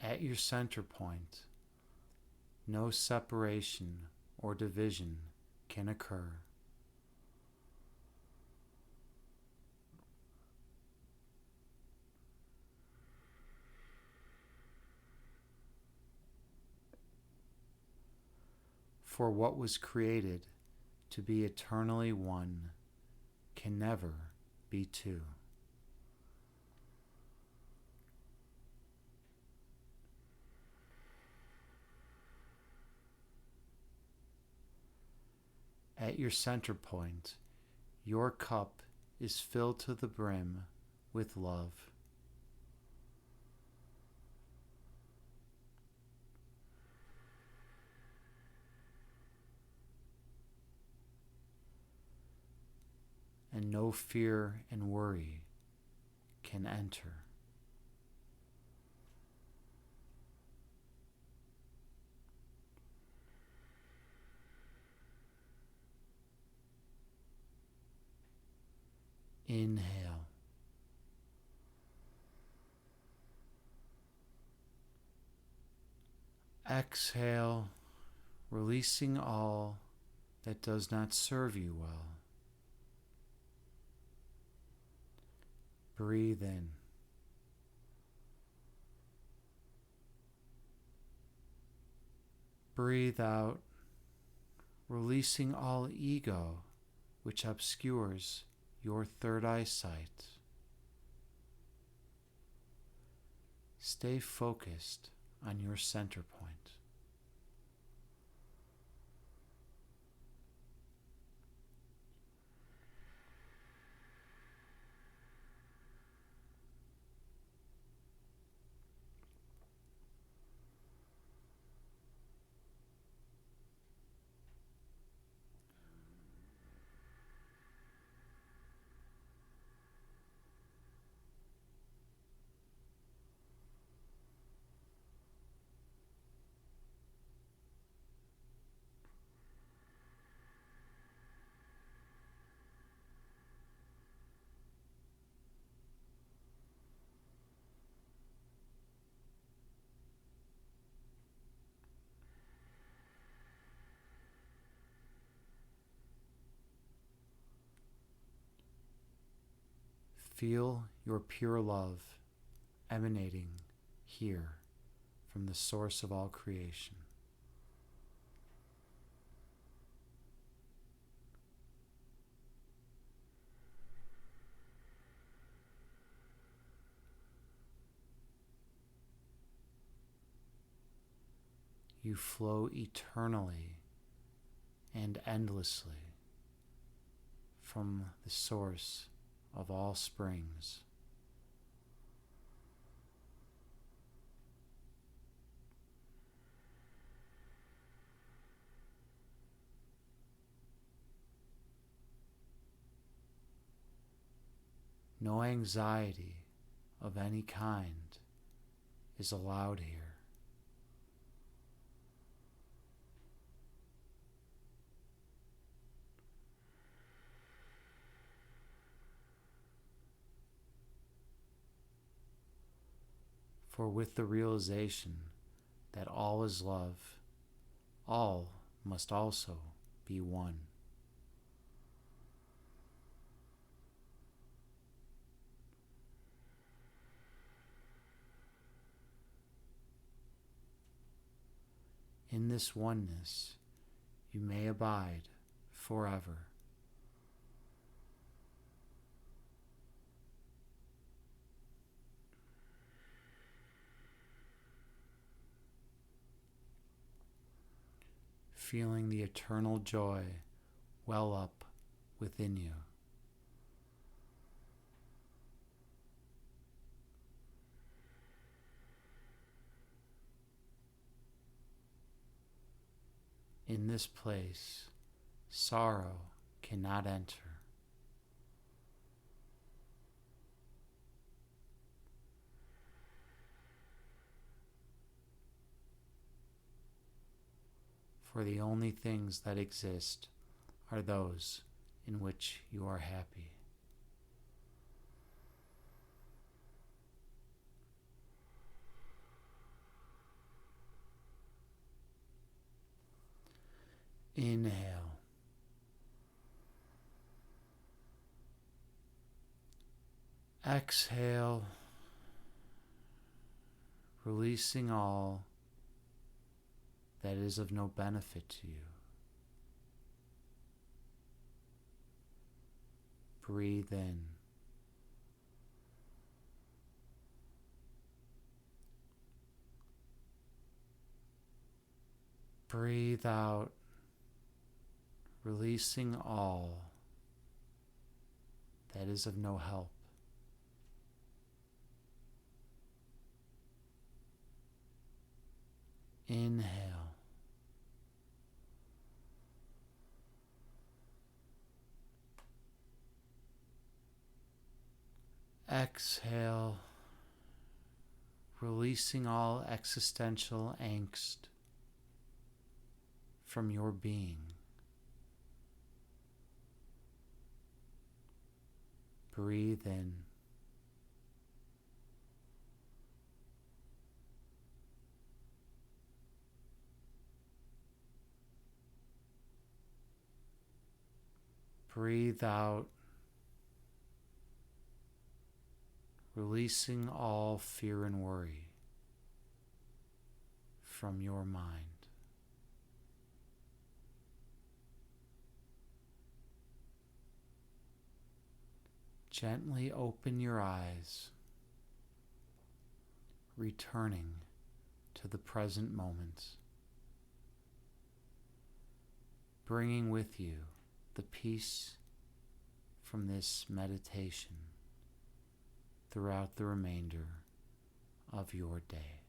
At your center point, no separation or division can occur. For what was created to be eternally one can never be two. At your center point, your cup is filled to the brim with love. And no fear and worry can enter. Inhale. Exhale, releasing all that does not serve you well. Breathe in. Breathe out, releasing all ego which obscures your third eyesight. Stay focused on your center point. Feel your pure love emanating here from the source of all creation. You flow eternally and endlessly from the source of all springs. No anxiety of any kind is allowed here. For with the realization that all is love, all must also be one. In this oneness, you may abide forever. Feeling the eternal joy well up within you. In this place, sorrow cannot enter. For the only things that exist are those in which you are happy. Inhale. Exhale, releasing all that is of no benefit to you. Breathe in. Breathe out, releasing all that is of no help. Inhale. Exhale, releasing all existential angst from your being. Breathe in. Breathe out, releasing all fear and worry from your mind. Gently open your eyes, returning to the present moment, bringing with you the peace from this meditation throughout the remainder of your day.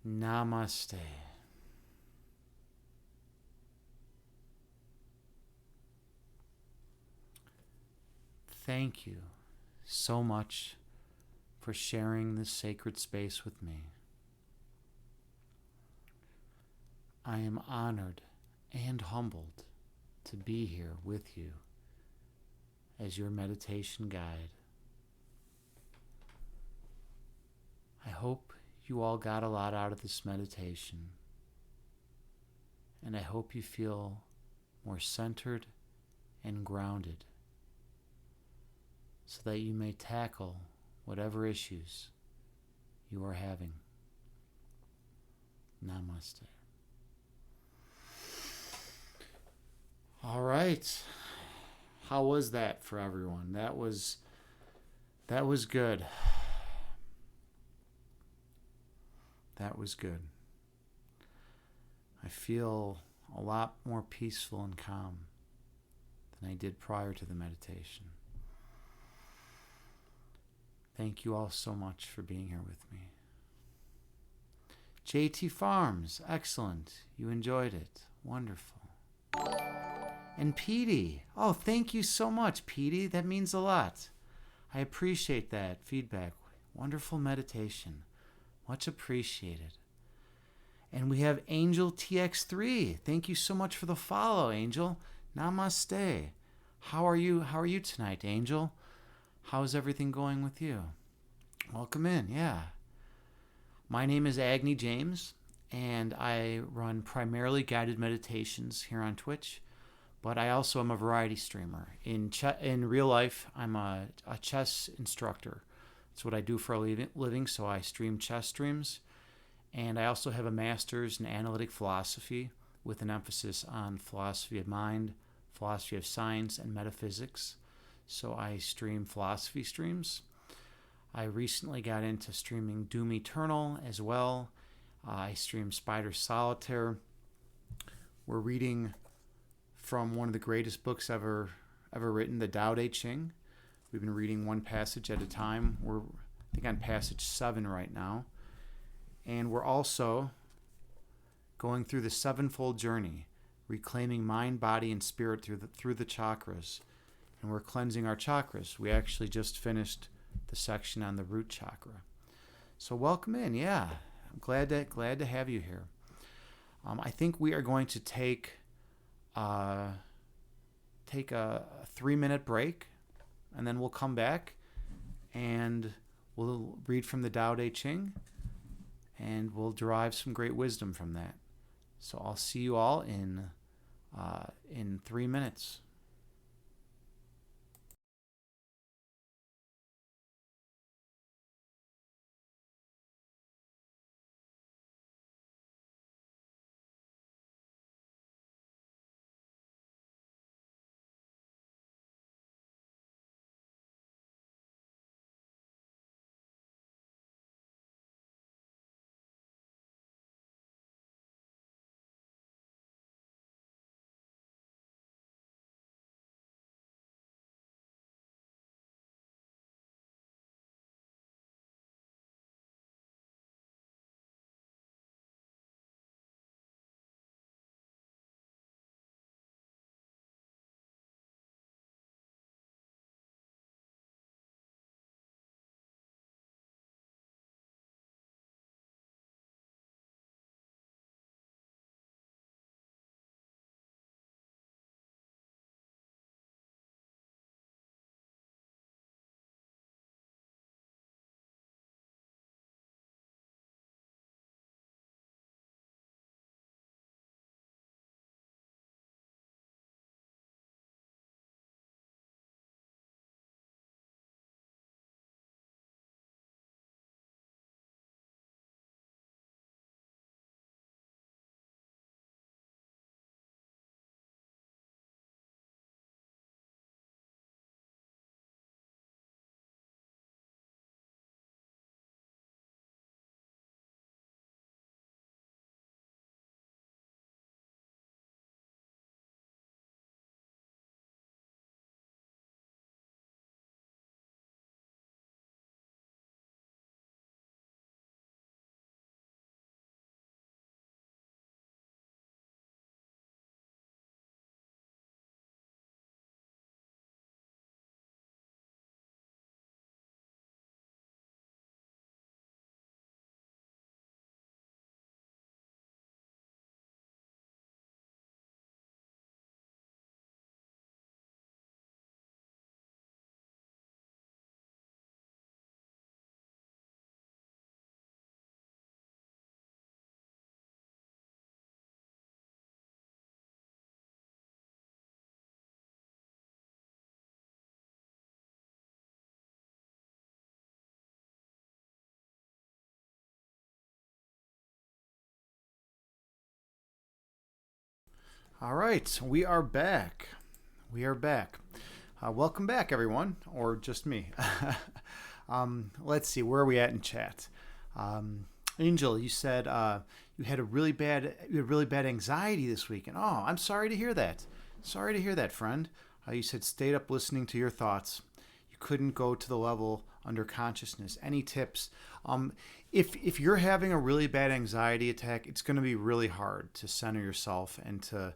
Namaste. Thank you so much for sharing this sacred space with me. I am honored and humbled to be here with you as your meditation guide. I hope you all got a lot out of this meditation, and I hope you feel more centered and grounded so that you may tackle whatever issues you are having. Namaste. All right. How was that for everyone? That was good. That was good. I feel a lot more peaceful and calm than I did prior to the meditation. Thank you all so much for being here with me. JT Farms, excellent. You enjoyed it. Wonderful. And Petey, oh, thank you so much, Petey. That means a lot. I appreciate that feedback. Wonderful meditation. Much appreciated. And we have Angel TX3. Thank you so much for the follow, Angel. Namaste. How are you tonight, Angel? How's everything going with you? Welcome in, yeah. My name is Agni James, and I run primarily guided meditations here on Twitch, but I also am a variety streamer. In real life, I'm a chess instructor. That's what I do for a living, so I stream chess streams. And I also have a master's in analytic philosophy with an emphasis on philosophy of mind, philosophy of science, and metaphysics. So I stream philosophy streams. I recently got into streaming Doom Eternal as well. I stream Spider Solitaire. We're reading from one of the greatest books ever written, the Tao Te Ching. We've been reading one passage at a time. We're, I think, on passage 7 right now. And we're also going through the sevenfold journey, reclaiming mind, body, and spirit through the chakras. And we're cleansing our chakras. We actually just finished the section on the root chakra. So welcome in. Yeah, I'm glad to have you here. I think we are going to take a 3-minute break, and then we'll come back and we'll read from the Tao Te Ching, and we'll derive some great wisdom from that. So I'll see you all in 3 minutes. All right, we are back. Welcome back, everyone, or just me. Let's see, where are we at in chat? Angel, you said you had really bad anxiety this weekend. Oh, I'm sorry to hear that. Sorry to hear that, friend. You said stayed up listening to your thoughts. You couldn't go to the level under consciousness. Any tips? If you're having a really bad anxiety attack, it's going to be really hard to center yourself and to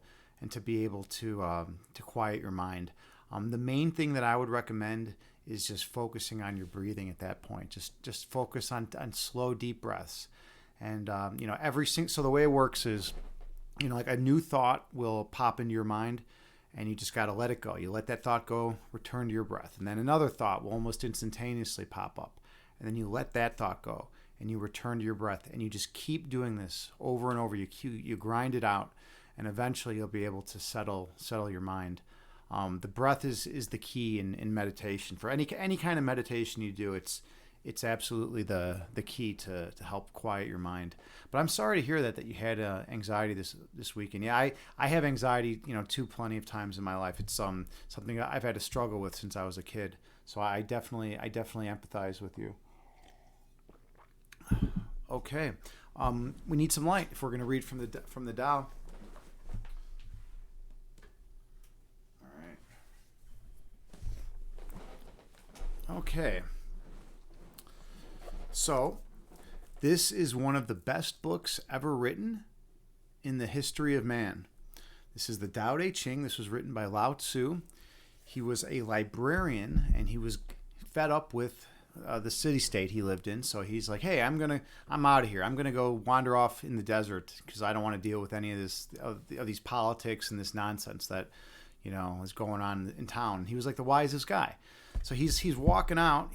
be able to quiet your mind. The main thing that I would recommend is just focusing on your breathing at that point. Just focus on slow, deep breaths. And so the way it works is, like a new thought will pop into your mind, and you just got to let it go. You let that thought go, return to your breath. And then another thought will almost instantaneously pop up. And then you let that thought go, and you return to your breath. And you just keep doing this over and over. You grind it out, and eventually you'll be able to settle your mind. The breath is the key in meditation. For any kind of meditation you do, it's it's absolutely the key to help quiet your mind. But I'm sorry to hear that you had anxiety this weekend. Yeah, I have anxiety, too, plenty of times in my life. It's something I've had to struggle with since I was a kid. So I definitely empathize with you. Okay, we need some light if we're going to read from the Tao. All right. Okay. So, this is one of the best books ever written in the history of man. This is the Tao Te Ching. This was written by Lao Tzu. He was a librarian, and he was fed up with the city-state he lived in. So he's like, "Hey, I'm out of here. I'm gonna go wander off in the desert because I don't want to deal with any of these politics and this nonsense that is going on in town." He was like the wisest guy. So he's walking out.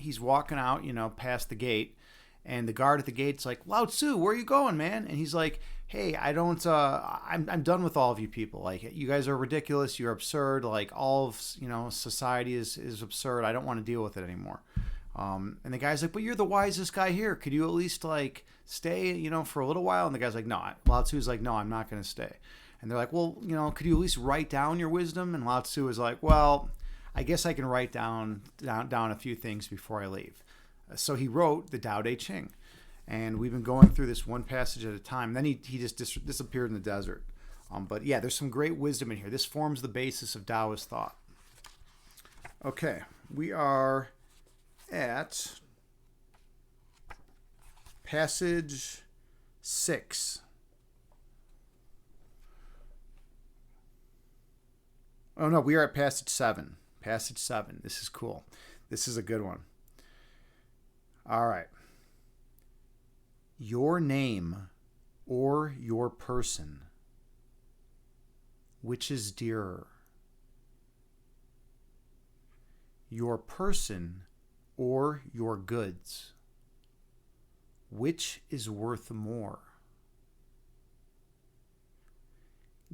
Past the gate. And the guard at the gate's like, "Lao Tzu, where are you going, man?" And he's like, "Hey, I'm done with all of you people. Like, you guys are ridiculous. You're absurd. Like, all of, society is absurd. I don't want to deal with it anymore." And the guy's like, "But you're the wisest guy here. Could you at least, like, stay, for a little while?" And the guy's like, "No." Lao Tzu's like, "No, I'm not going to stay." And they're like, "Well, could you at least write down your wisdom?" And Lao Tzu is like, "Well, I guess I can write down a few things before I leave." So he wrote the Tao Te Ching, and we've been going through this one passage at a time. Then he just disappeared in the desert. But yeah, there's some great wisdom in here. This forms the basis of Taoist thought. Okay, we are at passage 6. Oh no, we are at passage 7. Passage 7. This is cool. This is a good one. All right. Your name or your person, which is dearer? Your person or your goods, which is worth more?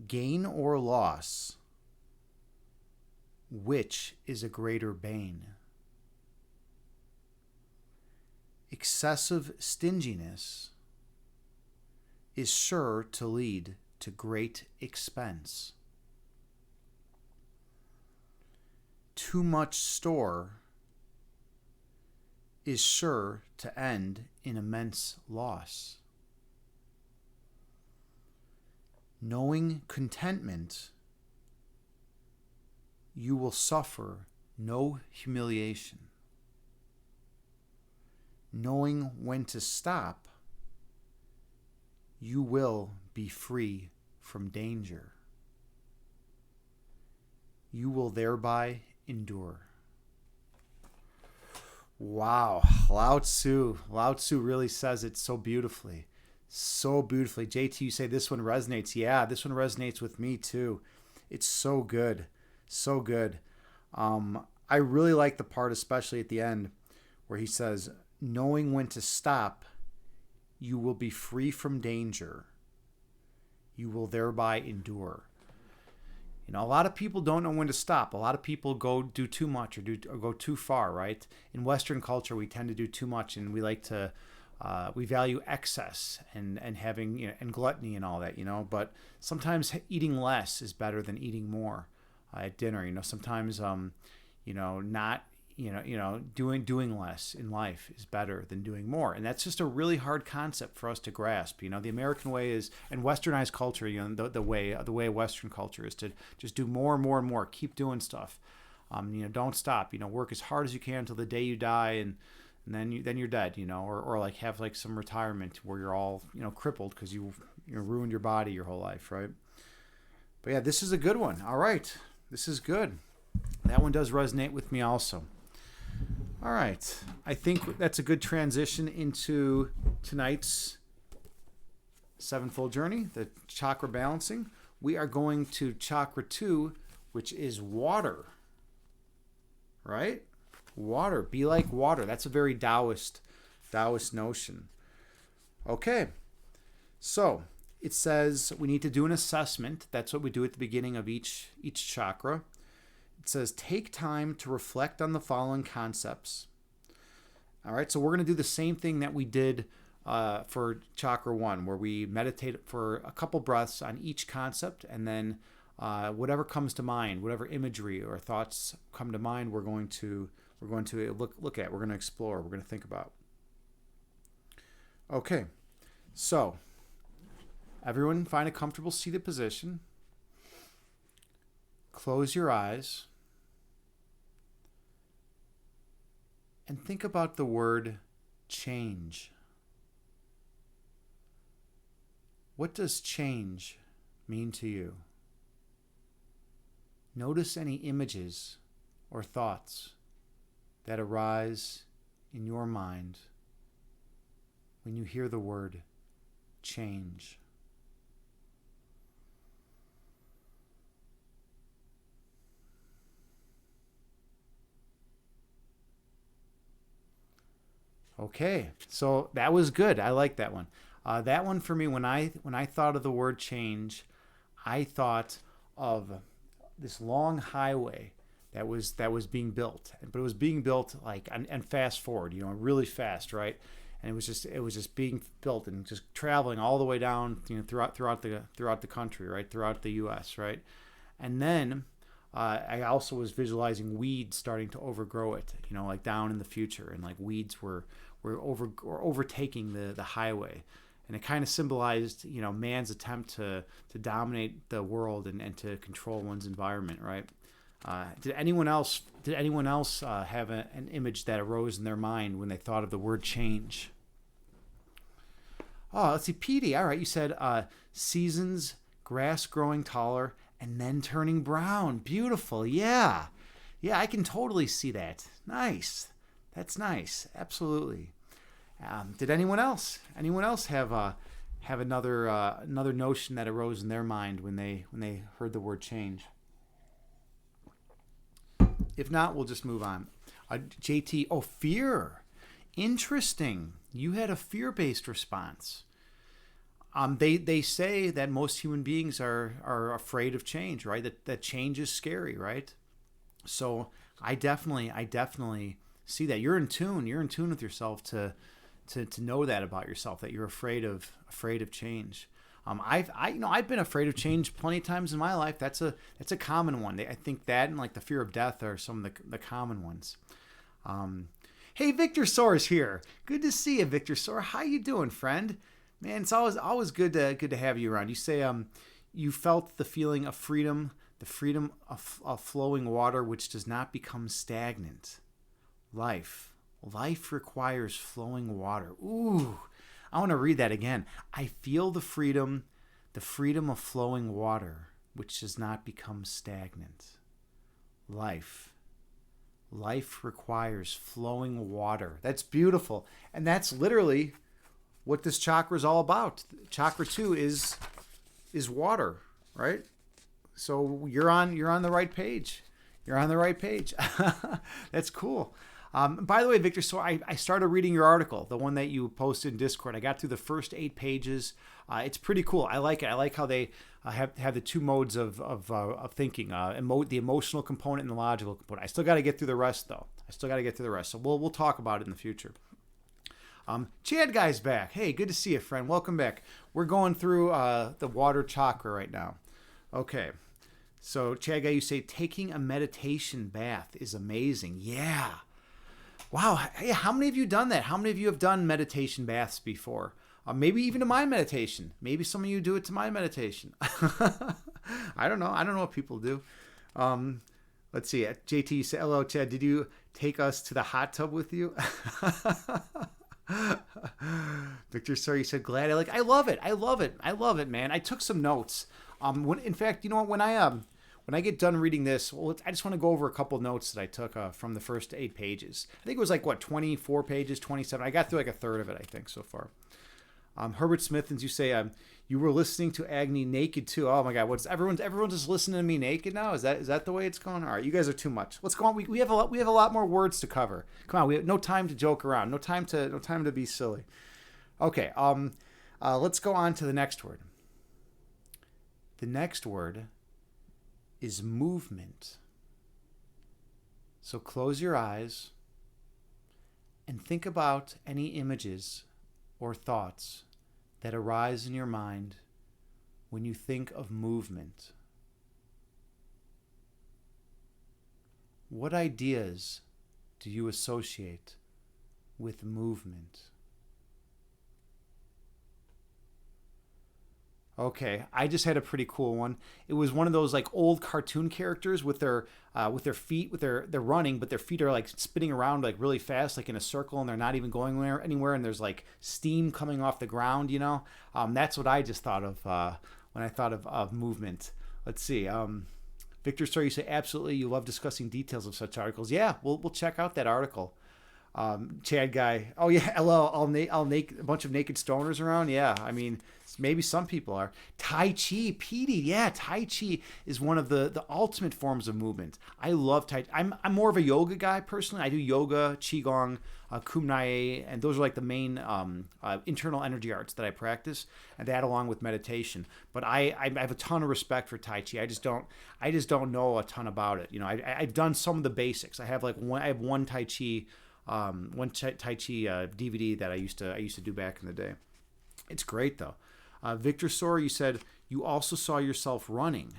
Gain or loss, which is a greater bane? Excessive stinginess is sure to lead to great expense. Too much store is sure to end in immense loss. Knowing contentment, you will suffer no humiliation. Knowing when to stop, you will be free from danger. You will thereby endure. Wow, Lao Tzu really says it so beautifully. So beautifully. JT, you say this one resonates. Yeah, this one resonates with me too. It's so good. So good. I really like the part, especially at the end, where he says, knowing when to stop, you will be free from danger. You will thereby endure. A lot of people don't know when to stop. A lot of people do too much or go too far, right? In Western culture, we tend to do too much, and we like to, we value excess and having, and gluttony and all that, But sometimes eating less is better than eating more at dinner. Sometimes, not. Doing less in life is better than doing more. And that's just a really hard concept for us to grasp. The American way is, and westernized culture, the way of Western culture is to just do more and more and more, keep doing stuff. Don't stop, work as hard as you can until the day you die, and then you're dead, or like have like some retirement where you're all, crippled because you ruined your body your whole life, right? But yeah, this is a good one. All right. This is good. That one does resonate with me also. All right. I think that's a good transition into tonight's sevenfold journey, the chakra balancing. We are going to chakra 2, which is water. Right? Water. Be like water. That's a very Taoist notion. Okay. So it says we need to do an assessment. That's what we do at the beginning of each chakra. It says, take time to reflect on the following concepts. All right, so we're going to do the same thing that we did for Chakra 1, where we meditate for a couple breaths on each concept, and then whatever comes to mind, whatever imagery or thoughts come to mind, we're going to look at, we're going to explore, we're going to think about. Okay, so everyone find a comfortable seated position. Close your eyes and think about the word change. What does change mean to you? Notice any images or thoughts that arise in your mind when you hear the word change. Okay, so that was good. I like that one. That one for me, when I thought of the word change, I thought of this long highway that was being built, but it was being built like and fast forward, really fast, right? And it was just being built and just traveling all the way down, throughout the country, right, throughout the U.S., right, and then I also was visualizing weeds starting to overgrow it, like down in the future, and like weeds were overtaking the highway, and it kind of symbolized man's attempt to dominate the world and to control one's environment, right? Did anyone else have an image that arose in their mind when they thought of the word change? Oh, let's see, Petey. All right, you said seasons, grass growing taller, and then turning brown. Beautiful. Yeah, I can totally see that. Nice. That's nice. Absolutely. Did anyone else have another notion that arose in their mind when they heard the word change? If not, we'll just move on. JT, fear. Interesting. You had a fear-based response. They say that most human beings are afraid of change, right? That change is scary, right? So I definitely see that. You're in tune with yourself to know that about yourself, that you're afraid of change. I've been afraid of change plenty of times in my life. That's a common one. I think that and like the fear of death are some of the common ones. Hey, Victor Soar's here. Good to see you, Victor Soar. How you doing, friend? Man, it's always good to have you around. You say you felt the feeling of freedom, the freedom of flowing water, which does not become stagnant. Life requires flowing water. Ooh. I want to read that again. I feel the freedom of flowing water, which does not become stagnant. Life requires flowing water. That's beautiful. And that's literally what this chakra is all about. Chakra 2 is water, right? So you're on the right page. You're on the right page. That's cool. By the way, Victor, so I started reading your article, the one that you posted in Discord. I got through the first 8 pages. It's pretty cool. I like it. I like how they have the two modes of thinking, the emotional component and the logical component. I still got to get through the rest, though. So we'll talk about it in the future. Chad Guy's back. Hey, good to see you, friend. Welcome back. We're going through the water chakra right now. Okay. So, Chad Guy, you say taking a meditation bath is amazing. Yeah. Wow. Hey, how many of you done that? How many of you have done meditation baths before? Maybe even to my meditation. Maybe some of you do it to my meditation. I don't know. I don't know what people do. Let's see. JT, you say, hello, Chad. Did you take us to the hot tub with you? Victor, sorry, you said glad. I love it, man. I took some notes. In fact, you know what? When I get done reading this, I just want to go over a couple notes that I took from the first 8 pages. I think it was 24 pages, 27. I got through a third of it, I think, so far. Herbert Smith, as you say, you were listening to Agni naked too. Oh my God, everyone's just listening to me naked now? Is that the way it's going? All right, you guys are too much. Let's go on. We have a lot more words to cover. Come on, we have no time to joke around. No time to be silly. Okay. Let's go on to the next word. The next word is movement. So close your eyes and think about any images or thoughts that arise in your mind when you think of movement. What ideas do you associate with movement? Okay, I just had a pretty cool one. It was one of those like old cartoon characters with their feet, they're running, but their feet are like spinning around like really fast, like in a circle, and they're not even going anywhere. And there's like steam coming off the ground. That's what I just thought of when I thought of movement. Let's see. Victor Story, you say absolutely. You love discussing details of such articles. Yeah, we'll check out that article. Chad guy. Oh yeah, hello. I'll naked a bunch of naked stoners around. Yeah, I mean, maybe some people are. Tai Chi, Petey. Yeah, Tai Chi is one of the ultimate forms of movement. I love Tai Chi. I'm more of a yoga guy personally. I do yoga, qigong, kumnae, and those are like the main internal energy arts that I practice, and that along with meditation. But I have a ton of respect for Tai Chi. I just don't know a ton about it. I've done some of the basics. I have one Tai Chi. Tai Chi DVD that I used to do back in the day. It's great though. Victor Sor, you said you also saw yourself running.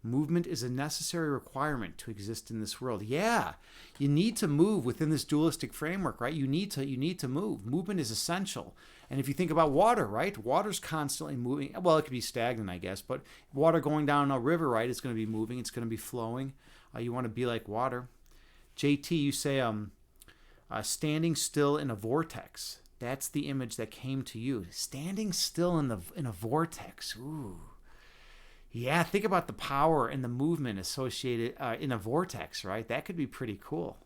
Movement is a necessary requirement to exist in this world. Yeah, you need to move within this dualistic framework, right? You need to move. Movement is essential. And if you think about water, right? Water's constantly moving. Well, it could be stagnant, I guess, but water going down a river, right? It's going to be moving. It's going to be flowing. You want to be like water. JT, you say standing still in a vortex. That's the image that came to you. Standing still in a vortex. Ooh. Yeah, think about the power and the movement associated in a vortex, right? That could be pretty cool.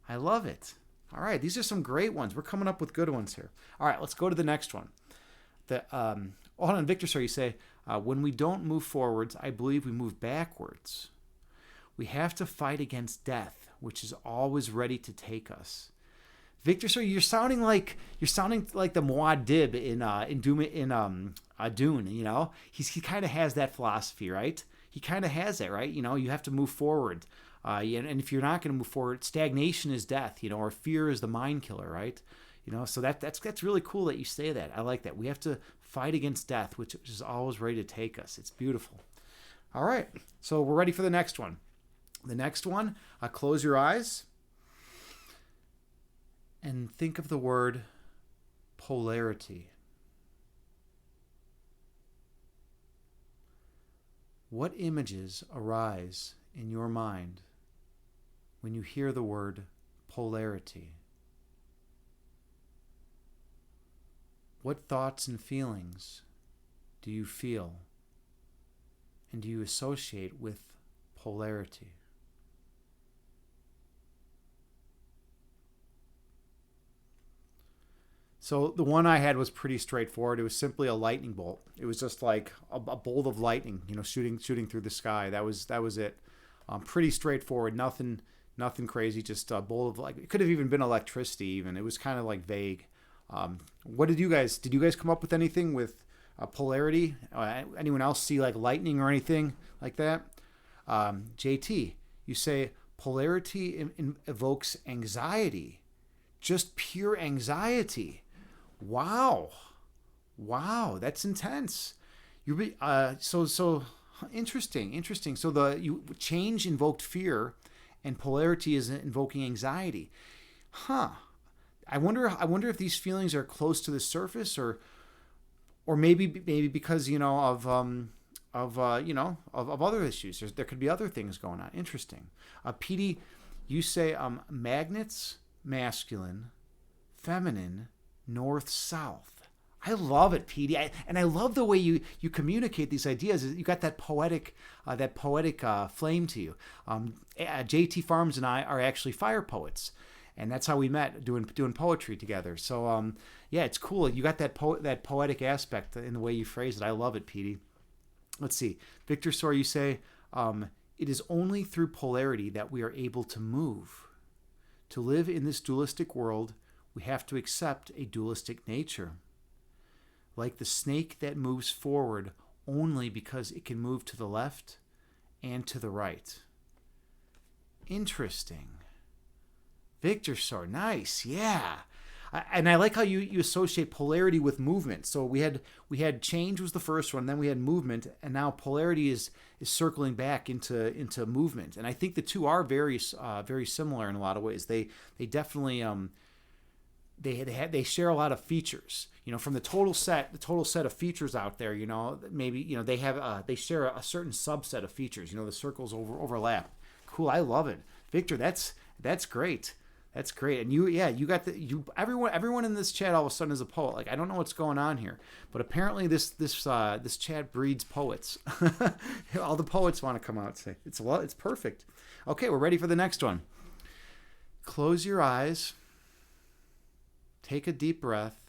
I love it. All right, these are some great ones. We're coming up with good ones here. All right, let's go to the next one. Hold on, Victor, sir, you say, when we don't move forwards, I believe we move backwards. We have to fight against death, which is always ready to take us. Victor, sir, you're sounding like the Muad'Dib in Dune. He kind of has that philosophy, right? He kind of has that, right? You have to move forward, and if you're not going to move forward, stagnation is death, or fear is the mind killer, right? So that's really cool that you say that. I like that. We have to fight against death, which is always ready to take us. It's beautiful. All right, so we're ready for the next one. The next one, close your eyes and think of the word polarity. What images arise in your mind when you hear the word polarity? What thoughts and feelings do you feel and do you associate with polarity? So the one I had was pretty straightforward. It was simply a lightning bolt. It was just like a bolt of lightning, shooting through the sky. That was it. Pretty straightforward. Nothing crazy. Just a bolt of it could have even been electricity. Even it was kind of like vague. What did you guys come up with anything with polarity? Anyone else see like lightning or anything like that? JT, you say polarity evokes anxiety, just pure anxiety. Wow, that's intense. So interesting. So the change invoked fear, and polarity is invoking anxiety. Huh. I wonder if these feelings are close to the surface, or maybe because of other issues. There could be other things going on. Interesting. PD, you say magnets, masculine, feminine, north, south. I love it, PD. And I love the way you communicate these ideas. You got that poetic flame to you. JT Farms and I are actually fire poets, and that's how we met, doing poetry together. So yeah, it's cool. You got that poetic aspect in the way you phrase it. I love it, PD. Let's see, Victor Sor, you say it is only through polarity that we are able to move. To live in this dualistic world, we have to accept a dualistic nature. Like the snake that moves forward only because it can move to the left and to the right. Interesting. Victor Sor, nice, yeah. And I like how you associate polarity with movement. So we had change was the first one, then we had movement, and now polarity is circling back into movement. And I think the two are very similar in a lot of ways. They definitely they share a lot of features. From the total set of features out there. Maybe they have they share a certain subset of features. The circles overlap. Cool, I love it, Victor. That's great. That's great. And you got everyone in this chat all of a sudden is a poet. Like, I don't know what's going on here, but apparently this chat breeds poets. All the poets want to come out and say it's perfect. Okay, we're ready for the next one. Close your eyes. Take a deep breath.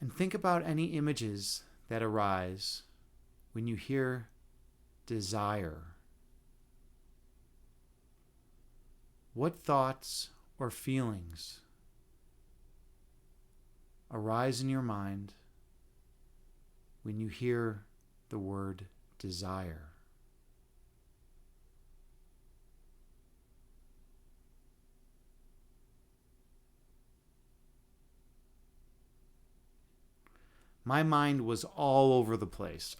And think about any images that arise when you hear desire. What thoughts or feelings arise in your mind when you hear the word desire? My mind was all over the place.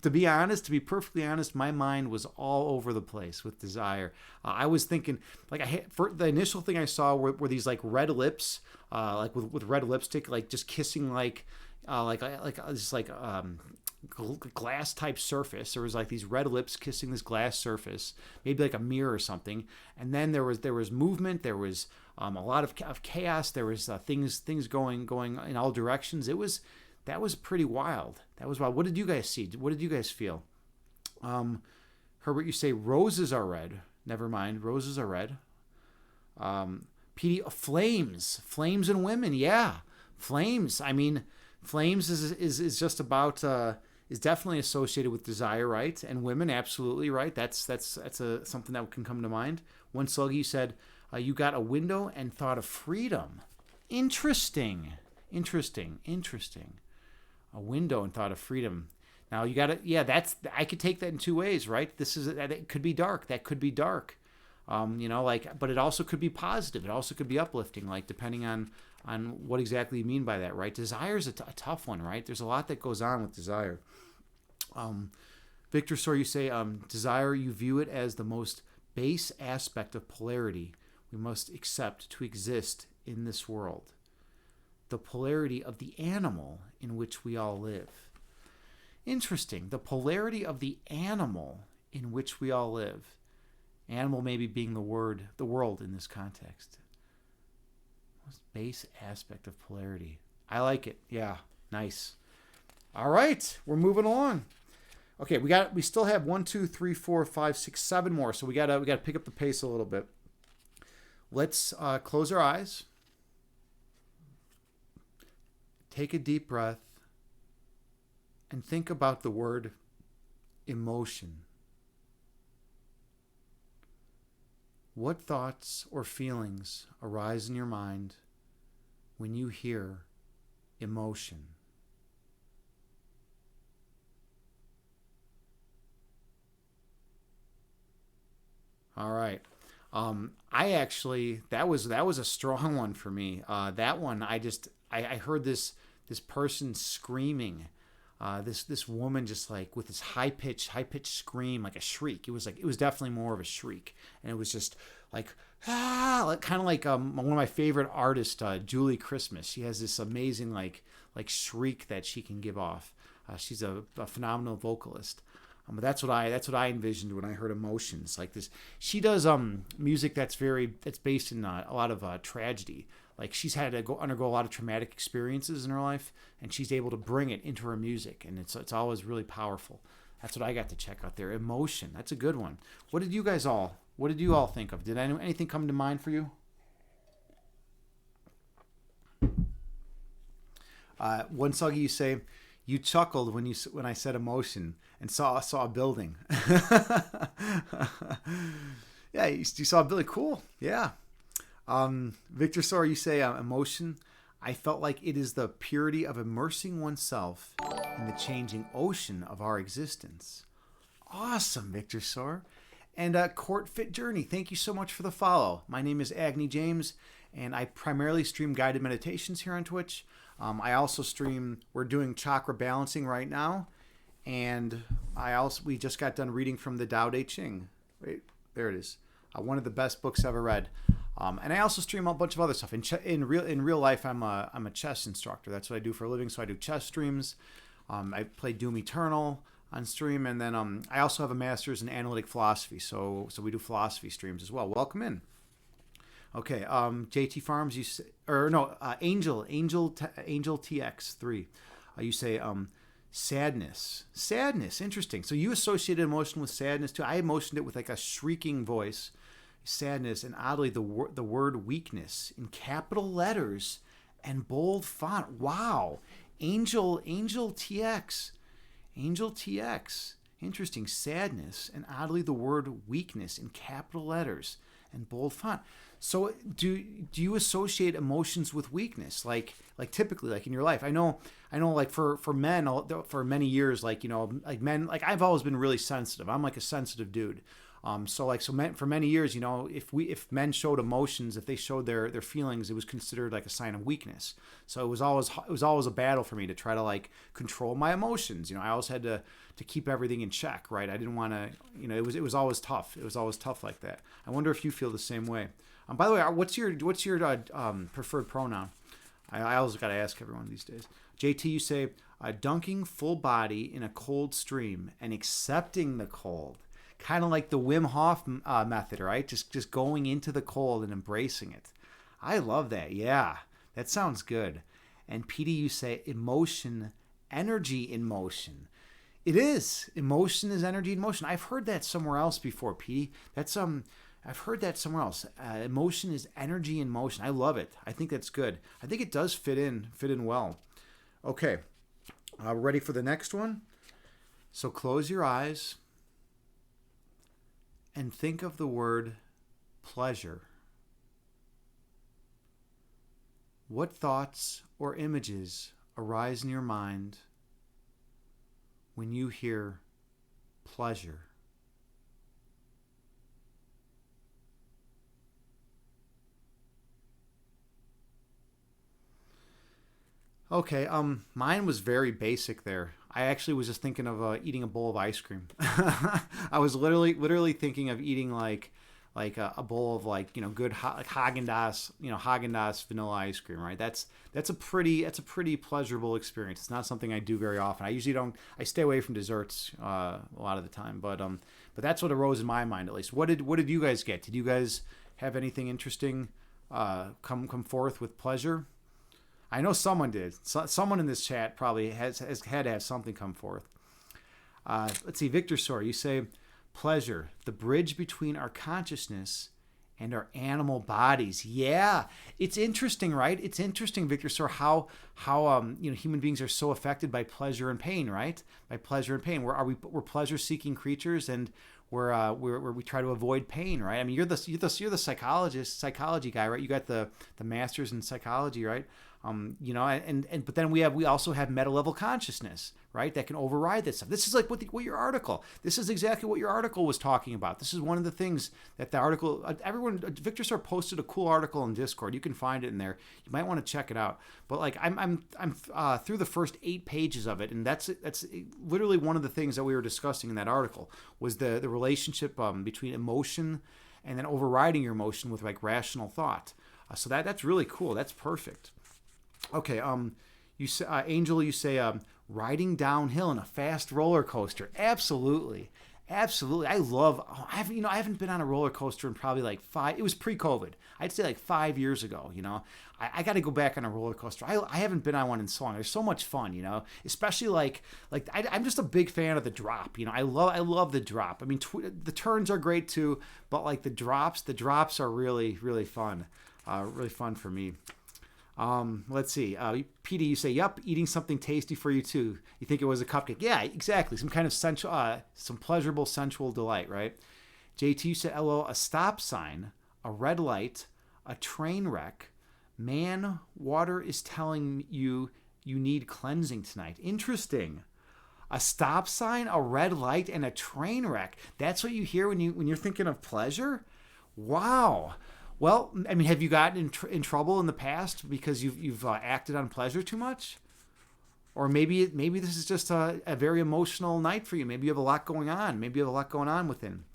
To be perfectly honest, my mind was all over the place with desire. I was thinking, the initial thing I saw were these like red lips, like with red lipstick, like just kissing glass type surface. There was like these red lips kissing this glass surface, maybe like a mirror or something. And then there was movement. There was a lot of chaos. There was things going in all directions. That was pretty wild. That was wild. What did you guys see? What did you guys feel? Herbert, you say roses are red. Never mind, roses are red. PD, flames and women. Yeah, flames. I mean, flames is just about is definitely associated with desire, right? And women, absolutely, right? That's something that can come to mind. One sluggy said, you got a window and thought of freedom. Interesting. A window and thought of freedom. Now you got to, I could take that in two ways, right? It could be dark. That could be dark. But it also could be positive. It also could be uplifting, like depending on what exactly you mean by that, right? Desire is a tough one, right? There's a lot that goes on with desire. Victor Sor, you say, desire, you view it as the most base aspect of polarity we must accept to exist in this world. The polarity of the animal in which we all live. Interesting. The polarity of the animal in which we all live. Animal maybe being the world in this context. Most base aspect of polarity. I like it. Yeah, nice. All right, we're moving along. Okay, we still have 1, 2, 3, 4, 5, 6, 7 more. So we gotta pick up the pace a little bit. Let's close our eyes. Take a deep breath and think about the word emotion. What thoughts or feelings arise in your mind when you hear emotion? All right. That was a strong one for me. That one, I heard this person screaming, this woman just like with this high pitched scream, like a shriek. It was definitely more of a shriek, and it was just like kind of like one of my favorite artists, Julie Christmas. She has this amazing like shriek that she can give off. She's a phenomenal vocalist. But that's what I envisioned when I heard emotions like this. She does music that's based in a lot of tragedy. Like she's had to undergo a lot of traumatic experiences in her life, and she's able to bring it into her music, and it's always really powerful. That's what I got to check out there. Emotion, that's a good one. What did you all think of? Did anything come to mind for you? One song you say, you chuckled when I said emotion and saw a building. Yeah, you saw a building. Cool. Yeah. Victor Sor, you say emotion. I felt like it is the purity of immersing oneself in the changing ocean of our existence. Awesome, Victor Sor. And Court Fit Journey, thank you so much for the follow. My name is Agni James, and I primarily stream guided meditations here on Twitch. I also stream, we're doing chakra balancing right now, and we just got done reading from the Tao Te Ching. Wait, there it is. One of the best books I've ever read. And I also stream a bunch of other stuff. In real life, I'm a chess instructor. That's what I do for a living. So I do chess streams. I play Doom Eternal on stream, and then I also have a master's in analytic philosophy. So we do philosophy streams as well. Welcome in. Okay, JT Farms, Angel TX3. You say sadness. Interesting. So you associated emotion with sadness too. I emotioned it with like a shrieking voice, sadness, and oddly the word weakness in capital letters and bold font. Wow, Angel TX. Interesting. Sadness and oddly the word weakness in capital letters and bold font. So do you associate emotions with weakness? Like typically, like in your life, I know like for men, for many years, like, you know, like men, like I've always been really sensitive. I'm like a sensitive dude. For many years, you know, if men showed emotions, if they showed their feelings, it was considered like a sign of weakness. So it was always a battle for me to try to like control my emotions. You know, I always had to keep everything in check, right? I didn't want to, you know, it was always tough. It was always tough like that. I wonder if you feel the same way. By the way, what's your preferred pronoun? I always got to ask everyone these days. JT, you say dunking full body in a cold stream and accepting the cold. Kind of like the Wim Hof method, right? Just going into the cold and embracing it. I love that. Yeah, that sounds good. And PD, you say emotion, energy in motion. It is. Emotion is energy in motion. I've heard that somewhere else before, PD. I've heard that somewhere else. Emotion is energy in motion. I love it. I think that's good. I think it does fit in well. Okay, ready for the next one? So close your eyes and think of the word pleasure. What thoughts or images arise in your mind when you hear pleasure? Okay, mine was very basic there. I actually was just thinking of eating a bowl of ice cream. I was literally thinking of eating like a bowl of like, you know, good like Haagen-Dazs vanilla ice cream, right? That's a pretty pleasurable experience. It's not something I do very often. I usually don't. I stay away from desserts a lot of the time, but that's what arose in my mind at least. What did you guys get? Did you guys have anything interesting come forth with pleasure? I know someone did. Someone in this chat probably has had to have something come forth. Let's see, Victor Sor, you say, pleasure, the bridge between our consciousness and our animal bodies. Yeah, it's interesting, right? It's interesting, Victor Sor, how you know, human beings are so affected by pleasure and pain, right? By pleasure and pain. We're pleasure-seeking creatures, and we try to avoid pain, right? I mean, you're the psychology guy, right? You got the master's in psychology, right? You know, but then we also have meta level consciousness, right? That can override that stuff. This is like what your article. This is exactly what your article was talking about. This is one of the things that the article. Victor Star posted a cool article in Discord. You can find it in there. You might want to check it out. But like I'm through the first 8 pages of it, and that's literally one of the things that we were discussing in that article was the relationship between emotion and then overriding your emotion with like rational thought. So that's really cool. That's perfect. Okay, you say, Angel, you say riding downhill in a fast roller coaster. Absolutely. I haven't been on a roller coaster in probably like 5. It was pre-COVID. I'd say like 5 years ago. You know, I got to go back on a roller coaster. I haven't been on one in so long. They're so much fun. You know, especially I'm just a big fan of the drop. You know, I love the drop. I mean, the turns are great too, but like the drops are really really fun. Really fun for me. Let's see. PD, you say, yep, eating something tasty for you too. You think it was a cupcake? Yeah, exactly. Some kind of sensual, some pleasurable, sensual delight, right? JT, you said, LO, a stop sign, a red light, a train wreck. Man, water is telling you need cleansing tonight. Interesting. A stop sign, a red light, and a train wreck. That's what you hear when you're thinking of pleasure? Wow. Well, I mean, have you gotten in trouble in the past because you've acted on pleasure too much? Or maybe this is just a very emotional night for you. Maybe you have a lot going on. Maybe you have a lot going on within.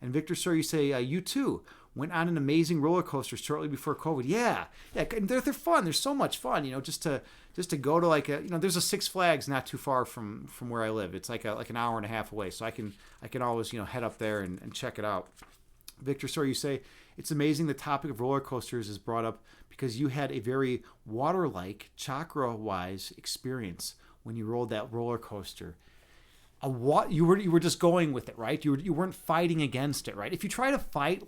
And Victor, sir, you say you too went on an amazing roller coaster shortly before COVID. Yeah, and they're fun. They're so much fun. Just to go to like there's a Six Flags not too far from where I live. It's like an hour and a half away, so I can always head up there and check it out. Victor, sir, you say it's amazing the topic of roller coasters is brought up because you had a very water-like, chakra-wise experience when you rolled that roller coaster. You were just going with it, right? You weren't fighting against it, right? If you try to fight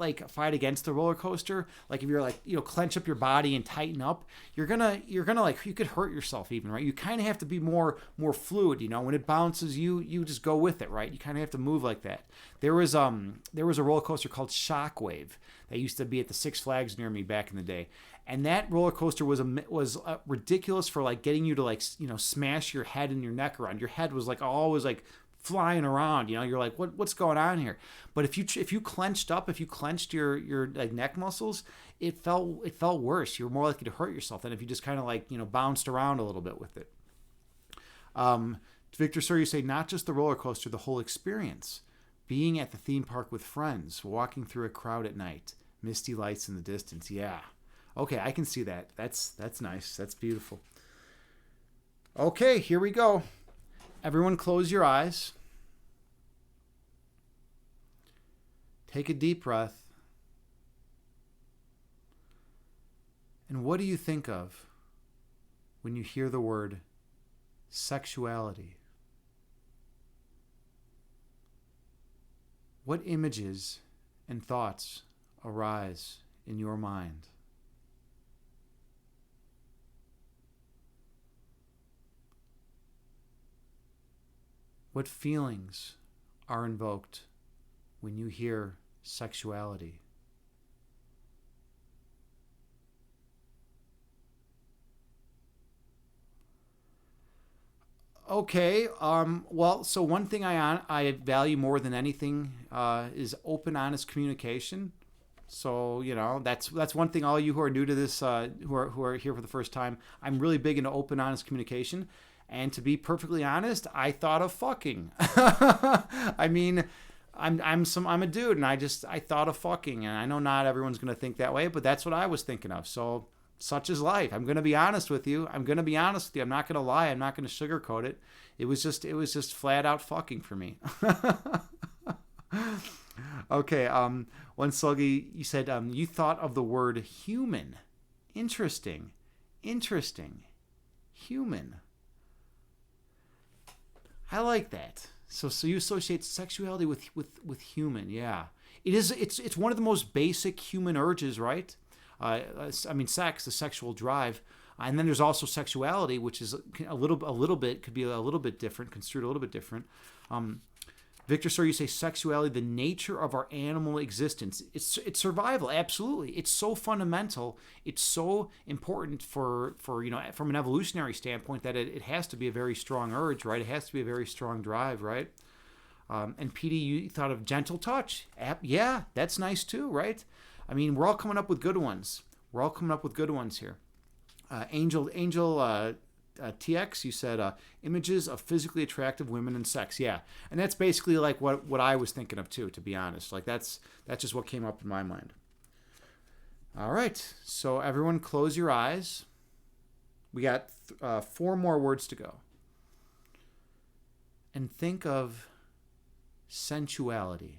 against the roller coaster, like if you're clench up your body and tighten up, you're gonna you could hurt yourself even, right? You kind of have to be more fluid, when it bounces, you just go with it, right? You kind of have to move like that. There was a roller coaster called Shockwave that used to be at the Six Flags near me back in the day. And that roller coaster was ridiculous for like getting you to smash your head and your neck around. Your head was always flying around. You're like, what's going on here? But if you clenched your neck muscles, it felt worse. You were more likely to hurt yourself than if you just kind of bounced around a little bit with it. Victor, sir, you say not just the roller coaster, the whole experience. Being at the theme park with friends, walking through a crowd at night, misty lights in the distance. Yeah. Okay, I can see that. That's nice. That's beautiful. Okay, here we go. Everyone close your eyes. Take a deep breath. And what do you think of when you hear the word sexuality? What images and thoughts arise in your mind? What feelings are invoked when you hear sexuality? Okay. Well, so one thing I value more than anything is open, honest communication. So that's one thing. All you who are new to this, who are here for the first time, I'm really big into open, honest communication. And to be perfectly honest, I thought of fucking. I mean, I'm a dude, and I thought of fucking, and I know not everyone's gonna think that way, but that's what I was thinking of. So such is life. I'm gonna be honest with you. I'm not gonna lie. I'm not gonna sugarcoat it. It was just flat out fucking for me. Okay. One Sluggy, you said you thought of the word human. Interesting. Human. I like that. So you associate sexuality with human, yeah. It's one of the most basic human urges, right? Sex, the sexual drive, and then there's also sexuality, which is a little bit could be a little bit different, construed a little bit different. Victor, sir, you say sexuality, the nature of our animal existence. It's survival, absolutely. It's so fundamental. It's so important for from an evolutionary standpoint that it has to be a very strong urge, right? It has to be a very strong drive, right? And PD, you thought of gentle touch. Yeah, that's nice too, right? I mean, we're all coming up with good ones. Here. Angel. TX, you said images of physically attractive women and sex. Yeah, and that's basically like what I was thinking of too, to be honest. Like that's just what came up in my mind. All right, so everyone close your eyes. We got 4 more words to go. And think of sensuality.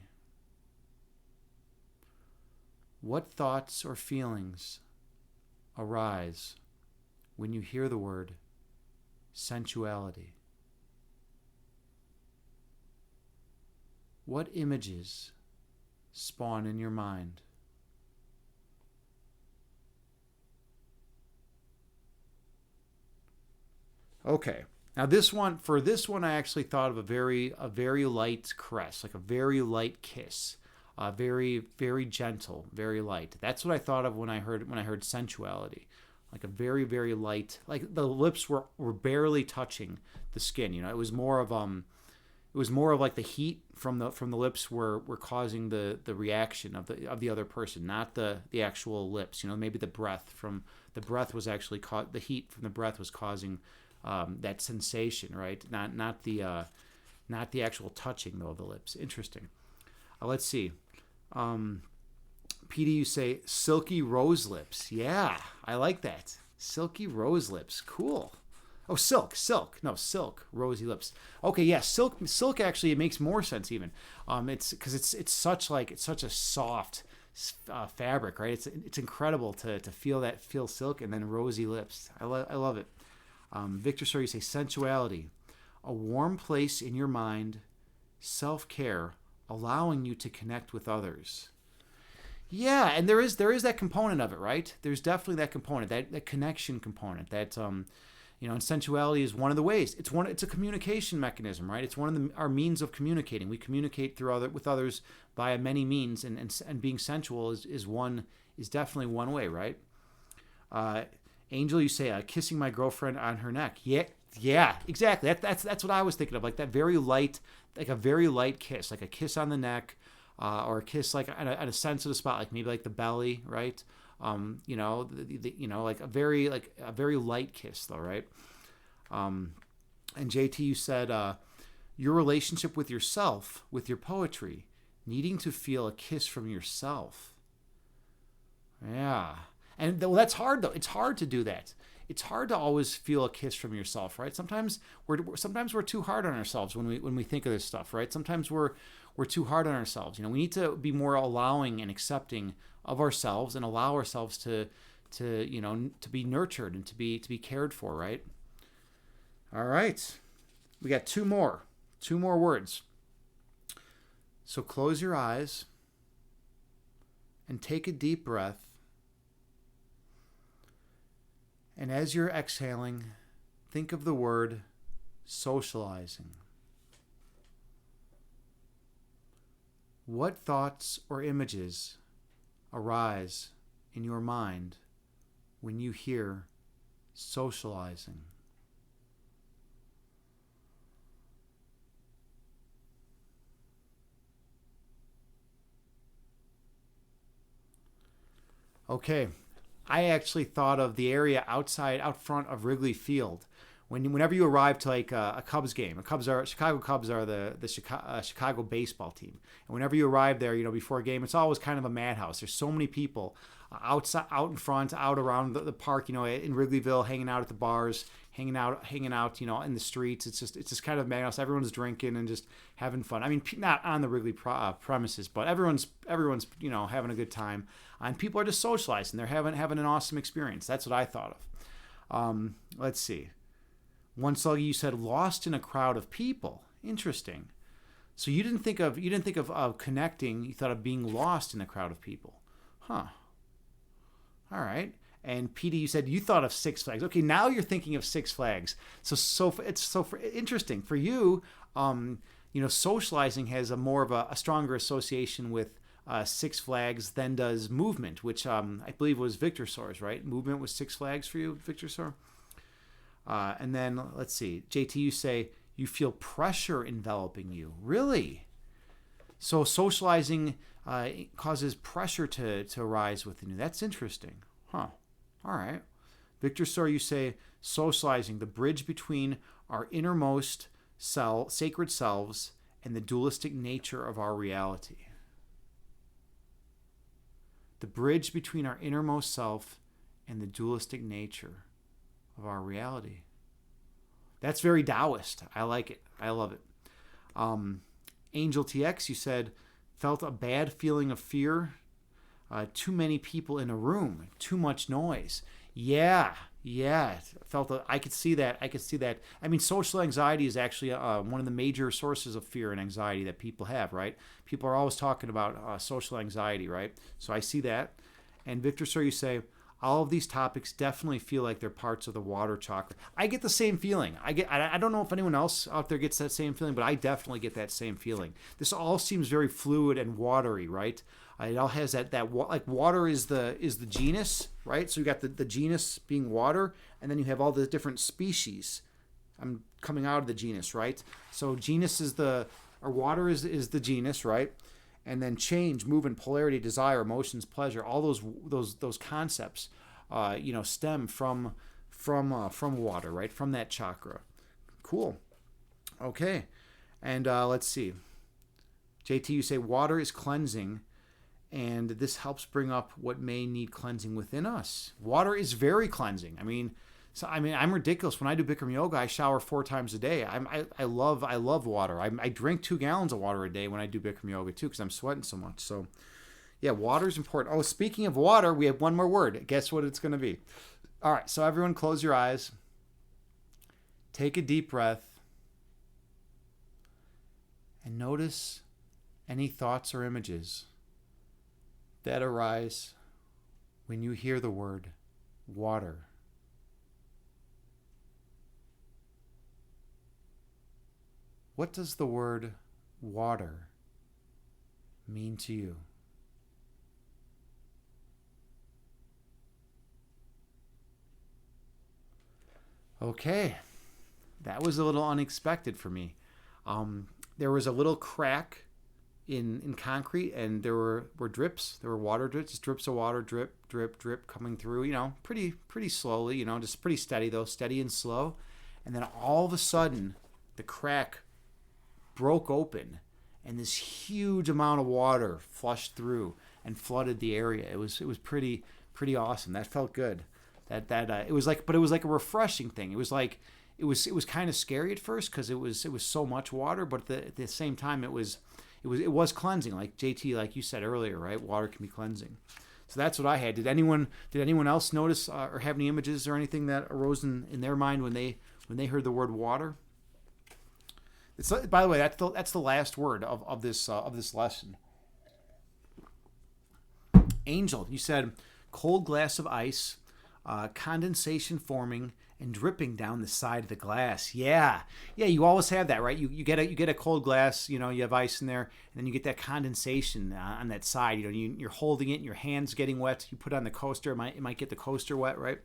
What thoughts or feelings arise when you hear the word sensuality? What images spawn in your mind? Okay. Now for this one, I actually thought of a very light caress, like a very light kiss, very, very gentle, very light. That's what I thought of when I heard sensuality, like a very, very light, like the lips were barely touching the skin. It was more of it was more of like the heat from the lips were causing the reaction of the other person, not the actual lips. Maybe the breath was actually the heat from the breath was causing that sensation, right? Not the actual touching though of the lips. Interesting. Let's see. PD, you say silky rose lips. Yeah, I like that. Silky rose lips. Cool. Oh, silk. No, silk. Rosy lips. Okay, yeah, silk actually, it makes more sense even. It's because it's such a soft fabric, right? It's incredible to feel silk and then rosy lips. I love it. Victor, sorry, you say sensuality, a warm place in your mind, self-care, allowing you to connect with others. Yeah, and there is that component of it, right? There's definitely that component, that connection component. That and sensuality is one of the ways. It's a communication mechanism, right? It's one of our means of communicating. We communicate with others via many means, and being sensual is definitely one way, right? Angel, you say kissing my girlfriend on her neck. Yeah, exactly. That's what I was thinking of, like that very light, like a very light kiss, like a kiss on the neck. Or a kiss like at a sensitive spot, like maybe like the belly, right? Like a very light kiss, though, right? And JT, you said your relationship with yourself, with your poetry, needing to feel a kiss from yourself. Yeah, and that's hard though. It's hard to do that. It's hard to always feel a kiss from yourself, right? Sometimes we're too hard on ourselves when we think of this stuff, right? Sometimes we're too hard on ourselves. We need to be more allowing and accepting of ourselves and allow ourselves to be nurtured and to be cared for, right? All right. We got two more words. So close your eyes and take a deep breath. And as you're exhaling, think of the word socializing. What thoughts or images arise in your mind when you hear socializing? Okay, I actually thought of the area out front of Wrigley Field. Whenever you arrive to like a Cubs game, Chicago Cubs are the Chicago baseball team, and whenever you arrive there, before a game, it's always kind of a madhouse. There's so many people outside, out in front, out around the park, in Wrigleyville, hanging out at the bars, hanging out, in the streets. It's just kind of madhouse. Everyone's drinking and just having fun. I mean, not on the Wrigley premises, but everyone's having a good time, and people are just socializing. They're having an awesome experience. That's what I thought of. Let's see. One sluggy, you said lost in a crowd of people. Interesting. So you didn't think of connecting. You thought of being lost in a crowd of people. Huh. All right. And PD, you said you thought of Six Flags. Okay, now you're thinking of Six Flags. So it's interesting for you. Socializing has more of a stronger association with Six Flags than does movement, which I believe was Victor Soar's, right? Movement was Six Flags for you, Victor Soar. And then let's see, JT, you say you feel pressure enveloping you. Really? So socializing causes pressure to arise within you. That's interesting. Huh. All right. Victor Soar, you say socializing, the bridge between our innermost sacred selves and the dualistic nature of our reality. The bridge between our innermost self and the dualistic nature of our reality. That's very Taoist. I like it. I love it. Angel TX, you said, felt a bad feeling of fear. Too many people in a room. Too much noise. Yeah. I could see that. I mean, social anxiety is actually one of the major sources of fear and anxiety that people have, right? People are always talking about social anxiety, right? So I see that. And Victor, sir, you say, all of these topics definitely feel like they're parts of the water chakra. I get the same feeling. I don't know if anyone else out there gets that same feeling, but I definitely get that same feeling. This all seems very fluid and watery, right? It all has that like water is the genus, right? So you got the genus being water, and then you have all the different species I'm coming out of the genus, right? So genus is or water is the genus, right? And then change, movement, polarity, desire, emotions, pleasure, all those concepts, stem from water, right? From that chakra. Cool. Okay. And let's see. JT, you say water is cleansing, and this helps bring up what may need cleansing within us. Water is very cleansing. I'm ridiculous. When I do Bikram yoga, I shower 4 times a day. I love water. I drink 2 gallons of water a day when I do Bikram yoga too, because I'm sweating so much. So, yeah, water is important. Oh, speaking of water, we have one more word. Guess what it's going to be? All right. So everyone, close your eyes. Take a deep breath, and notice any thoughts or images that arise when you hear the word water. What does the word water mean to you? Okay, that was a little unexpected for me. There was a little crack in concrete, and there were drips. There were water drips, just drips of water, drip, drip, drip, coming through. Pretty slowly. Just pretty steady though, steady and slow. And then all of a sudden, the crack broke open, and this huge amount of water flushed through and flooded the area. It was pretty awesome. That felt good. It was like a refreshing thing. It was kind of scary at first because it was so much water, but at the same time it was cleansing. Like JT, like you said earlier, right? Water can be cleansing. So that's what I had. Did anyone else notice or have any images or anything that arose in their mind when they heard the word water? By the way, that's the last word of this lesson. Angel, you said cold glass of ice, condensation forming and dripping down the side of the glass. Yeah, you always have that, right? You get a cold glass, you have ice in there, and then you get that condensation on that side. You're holding it, and your hand's getting wet. You put it on the coaster, it might get the coaster wet, right?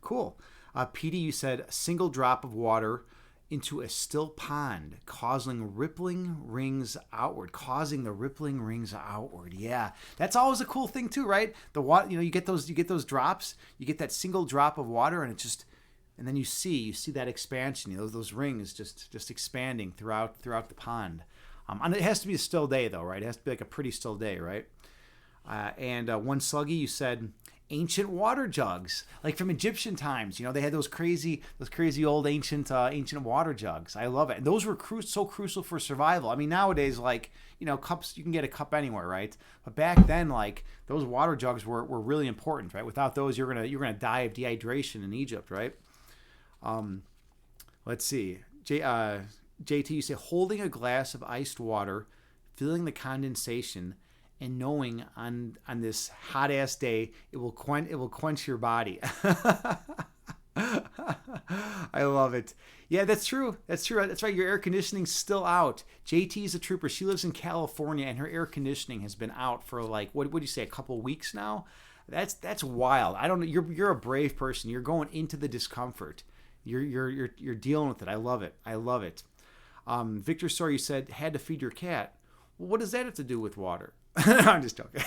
Cool. PD, you said a single drop of water into a still pond, causing the rippling rings outward. Yeah, that's always a cool thing too, right? The water, you get those drops, you get that single drop of water, and and then you see that expansion. Those rings just expanding throughout the pond. And it has to be a still day though, right? It has to be like a pretty still day, right? And one sluggy, you said ancient water jugs, like from Egyptian times. They had those crazy old ancient water jugs. I love it. And those were so crucial for survival. Nowadays, cups, you can get a cup anywhere, right? But back then, those water jugs were really important, right? Without those, you're gonna die of dehydration in Egypt, right? Let's see. JT, you say holding a glass of iced water, feeling the condensation, and knowing on this hot ass day it will quench your body. I love it. Yeah, that's true. That's right. Your air conditioning's still out. JT's a trooper. She lives in California, and her air conditioning has been out for what do you say, a couple weeks now? That's wild. I don't know. You're a brave person. You're going into the discomfort. You're dealing with it. I love it. Victor Story, you said had to feed your cat. Well, what does that have to do with water? I'm just joking.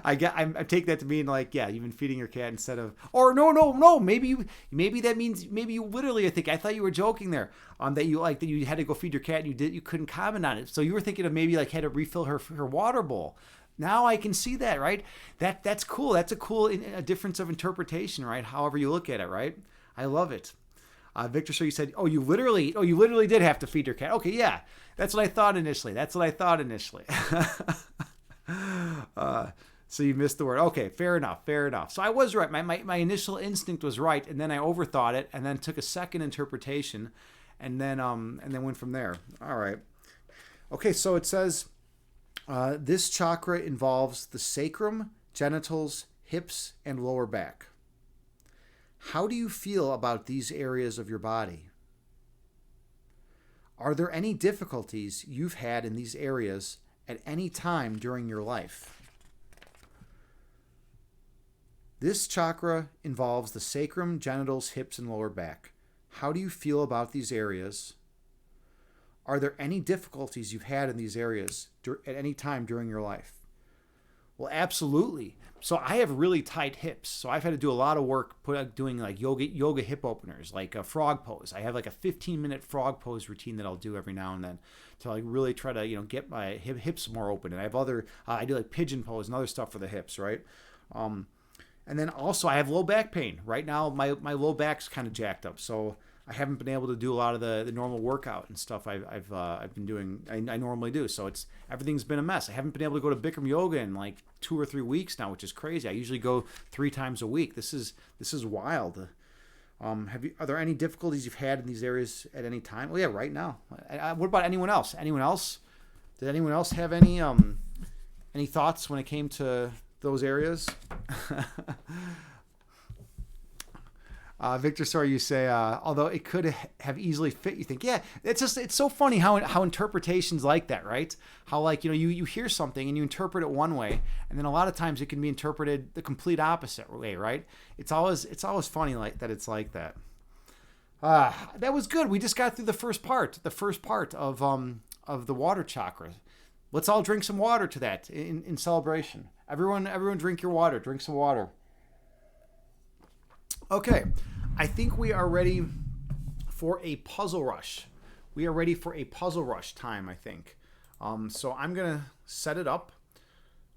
I take that to mean you've been feeding your cat instead of, or no. Maybe that means you literally. I thought you were joking there. That you had to go feed your cat and you couldn't comment on it. So you were thinking of maybe had to refill her water bowl. Now I can see that, right? That's cool. That's a difference of interpretation, right? However you look at it, right? I love it. Victor, so you said, you literally did have to feed your cat. Okay, yeah. That's what I thought initially. So you missed the word. Okay, fair enough. So I was right. My initial instinct was right, and then I overthought it, and then took a second interpretation, and then went from there. All right. Okay, so it says this chakra involves the sacrum, genitals, hips, and lower back. How do you feel about these areas of your body? Are there any difficulties you've had in these areas at any time during your life? This chakra involves the sacrum, genitals, hips, and lower back. How do you feel about these areas? Are there any difficulties you've had in these areas at any time during your life? Well, absolutely. So I have really tight hips. So I've had to do a lot of work doing like yoga hip openers, like a frog pose. I have like a 15-minute frog pose routine that I'll do every now and then to like really try to, get my hips more open. And I have I do like pigeon pose and other stuff for the hips, right? And then also I have low back pain. Right now my low back's kind of jacked up. So I haven't been able to do a lot of the normal workout and stuff I've been doing. I normally do. So everything's been a mess. I haven't been able to go to Bikram yoga in like 2 or 3 weeks now, which is crazy. I usually go 3 times a week. This is wild. Are there any difficulties you've had in these areas at any time? Well, yeah, right now. What about anyone else? Anyone else? Did anyone else have any thoughts when it came to those areas? Victor, sorry, you say, although it could have easily fit, you think, yeah, it's so funny how interpretations like that, right? How like, you hear something and you interpret it one way, and then a lot of times it can be interpreted the complete opposite way, right? It's always funny like that. It's like that. That was good. We just got through the first part of the water chakra. Let's all drink some water to that in celebration. Everyone drink your water. Drink some water. Okay, I think we are ready for a puzzle rush. We are ready for a puzzle rush time, I think. So I'm going to set it up.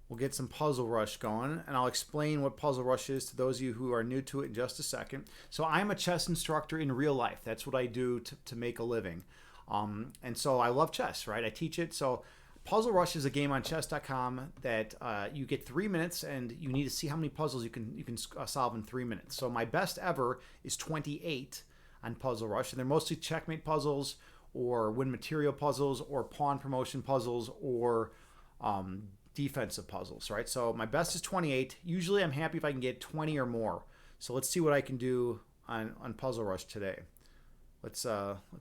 We'll get some puzzle rush going, and I'll explain what puzzle rush is to those of you who are new to it in just a second. So I'm a chess instructor in real life. That's what I do to make a living. And so I love chess, right? I teach it. So Puzzle Rush is a game on chess.com that you get 3 minutes, and you need to see how many puzzles you can solve in 3 minutes. So my best ever is 28 on Puzzle Rush, and they're mostly checkmate puzzles or win material puzzles or pawn promotion puzzles or defensive puzzles, right? So my best is 28. Usually I'm happy if I can get 20 or more. So let's see what I can do on Puzzle Rush today. Let's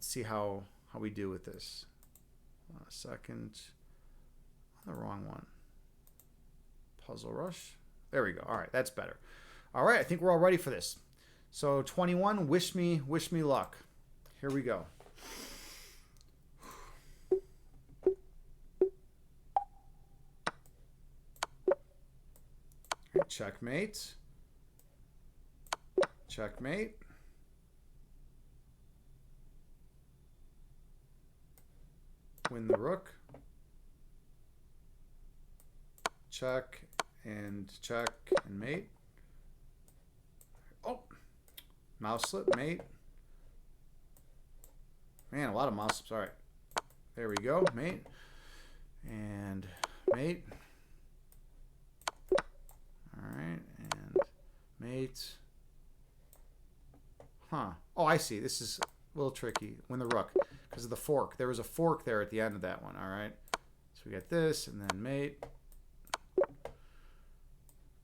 see how we do with this. A second. The wrong one. Puzzle Rush. There we go. All right, that's better. All right, I think we're all ready for this. So 21, wish me luck. Here we go. Okay, checkmate. Checkmate. Win the rook. Check and mate. Oh, mouse slip, mate. Man, a lot of mouse slips. All right, there we go, mate and mate. All right, and mate. Huh. Oh, I see. This is a little tricky. Win the rook because of the fork. There was a fork there at the end of that one. All right. So we got this and then mate.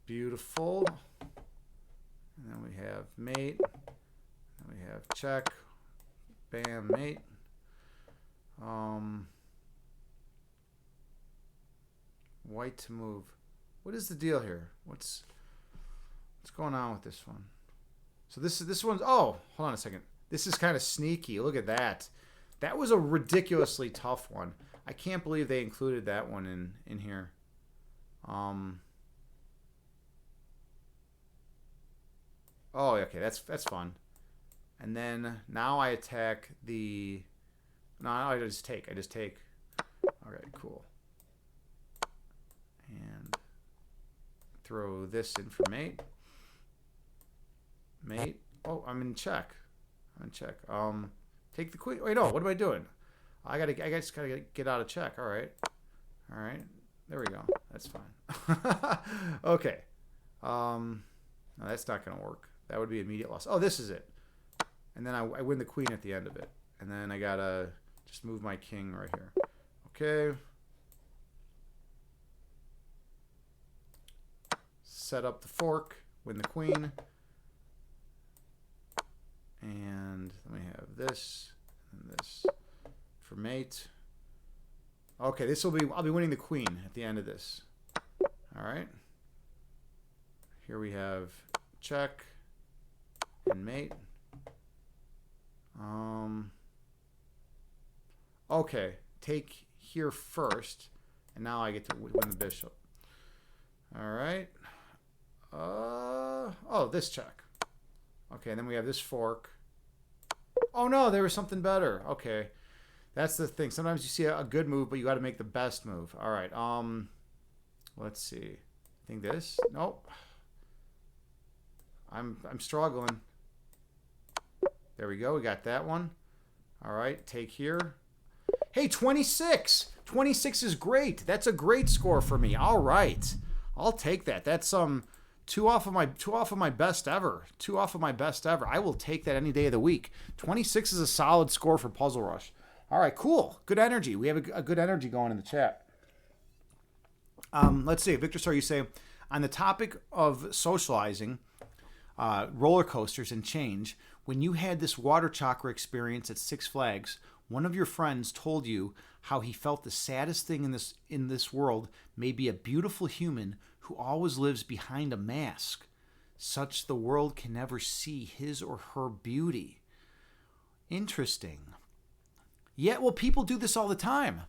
Beautiful. And then we have mate. And we have check. Bam, mate. White to move. What is the deal here? What's going on with this one? So this one's, oh, hold on a second. This is kind of sneaky. Look at that. That was a ridiculously tough one. I can't believe they included that one in here. Oh, okay, that's fun. And then now I attack the. No, I just take. All right, cool. And throw this in for mate. Mate. Oh, I'm in check. Take the queen. Wait, no. What am I doing? I just gotta get out of check. All right. There we go. That's fine. Okay. No, that's not gonna work. That would be immediate loss. Oh, this is it. And then I win the queen at the end of it. And then I gotta just move my king right here. Okay. Set up the fork. Win the queen. And then we have this and this for mate. Okay, I'll be winning the queen at the end of this. All right. Here we have check and mate. Okay, take here first, and now I get to win the bishop. All right. Oh, this check. Okay, and then we have this fork. Oh no, there was something better. Okay, that's the thing. Sometimes you see a good move, but you got to make the best move. All right. Let's see. I think this. Nope. I'm struggling. There we go. We got that one. All right. Take here. Hey, 26. 26 is great. That's a great score for me. All right. I'll take that. That's two off of my best ever. 2 off of my best ever. I will take that any day of the week. 26 is a solid score for Puzzle Rush. All right, cool. Good energy. We have a good energy going in the chat. Let's see. Victor, sorry, you say, on the topic of socializing, roller coasters and change, when you had this water chakra experience at Six Flags, one of your friends told you how he felt the saddest thing in this world may be a beautiful human who always lives behind a mask, such the world can never see his or her beauty. Interesting. Yeah, well, people do this all the time.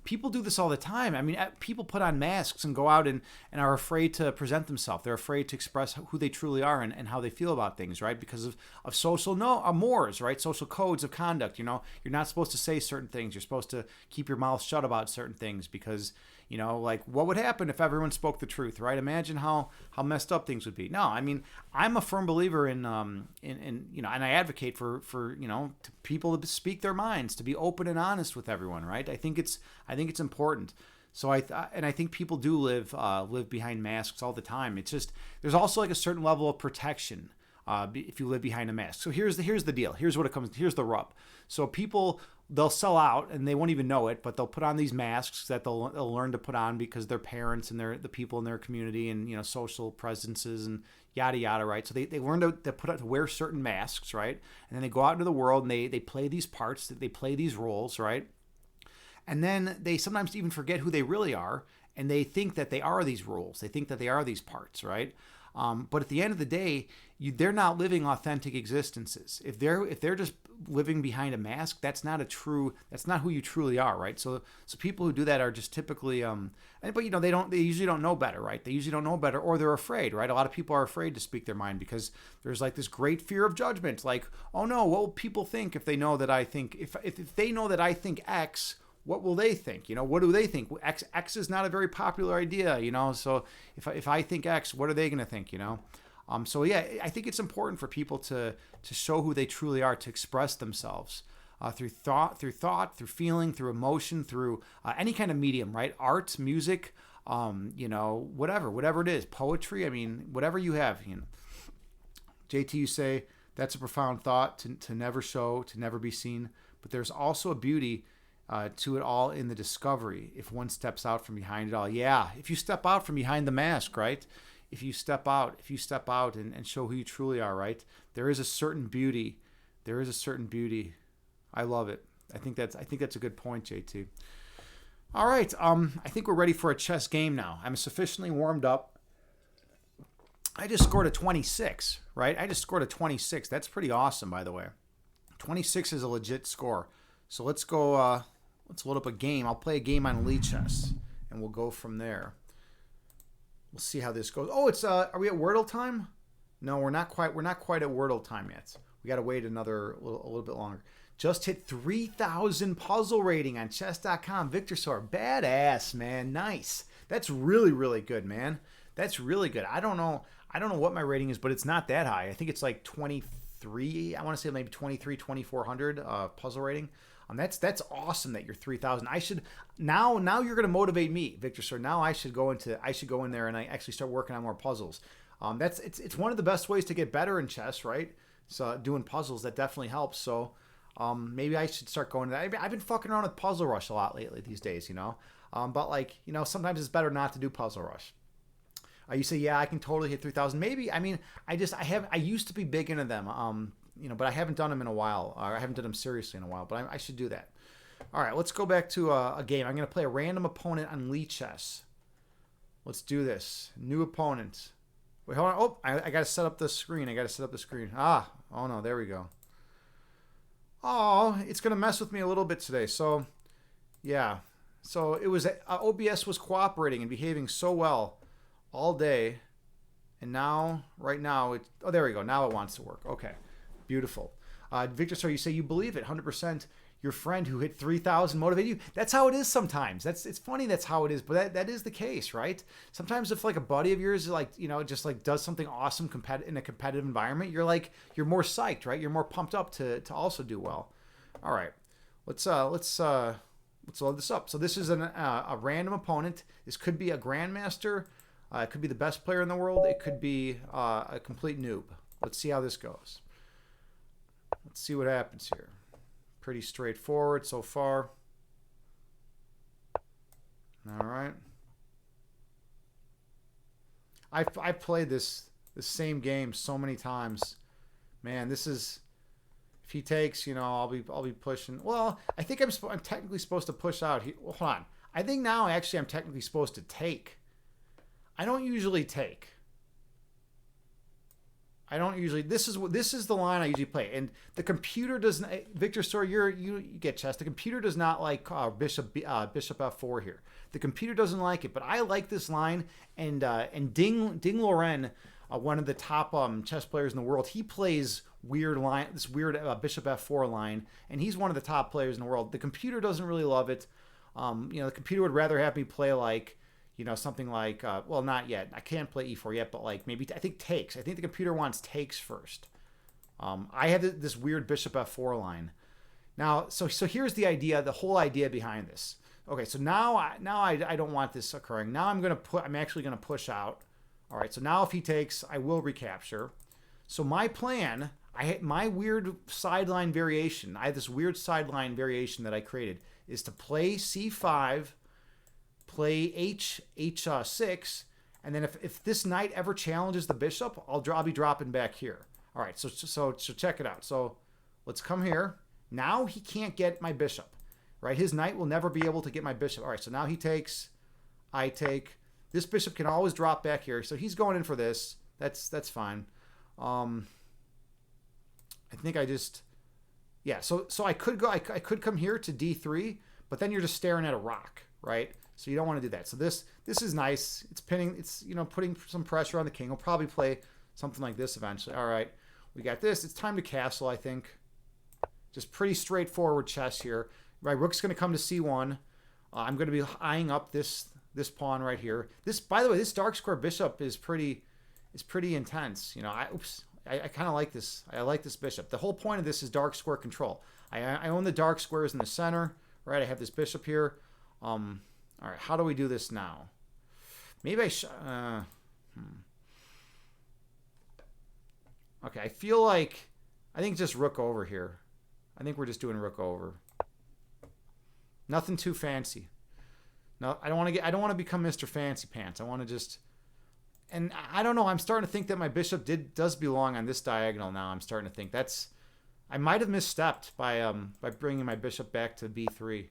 People do this all the time. I mean, people put on masks and go out and are afraid to present themselves. They're afraid to express who they truly are and how they feel about things, right? Because of social mores, right? Social codes of conduct. You know, you're not supposed to say certain things. You're supposed to keep your mouth shut about certain things because, you know, like what would happen if everyone spoke the truth, right? Imagine how messed up things would be. No, I mean, I'm a firm believer in you know, and I advocate for you know, to people to speak their minds, to be open and honest with everyone, right? I think it's important. So I think people do live behind masks all the time. It's just there's also like a certain level of protection if you live behind a mask. So here's the deal. Here's the rub. So people, they'll sell out and they won't even know it, but they'll put on these masks that they'll learn to put on because their parents and the people in their community and, you know, social presences and yada yada, right? So they learn to wear certain masks, right? And then they go out into the world and they play these parts, they play these roles, right? And then they sometimes even forget who they really are, and they think that they are these roles. They think that they are these parts, right? But at the end of the day, they're not living authentic existences. If they're just living behind a mask, that's not who you truly are, right? So people who do that are just typically, but you know, they usually don't know better, right? They usually don't know better, or they're afraid, right? A lot of people are afraid to speak their mind because there's like this great fear of judgment, like, oh no, what will people think if they know that I think if they know that I think X. What will they think? You know, what do they think? X is not a very popular idea, you know. So if I think X, what are they going to think? You know. So yeah, I think it's important for people to show who they truly are, to express themselves through thought, through feeling, through emotion, through any kind of medium, right? Art, music, you know, whatever it is, poetry. I mean, whatever you have. You know. JT, you say that's a profound thought to never show, to never be seen, but there's also a beauty to it all in the discovery if one steps out from behind it all. Yeah, if you step out from behind the mask, right? If you step out and show who you truly are, right? There is a certain beauty. I love it. I think that's a good point, JT. All right, I think we're ready for a chess game now. I'm sufficiently warmed up. I just scored a 26, right? That's pretty awesome, by the way. 26 is a legit score. So let's go, let's load up a game. I'll play a game on Elite Chess, and we'll go from there. We'll see how this goes. Oh, it's are we at Wordle time? No, we're not quite at Wordle time yet. We got to wait a little bit longer. Just hit 3,000 puzzle rating on chess.com. Victor Sor, badass, man. Nice. That's really, really good, man. That's really good. I don't know what my rating is, but it's not that high. I think it's like 23. I want to say maybe 2,400 puzzle rating. That's awesome that you're 3,000. I should now you're going to motivate me, Victor Sir. Now I should go in there and I actually start working on more puzzles. It's one of the best ways to get better in chess, right? So doing puzzles, that definitely helps. So maybe I should start going to that. I've been fucking around with Puzzle Rush a lot lately these days, you know. But like, you know, sometimes it's better not to do Puzzle Rush. You say, yeah, I can totally hit 3,000. Maybe. I mean, I used to be big into them. You know, but I haven't done them in a while. Or I haven't done them seriously in a while, but I should do that. All right, let's go back to a game. I'm going to play a random opponent on Elite Chess. Let's do this. New opponent. Wait, hold on. Oh, I got to set up the screen. Oh no, there we go. Oh, it's going to mess with me a little bit today. So, yeah. So it was OBS was cooperating and behaving so well all day. And now, right now, oh, there we go. Now it wants to work. Okay. Beautiful. Victor, so you say you believe it 100%. Your friend who hit 3,000 motivated you. That's how it is sometimes. It's funny that's how it is, but that is the case, right? Sometimes if like a buddy of yours like, you know, just like does something awesome in a competitive environment, you're more psyched, right? You're more pumped up to also do well. All right. Let's load this up. So this is a random opponent. This could be a grandmaster. It could be the best player in the world. It could be a complete noob. Let's see how this goes. Let's see what happens here. Pretty straightforward so far. All right. I've played this same game so many times. Man, this is, if he takes, you know, I'll be pushing. Well, I think I'm technically supposed to push out. Hold on. I think now actually I'm technically supposed to take. I don't usually take. I don't usually. This is the line I usually play, and the computer doesn't. Victor, sorry, you get chess. The computer does not like bishop f4 here. The computer doesn't like it, but I like this line. And Ding Loren, one of the top chess players in the world, he plays this weird bishop f4 line, and he's one of the top players in the world. The computer doesn't really love it. You know, the computer would rather have me play like, you know, something like, well, not yet. I can't play e4 yet, but like maybe, I think takes. I think the computer wants takes first. I have this weird bishop f4 line. Now, so here's the idea, the whole idea behind this. Okay, so now I don't want this occurring. Now I'm actually going to push out. All right, so now if he takes, I will recapture. So my plan, my weird sideline variation, I have this weird sideline variation that I created, is to play c5, play h6, and then if this knight ever challenges the bishop, I'll be dropping back here. All right, so check it out. So let's come here. Now he can't get my bishop, right? His knight will never be able to get my bishop. All right, so now he takes, I take. This bishop can always drop back here, so he's going in for this. That's fine. I think I just, yeah. So I could go. I could come here to d3, but then you're just staring at a rock, right? So you don't want to do that. So this is nice. It's pinning. It's, you know, putting some pressure on the king. We'll probably play something like this eventually. All right, we got this. It's time to castle, I think. Just pretty straightforward chess here. My rook's going to come to c1. I'm going to be eyeing up this pawn right here. This, by the way, this dark square bishop is pretty intense. You know, I kind of like this. I like this bishop. The whole point of this is dark square control. I own the dark squares in the center, right? I have this bishop here. All right, how do we do this now? Maybe I Okay, I think just rook over here. I think we're just doing rook over. Nothing too fancy. No, I don't want to become Mr. Fancy Pants. I want to just, and I don't know, I'm starting to think that my bishop does belong on this diagonal now. I'm starting to think I might have misstepped by bringing my bishop back to b3.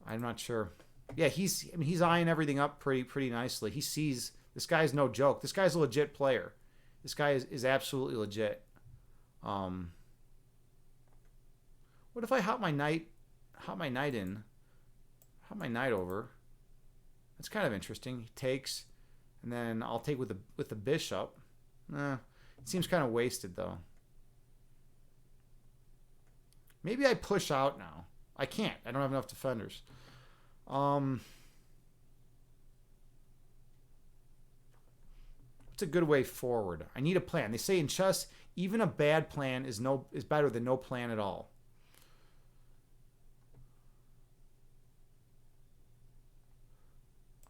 I'm not sure. Yeah, he's eyeing everything up pretty nicely. He sees this guy's no joke. This guy's a legit player. This guy is absolutely legit. What if I hop my knight in? Hop my knight over. That's kind of interesting. He takes, and then I'll take with the bishop. It seems kind of wasted though. Maybe I push out now. I can't. I don't have enough defenders. What's a good way forward? I need a plan. They say in chess, even a bad plan is better than no plan at all.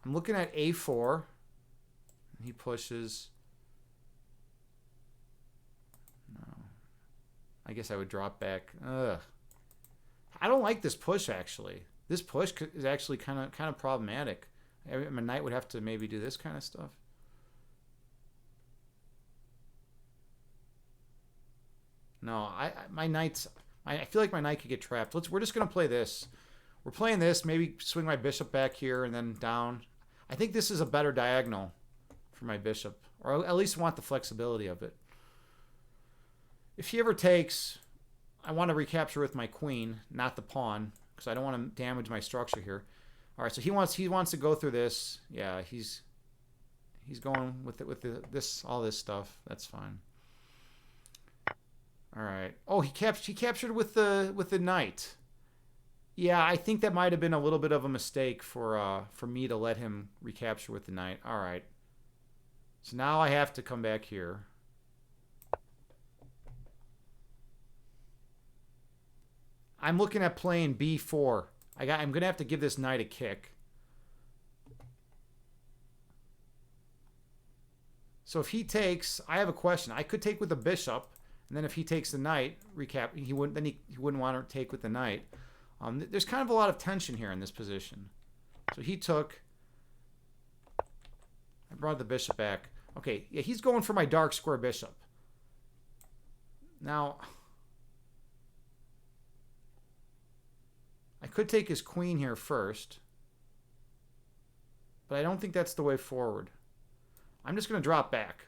I'm looking at a4. He pushes. No. I guess I would drop back. Ugh. I don't like this push, actually. This push is actually kind of problematic. My knight would have to maybe do this kind of stuff. No, I feel like my knight could get trapped. We're just gonna play this. We're playing this. Maybe swing my bishop back here and then down. I think this is a better diagonal for my bishop, or at least want the flexibility of it. If he ever takes, I want to recapture with my queen, not the pawn, because I don't want to damage my structure here. All right, so he wants to go through this. Yeah, he's going with all this stuff. That's fine. All right. Oh, he captured with the knight. Yeah, I think that might have been a little bit of a mistake for me to let him recapture with the knight. All right. So now I have to come back here. I'm looking at playing b4. I'm gonna have to give this knight a kick. So if he takes, I have a question. I could take with the bishop, and then if he takes the knight, he wouldn't want to take with the knight. There's kind of a lot of tension here in this position. So he took. I brought the bishop back. Okay, yeah, he's going for my dark square bishop. Now, I could take his queen here first, but I don't think that's the way forward. I'm just going to drop back.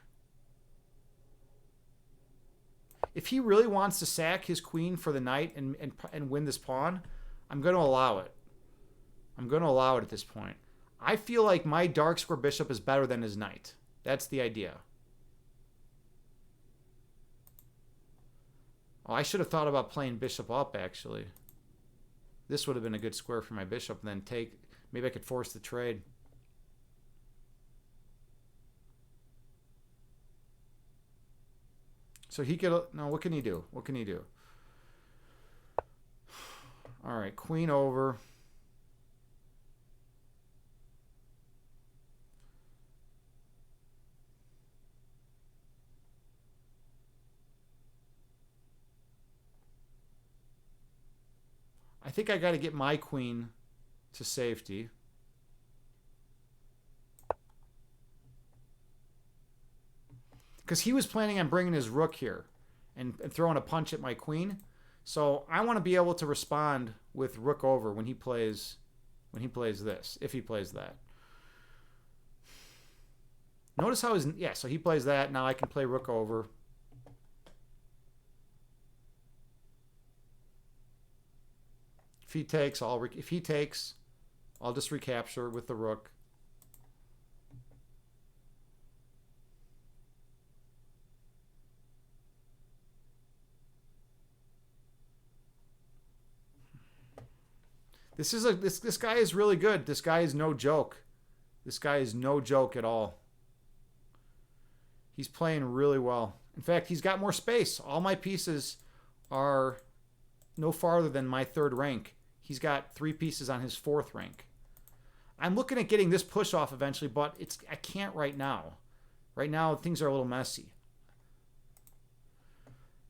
If he really wants to sack his queen for the knight and win this pawn, I'm going to allow it. I'm going to allow it at this point. I feel like my dark square bishop is better than his knight. That's the idea. Oh, I should have thought about playing bishop up, actually. This would have been a good square for my bishop, and then take... Maybe I could force the trade. So he could... No, what can he do? What can he do? All right, queen over. I think I got to get my queen to safety. Because he was planning on bringing his rook here and throwing a punch at my queen. So I want to be able to respond with rook over when he plays this, if he plays that. Notice how so he plays that. Now I can play rook over. If he takes, I'll just recapture with the rook. This guy is really good. This guy is no joke. This guy is no joke at all. He's playing really well. In fact, he's got more space. All my pieces are no farther than my third rank. He's got 3 pieces on his 4th rank. I'm looking at getting this push off eventually, but I can't right now. Right now, things are a little messy.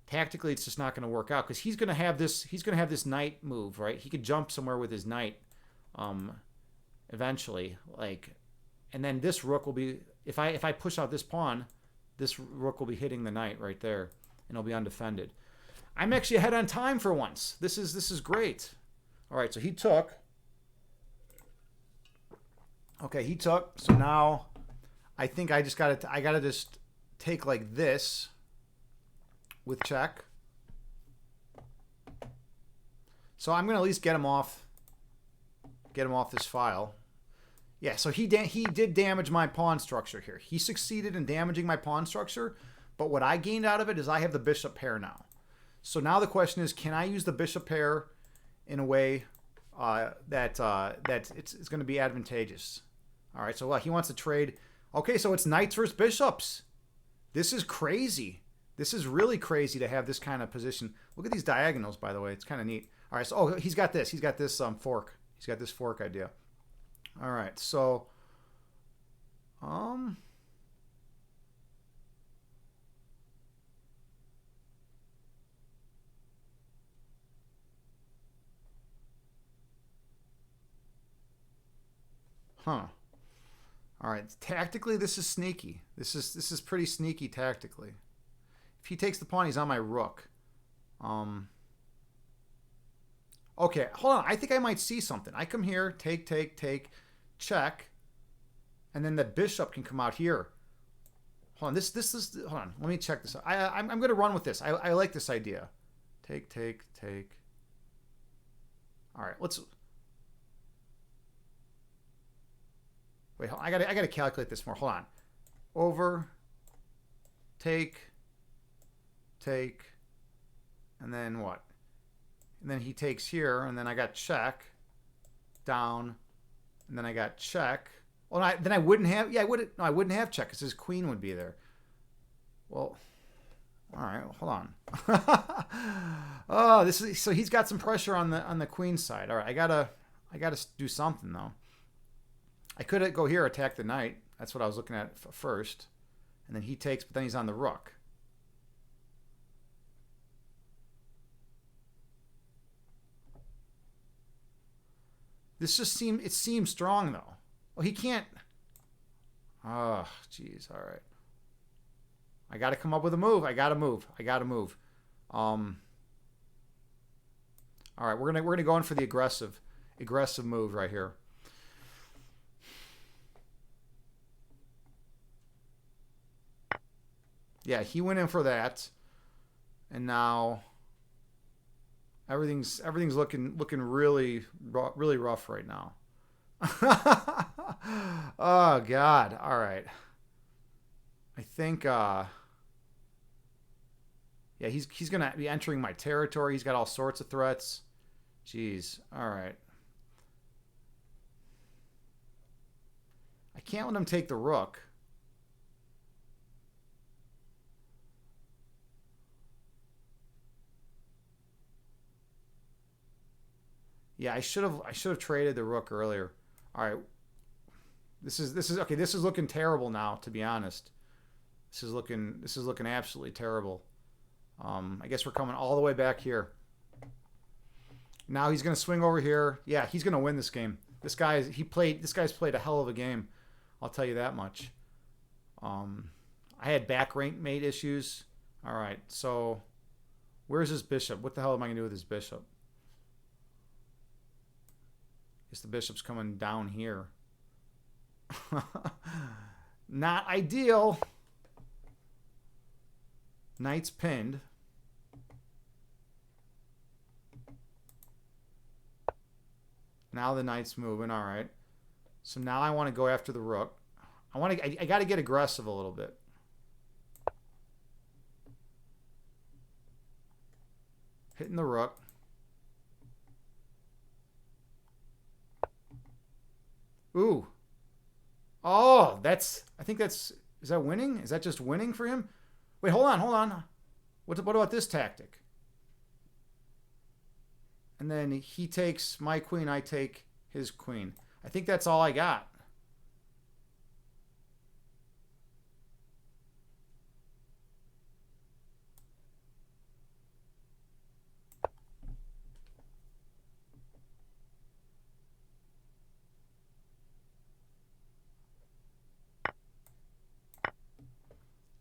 Tactically, it's just not going to work out because he's going to have this knight move, right? He could jump somewhere with his knight, eventually, and then this rook will be if I push out this pawn, this rook will be hitting the knight right there, and it'll be undefended. I'm actually ahead on time for once. This is great. All right, so he took. Okay, he took. So now, I think I gotta just take like this with check. So I'm gonna at least get him off this file. Yeah, so he did damage my pawn structure here. He succeeded in damaging my pawn structure, but what I gained out of it is I have the bishop pair now. So now the question is, can I use the bishop pair in a way that it's going to be advantageous? All right, so he wants to trade. Okay, so it's knights versus bishops. This is crazy. This is really crazy to have this kind of position. Look at these diagonals, by the way. It's kind of neat. All right, so he's got this. He's got this fork. He's got this fork idea. All right, so all right, tactically this is sneaky. This is pretty sneaky tactically. If he takes the pawn, he's on my rook. Okay, hold on. I think I might see something. I come here, take, check, and then the bishop can come out here. Hold on. Hold on. Let me check this out. I'm going to run with this. I like this idea. Take, take, take. All right, let's... Wait, I gotta calculate this more. Hold on. Over, take, take, and then what? And then he takes here, and then I got check, down, and then I got check. Well, then I wouldn't have... Yeah, I wouldn't have check because his queen would be there. Well, all right, hold on. Oh, this is... So he's got some pressure on the queen side. All right, I gotta do something, though. I could go here, attack the knight. That's what I was looking at first. And then he takes, but then he's on the rook. This just seems strong, though. Oh, he can't. Oh, jeez. All right. I got to come up with a move. I got to move. All right, we're gonna go in for the aggressive move right here. Yeah, he went in for that, and now everything's looking really rough right now. Oh God! All right, I think yeah, he's gonna be entering my territory. He's got all sorts of threats. Jeez. All right. I can't let him take the rook. Yeah, I should have traded the rook earlier. All right. This is okay. This is looking terrible now, to be honest. This is looking absolutely terrible. I guess we're coming all the way back here. Now he's going to swing over here. Yeah, he's going to win this game. This guy's played a hell of a game. I'll tell you that much. I had back rank mate issues. All right. So where's his bishop? What the hell am I going to do with his bishop? Guess the bishop's coming down here. Not ideal. Knight's pinned. Now the knight's moving. All right. So now I want to go after the rook. I got to get aggressive a little bit. Hitting the rook. Ooh. Oh, I think is that winning? Is that just winning for him? Wait, hold on. What about this tactic? And then he takes my queen, I take his queen. I think that's all I got.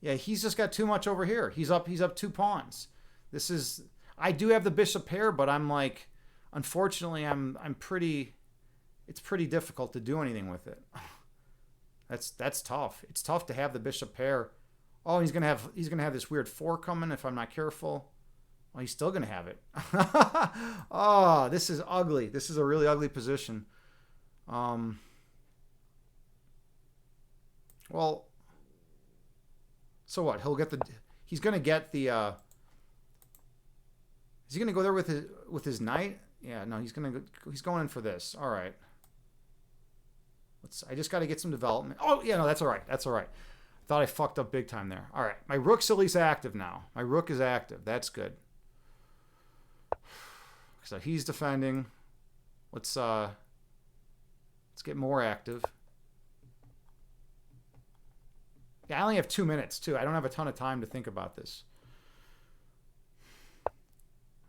Yeah, he's just got too much over here. He's up 2 pawns. I do have the bishop pair, but I'm like, unfortunately, it's pretty difficult to do anything with it. That's tough. It's tough to have the bishop pair. Oh, he's gonna have this weird 4 coming if I'm not careful. Well, he's still gonna have it. Oh, this is ugly. This is a really ugly position. Well, so what? He's gonna get the. Is he gonna go there with his knight? Yeah, no, he's going in for this. All right. I just got to get some development. Oh, yeah, no, that's all right. Thought I fucked up big time there. All right, my rook's at least active now. My rook is active. That's good. So he's defending. Let's get more active. Yeah, I only have 2 minutes too. I don't have a ton of time to think about this.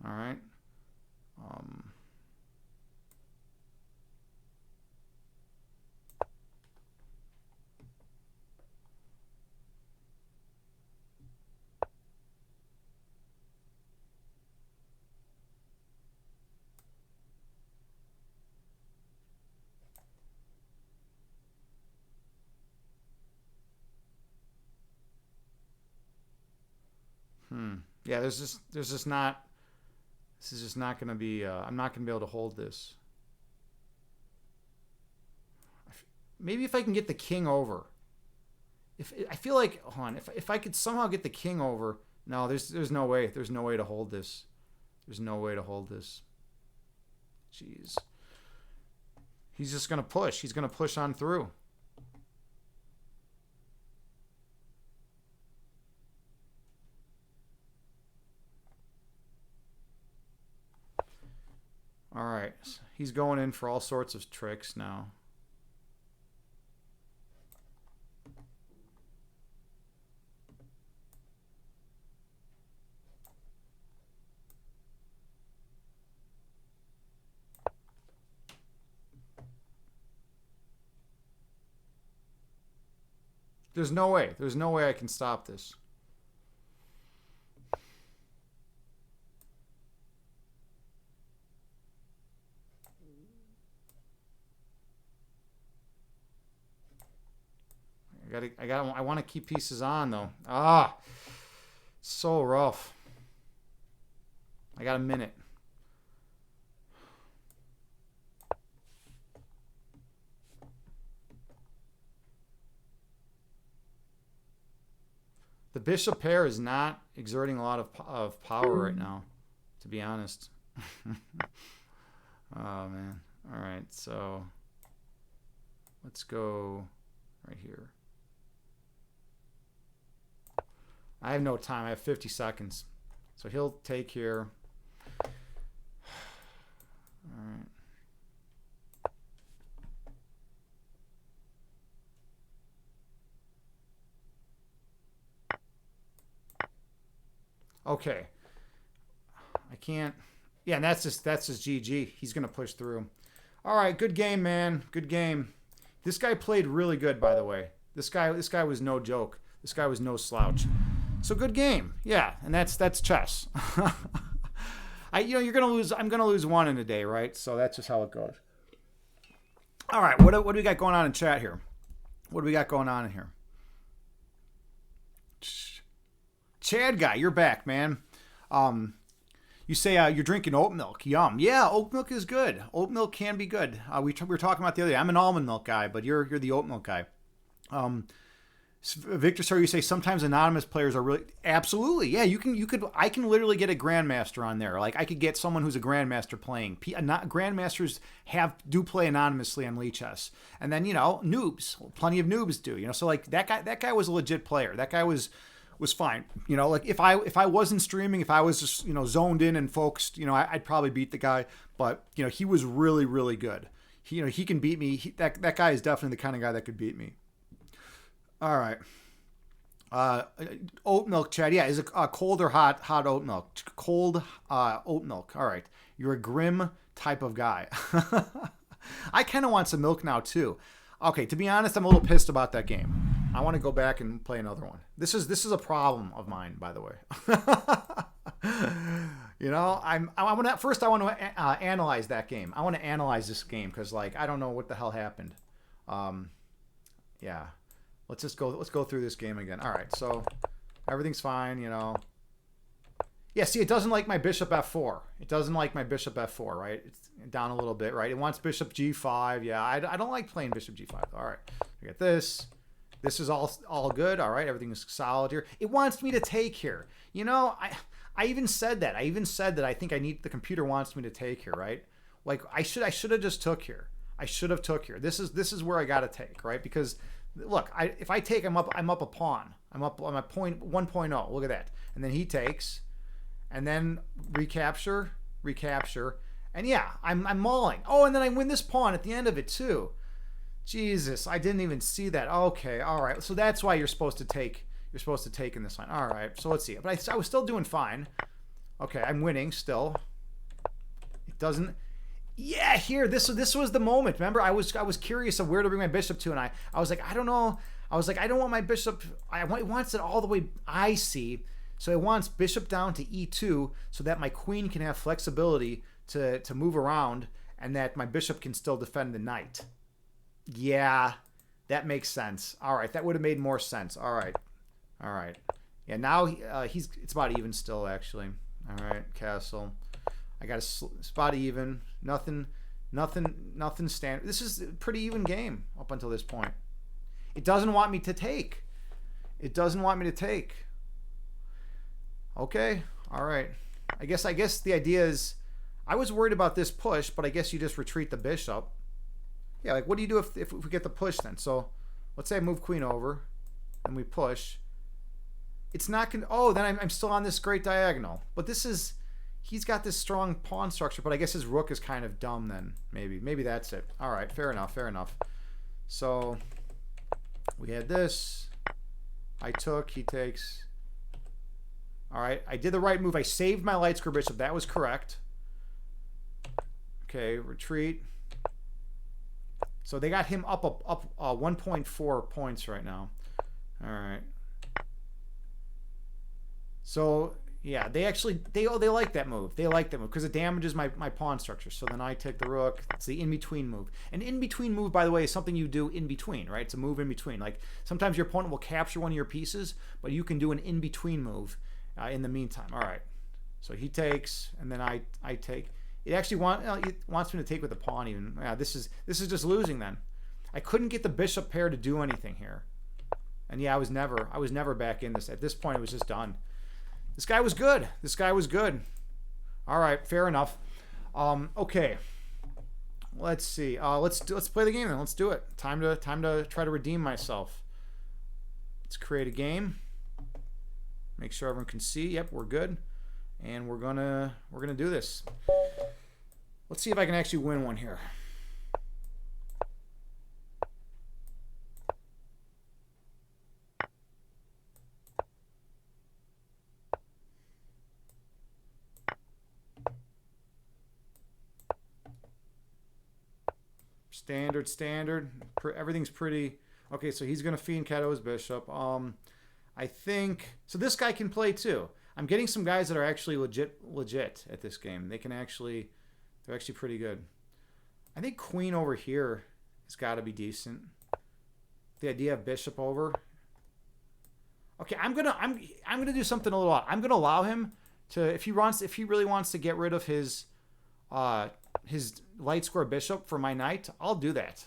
All right. Yeah, there's just not This is just not going to be, I'm not going to be able to hold this. Maybe if I can get the king over. I feel like, hold on, if I could somehow get the king over. No, there's no way. There's no way to hold this. There's no way to hold this. Jeez. He's just going to push. He's going to push on through. All right. He's going in for all sorts of tricks now. There's no way. There's no way I can stop this. I want to keep pieces on though. Ah, so rough. I got a minute. The bishop pair is not exerting a lot of power right now, to be honest. Oh, man. All right, so let's go right here. I have no time. I have 50 seconds. So he'll take here. All right. Okay. I can't. Yeah, and that's just GG. He's going to push through. All right, good game, man. Good game. This guy played really good, by the way. This guy was no joke. This guy was no slouch. So good game. Yeah, and that's chess. You're going to lose. I'm going to lose one in a day, right? So that's just how it goes. All right, what do we got going on in chat here? What do we got going on in here? Chad guy, you're back, man. You say you're drinking oat milk. Yum. Yeah, oat milk is good. Oat milk can be good. We were talking about the other day. I'm an almond milk guy, but you're the oat milk guy. Victor, sorry, you say sometimes anonymous players are really absolutely. Yeah, I can literally get a grandmaster on there. Like I could get someone who's a grandmaster playing. Grandmasters do play anonymously on Lee Chess, and then noobs. Plenty of noobs do. So like that guy was a legit player. That guy was fine. Like if I wasn't streaming, if I was just, zoned in and focused, I'd probably beat the guy, but he was really, really good. He can beat me. That guy is definitely the kind of guy that could beat me. All right. Oat milk, Chad. Yeah. Is it cold or hot oat milk? Cold, oat milk. All right. You're a grim type of guy. I kind of want some milk now too. Okay, to be honest, I'm a little pissed about that game. I want to go back and play another one. This is a problem of mine, by the way. I want to analyze that game. I want to analyze this game because I don't know what the hell happened. Yeah, let's go through this game again. All right, so everything's fine. Yeah, see, it doesn't like my bishop f4. It doesn't like my bishop f4, right? It's down a little bit, right? It wants bishop g5. Yeah, I don't like playing bishop g5. All right, we got this. This is all good. All right, everything is solid here. It wants me to take here. I even said that. I think the computer wants me to take here, right? Like I should have just took here. I should have took here. This is where I got to take, right? Because look, if I take, I'm up a pawn. I'm up on my point 1.0. Look at that. And then he takes. And then recapture, and yeah, I'm mauling. Oh, and then I win this pawn at the end of it too. Jesus, I didn't even see that. Okay, all right. So that's why you're supposed to take. You're supposed to take in this line. All right. So let's see. But I was still doing fine. Okay, I'm winning still. It doesn't. Yeah, here. This was the moment. Remember, I was curious of where to bring my bishop to, and I was like, I don't know. I was like, I don't want my bishop. It wants it all the way. I see. So it wants bishop down to e2 so that my queen can have flexibility to move around and that my bishop can still defend the knight. Yeah, that makes sense. All right, that would have made more sense. All right. Yeah, now it's about even still, actually. All right, castle. I got a spot even. Nothing standard. This is a pretty even game up until this point. It doesn't want me to take. It doesn't want me to take. Okay. All right. I guess the idea is, I was worried about this push, but I guess you just retreat the bishop. Yeah, like what do you do if we get the push then? So let's say I move queen over and we push. It's not going to... Oh, then I'm still on this great diagonal. But this is... He's got this strong pawn structure, but I guess his rook is kind of dumb then. Maybe that's it. All right, fair enough, fair enough. So we had this. I took, he takes. All right, I did the right move. I saved my light square bishop. That was correct. Okay, retreat. So they got him up 1.4 points right now. All right. So yeah, they like that move. They like that move because it damages my pawn structure. So then I take the rook. It's the in-between move. An in-between move, by the way, is something you do in between, right? It's a move in between. Like sometimes your opponent will capture one of your pieces, but you can do an in-between move in the meantime. All right. So he takes, and then I take. It actually wants me to take with the pawn even. Yeah, this is just losing then. I couldn't get the bishop pair to do anything here. And yeah, I was never back in this. At this point, it was just done. This guy was good. This guy was good. All right, fair enough. Okay. Let's see. Let's play the game then. Let's do it. Time to try to redeem myself. Let's create a game. Make sure everyone can see. Yep, we're good. And we're gonna do this. Let's see if I can actually win one here. Standard. Everything's pretty. Okay, so he's gonna fiend Kato his bishop. I think so. This guy can play too. I'm getting some guys that are actually legit at this game. They're actually pretty good. I think queen over here has got to be decent. The idea of bishop over. Okay, I'm gonna do something a little odd. I'm gonna allow him to, if he really wants to get rid of his light square bishop for my knight, I'll do that.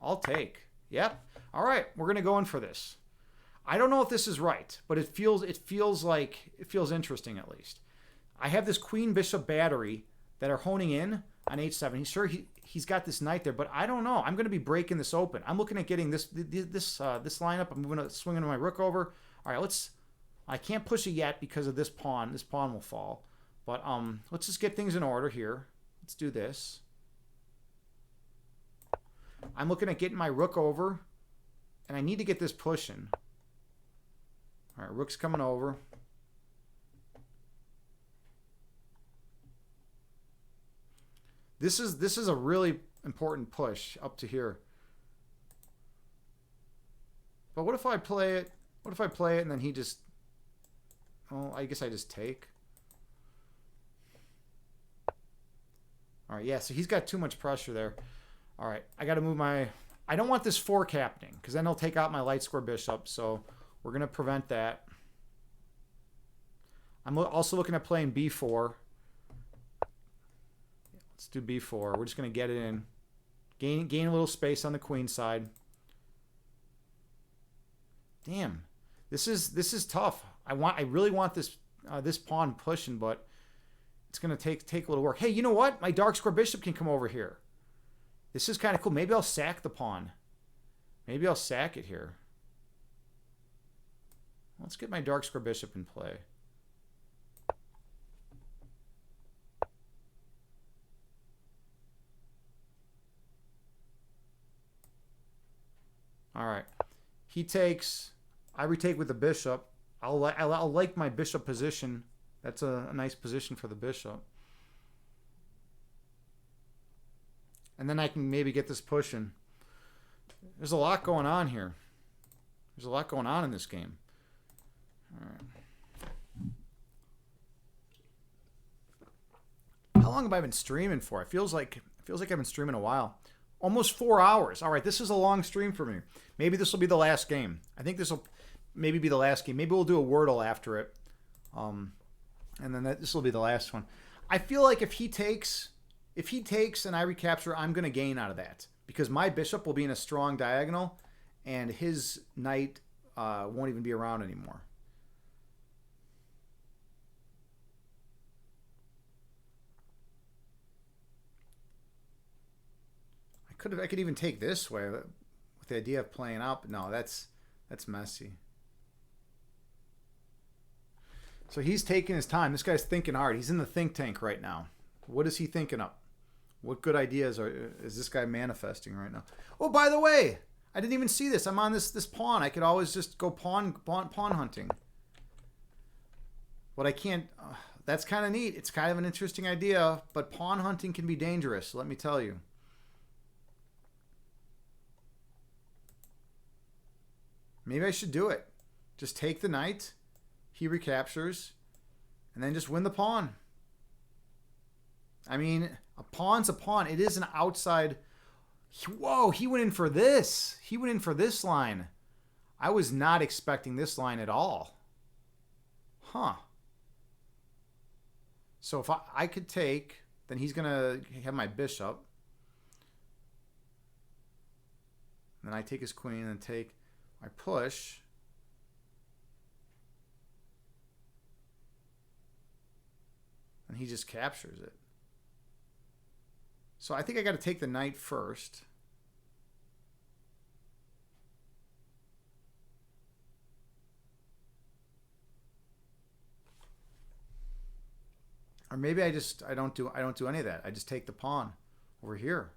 I'll take. Yep. All right, we're gonna go in for this. I don't know if this is right, but it feels interesting at least. I have this queen bishop battery that are honing in on h7. He's got this knight there, but I don't know. I'm going to be breaking this open. I'm looking at getting this lineup. I'm going to swing into my rook over. All right, I can't push it yet because of this pawn. This pawn will fall. But let's just get things in order here. Let's do this. I'm looking at getting my rook over, and I need to get this pushing. All right, rook's coming over. This is a really important push up to here. But what if I play it? What if I play it and then he just... Oh, I guess I just take. All right, yeah, so he's got too much pressure there. All right, I got to move my... I don't want this fork happening because then he'll take out my light square bishop, so... We're going to prevent that. I'm also looking at playing b4. Let's do b4. We're just going to get it in. Gain a little space on the queen side. Damn. This is tough. I really want this this pawn pushing, but it's going to take a little work. Hey, you know what? My dark square bishop can come over here. This is kind of cool. Maybe I'll sack the pawn. Maybe I'll sack it here. Let's get my dark square bishop in play. All right. He takes. I retake with the bishop. I'll like my bishop position. That's a nice position for the bishop. And then I can maybe get this pushing. There's a lot going on here. There's a lot going on in this game. All right. How long have I been streaming for? It feels like I've been streaming a while. Almost 4 hours. All right, this is a long stream for me. Maybe this will be the last game. I think this will maybe be the last game. Maybe we'll do a Wordle after it. And then this will be the last one. I feel like if he takes and I recapture, I'm going to gain out of that because my bishop will be in a strong diagonal and his knight won't even be around anymore. I could even take this way with the idea of playing out, but no, that's messy. So he's taking his time. This guy's thinking hard. He's in the think tank right now. What is he thinking up? What good ideas is this guy manifesting right now? Oh, by the way, I didn't even see this. I'm on this pawn. I could always just go pawn hunting. But I can't. That's kind of neat. It's kind of an interesting idea, but pawn hunting can be dangerous, let me tell you. Maybe I should do it. Just take the knight. He recaptures. And then just win the pawn. I mean, a pawn's a pawn. It is an outside. Whoa, he went in for this. He went in for this line. I was not expecting this line at all. Huh. So if I could take, then he's going to have my bishop. And then I take his queen and take... I push. And he just captures it. So I think I got to take the knight first. Or maybe I don't do any of that. I just take the pawn over here.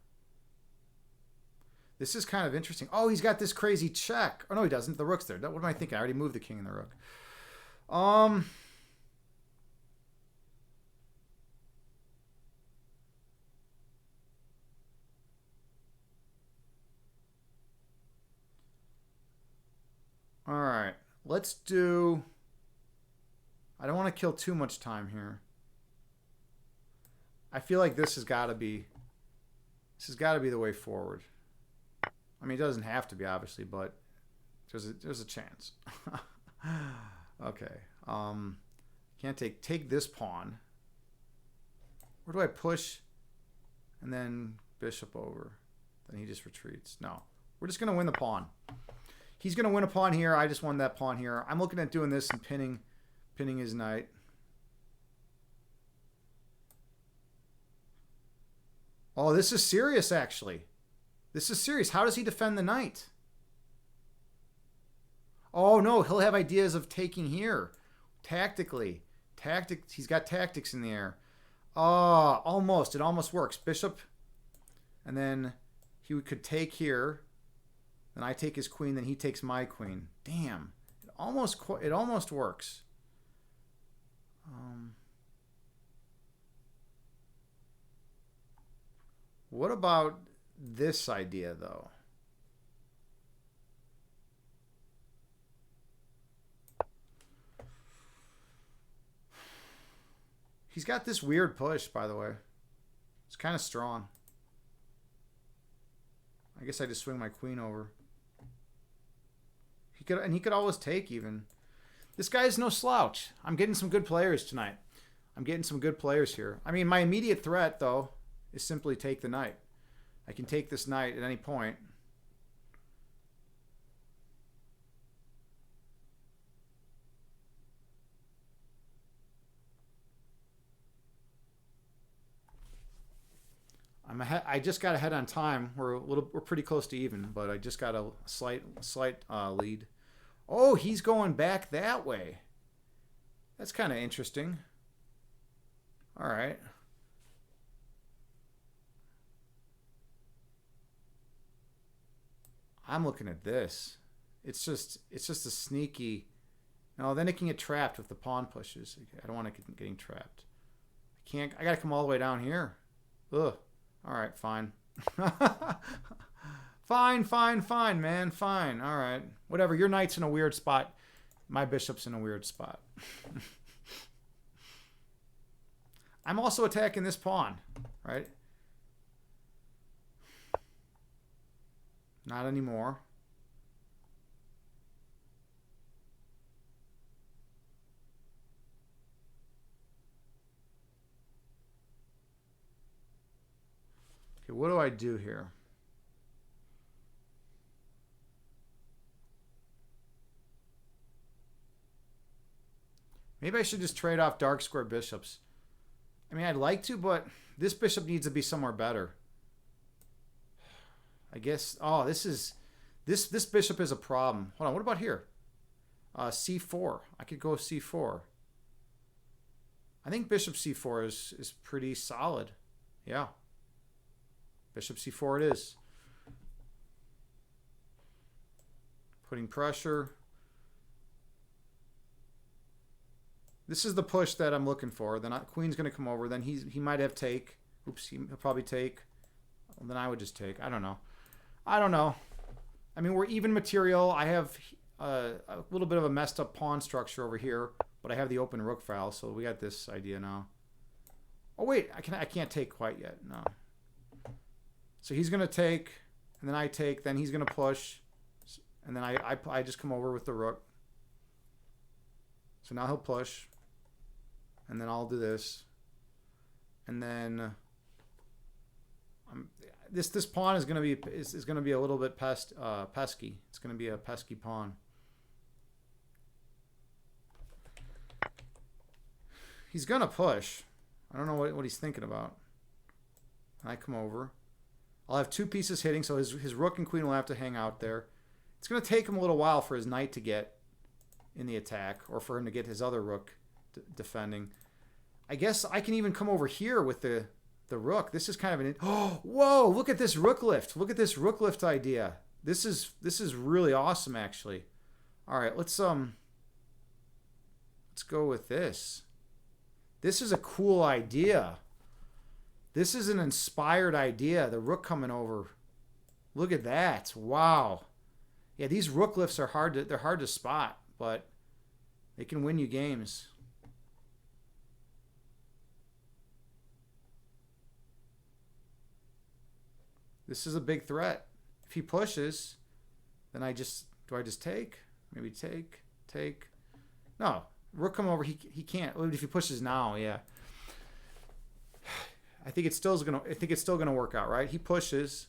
This is kind of interesting. Oh, he's got this crazy check. Oh, no, he doesn't. The rook's there. What am I thinking? I already moved the king and the rook. All right. Let's do... I don't want to kill too much time here. I feel like this has got to be the way forward. I mean, it doesn't have to be, obviously, but there's a chance. Okay. Can't take this pawn. Where do I push? And then bishop over. Then he just retreats. No. We're just going to win the pawn. He's going to win a pawn here. I just won that pawn here. I'm looking at doing this and pinning his knight. Oh, this is serious, actually. This is serious. How does he defend the knight? Oh, no. He'll have ideas of taking here. Tactically. He's got tactics in the air. Oh, almost. It almost works. Bishop. And then he could take here. Then I take his queen. Then he takes my queen. Damn. It almost works. What about this idea, though? He's got this weird push, by the way. It's kind of strong. I guess I just swing my queen over. He could always take even. This guy's no slouch. I'm getting some good players tonight. I'm getting some good players here. I mean, my immediate threat, though, is simply take the knight. I can take this knight at any point. I just got ahead on time. We're pretty close to even, but I just got a slight lead. Oh, he's going back that way. That's kind of interesting. All right. I'm looking at this. It's just a sneaky. No, then it can get trapped with the pawn pushes. I don't want to get getting trapped. I gotta come all the way down here. Ugh. All right, fine. fine, man. Fine. All right. Whatever. Your knight's in a weird spot. My bishop's in a weird spot. I'm also attacking this pawn, right? Not anymore. I do here? Maybe I should just trade off dark square bishops. I mean, I'd like to, but this bishop needs to be somewhere better. I guess. Oh, this bishop is a problem. Hold on. What about here? C4. I could go C4. I think bishop C4 is pretty solid. Yeah. Bishop C4 it is. Putting pressure. This is the push that I'm looking for. Then queen's going to come over. Then he might have take. Oops, he'll probably take. Well, then I would just take. I don't know. I don't know. I mean, we're even material. I have a little bit of a messed up pawn structure over here, but I have the open rook file, so we got this idea now. Oh wait, I can't take quite yet. No. So he's going to take, and then I take. Then he's going to push, and then I just come over with the rook. So now he'll push. And then I'll do this, and then this pawn is going to be a little bit pesky. It's going to be a pesky pawn. He's going to push. I don't know what he's thinking about. I come over. I'll have two pieces hitting, so his rook and queen will have to hang out there. It's going to take him a little while for his knight to get in the attack, or for him to get his other rook defending. I guess I can even come over here with the rook. This is kind of an... Oh, whoa, look at this rook lift. Look at this rook lift idea. This is really awesome, actually. All right, let's go with this. This is a cool idea. This is an inspired idea. The rook coming over. Look at that. Wow. Yeah, these rook lifts are hard to spot, but they can win you games. This is a big threat. If he pushes, then do I just take? Maybe take. No, rook come over. He can't. If he pushes now, yeah. I think it's still gonna work out, right? He pushes.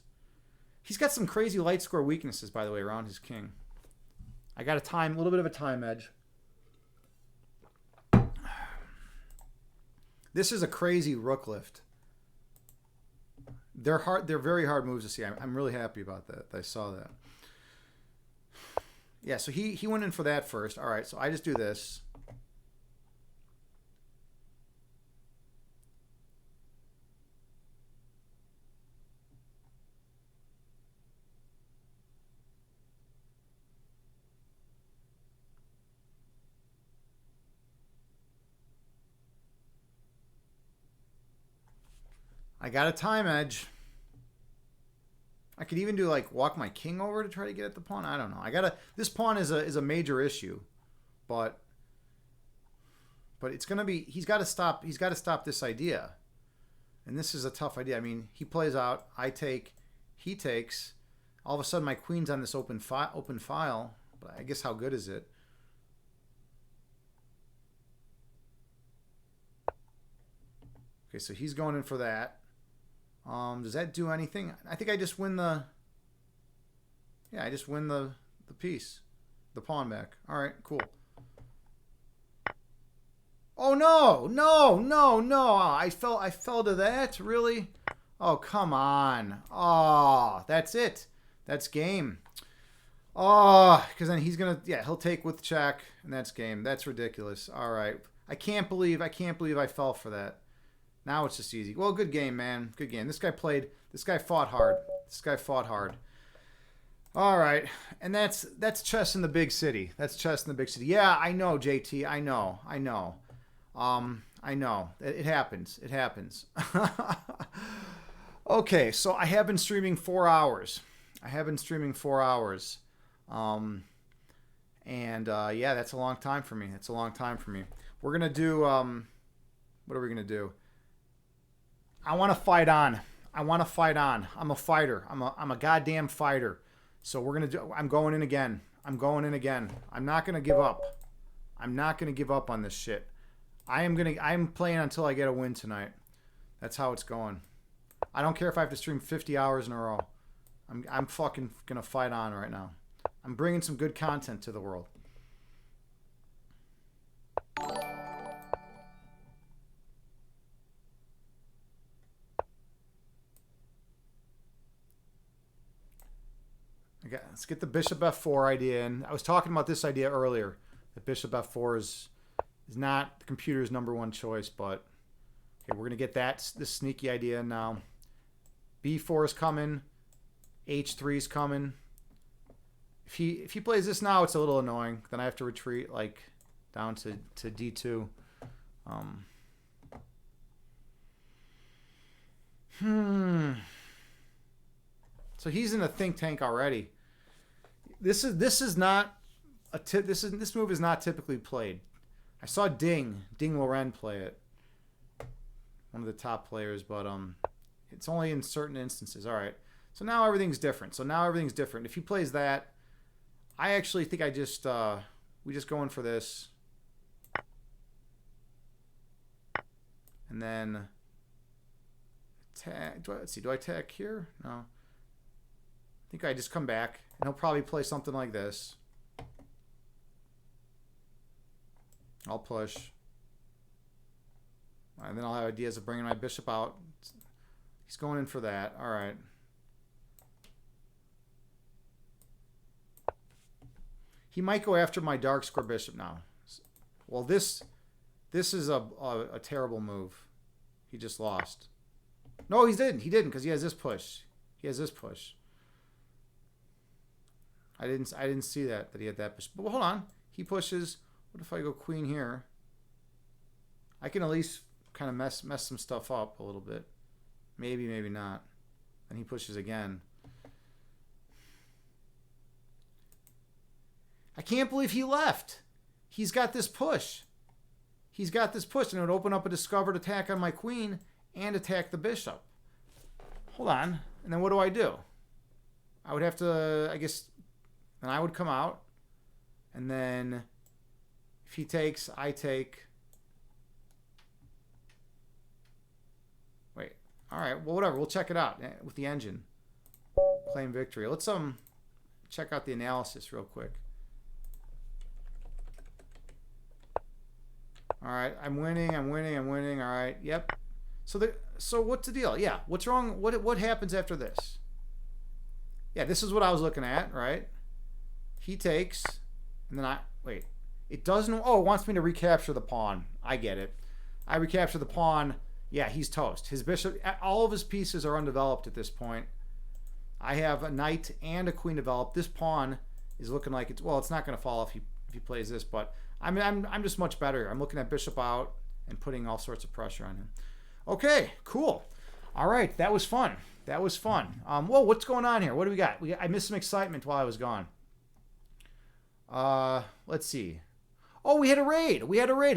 He's got some crazy light square weaknesses, by the way, around his king. I got a little bit of a time edge. This is a crazy rook lift. They're very hard moves to see. I'm really happy about that. I saw that. Yeah, so he went in for that first. All right, so I just do this. I got a time edge. I could even do like walk my king over to try to get at the pawn. I don't know. This pawn is a major issue, but it's gonna be. He's got to stop this idea, and this is a tough idea. I mean, he plays out. I take. He takes. All of a sudden, my queen's on this open file. But I guess how good is it? Okay, so he's going in for that. Does that do anything? I think I just win the... Yeah, I just win the piece. The pawn back. All right, cool. Oh, no. No. I fell to that? Really? Oh, come on. Oh, that's it. That's game. Oh, because then he's going to... Yeah, he'll take with check, and that's game. That's ridiculous. All right. I can't believe I fell for that. Now it's just easy. Well, good game, man. Good game. This guy fought hard. All right. And that's chess in the big city. Yeah, I know, JT. I know. I know. It happens. Okay, so I have been streaming 4 hours. Yeah, that's a long time for me. We're going to do... what are we going to do? I want to fight on. I'm a fighter. I'm a goddamn fighter. So I'm going in again. I'm not going to give up. On this shit. I'm playing until I get a win tonight. That's how it's going. I don't care if I have to stream 50 hours in a row. I'm fucking gonna fight on right now. I'm bringing some good content to the world. Okay, let's get the bishop f4 idea in. I was talking about this idea earlier. That bishop f4 is not the computer's number one choice, but okay, we're gonna get this sneaky idea in now. b4 is coming. h3 is coming. If he plays this now, it's a little annoying. Then I have to retreat like down to d2. So he's in a think tank already. This move is not typically played. I saw Ding Loren play it, one of the top players, but it's only in certain instances. All right, so now everything's different. If he plays that, I actually think we just go in for this, and then attack. Let's see, do I attack here? No. I think I just come back, and he'll probably play something like this. I'll push. And then I'll have ideas of bringing my bishop out. He's going in for that. All right. He might go after my dark square bishop now. Well, this is a terrible move. He just lost. No, he didn't. He didn't, because he has this push. I didn't see that he had that push. But hold on. He pushes. What if I go queen here? I can at least kind of mess some stuff up a little bit. Maybe not. And he pushes again. I can't believe he left. He's got this push. And it would open up a discovered attack on my queen and attack the bishop. Hold on. And then what do? I would have to, I guess, and I would come out. And then if he takes, I take. Wait. All right. Well, whatever. We'll check it out with the engine. Claim victory. Let's check out the analysis real quick. All right. I'm winning. All right. Yep. So what's the deal? Yeah. What's wrong? What happens after this? Yeah, this is what I was looking at, right? He takes, and then wait. It doesn't. Oh, it wants me to recapture the pawn. I get it. I recapture the pawn. Yeah, he's toast. His bishop, all of his pieces are undeveloped at this point. I have a knight and a queen developed. This pawn is looking like it's not going to fall if he plays this, but I'm just much better. I'm looking at bishop out and putting all sorts of pressure on him. Okay, cool. All right, that was fun. Whoa, what's going on here? What do we got? I missed some excitement while I was gone. Let's see. Oh, we had a raid.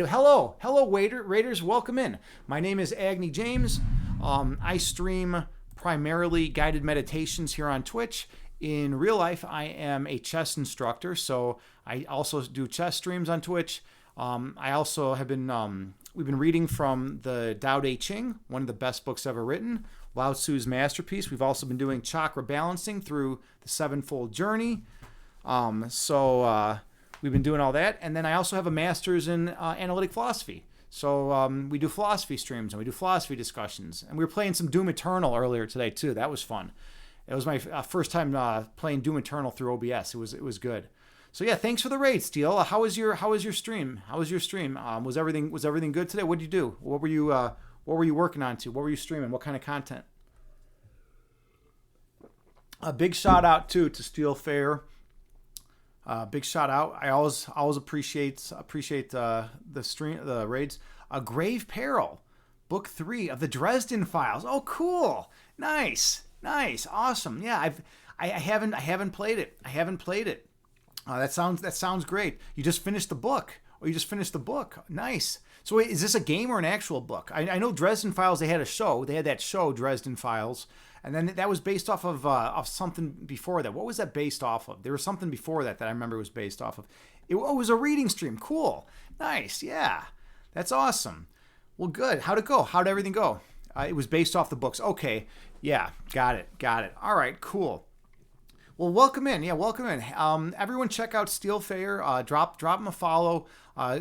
Hello, Raiders. Welcome in. My name is Agni James. I stream primarily guided meditations here on Twitch. In real life, I am a chess instructor, so I also do chess streams on Twitch. I also have been, we've been reading from the Tao Te Ching, one of the best books ever written, Lao Tzu's masterpiece. We've also been doing chakra balancing through the Sevenfold Journey. We've been doing all that. And then I also have a master's in analytic philosophy. So we do philosophy streams and we do philosophy discussions. And we were playing some Doom Eternal earlier today, too. That was fun. It was my first time playing Doom Eternal through OBS. It was good. So yeah, thanks for the raid, Steele. How was your stream? Was everything good today? What did you do? What were you working on to? What were you streaming? What kind of content? A big shout out too to Steel Fair. Big shout out. I always appreciate the raids. A Grave Peril, book 3 of the Dresden Files. Oh, cool. Nice, awesome. Yeah, I haven't played it. That sounds great. You just finished the book. Nice. So wait, is this a game or an actual book? I know Dresden Files. They had a show. They had that show Dresden Files, and then that was based off of something before that. What was that based off of? There was something before that I remember was based off of. It was a reading stream. Cool. Nice. Yeah, that's awesome. Well, good. How'd it go? How'd everything go? It was based off the books. Okay. Yeah, got it. Got it. All right, cool. Well, welcome in. Yeah, welcome in. Everyone, check out Steel Fair. Drop him a follow.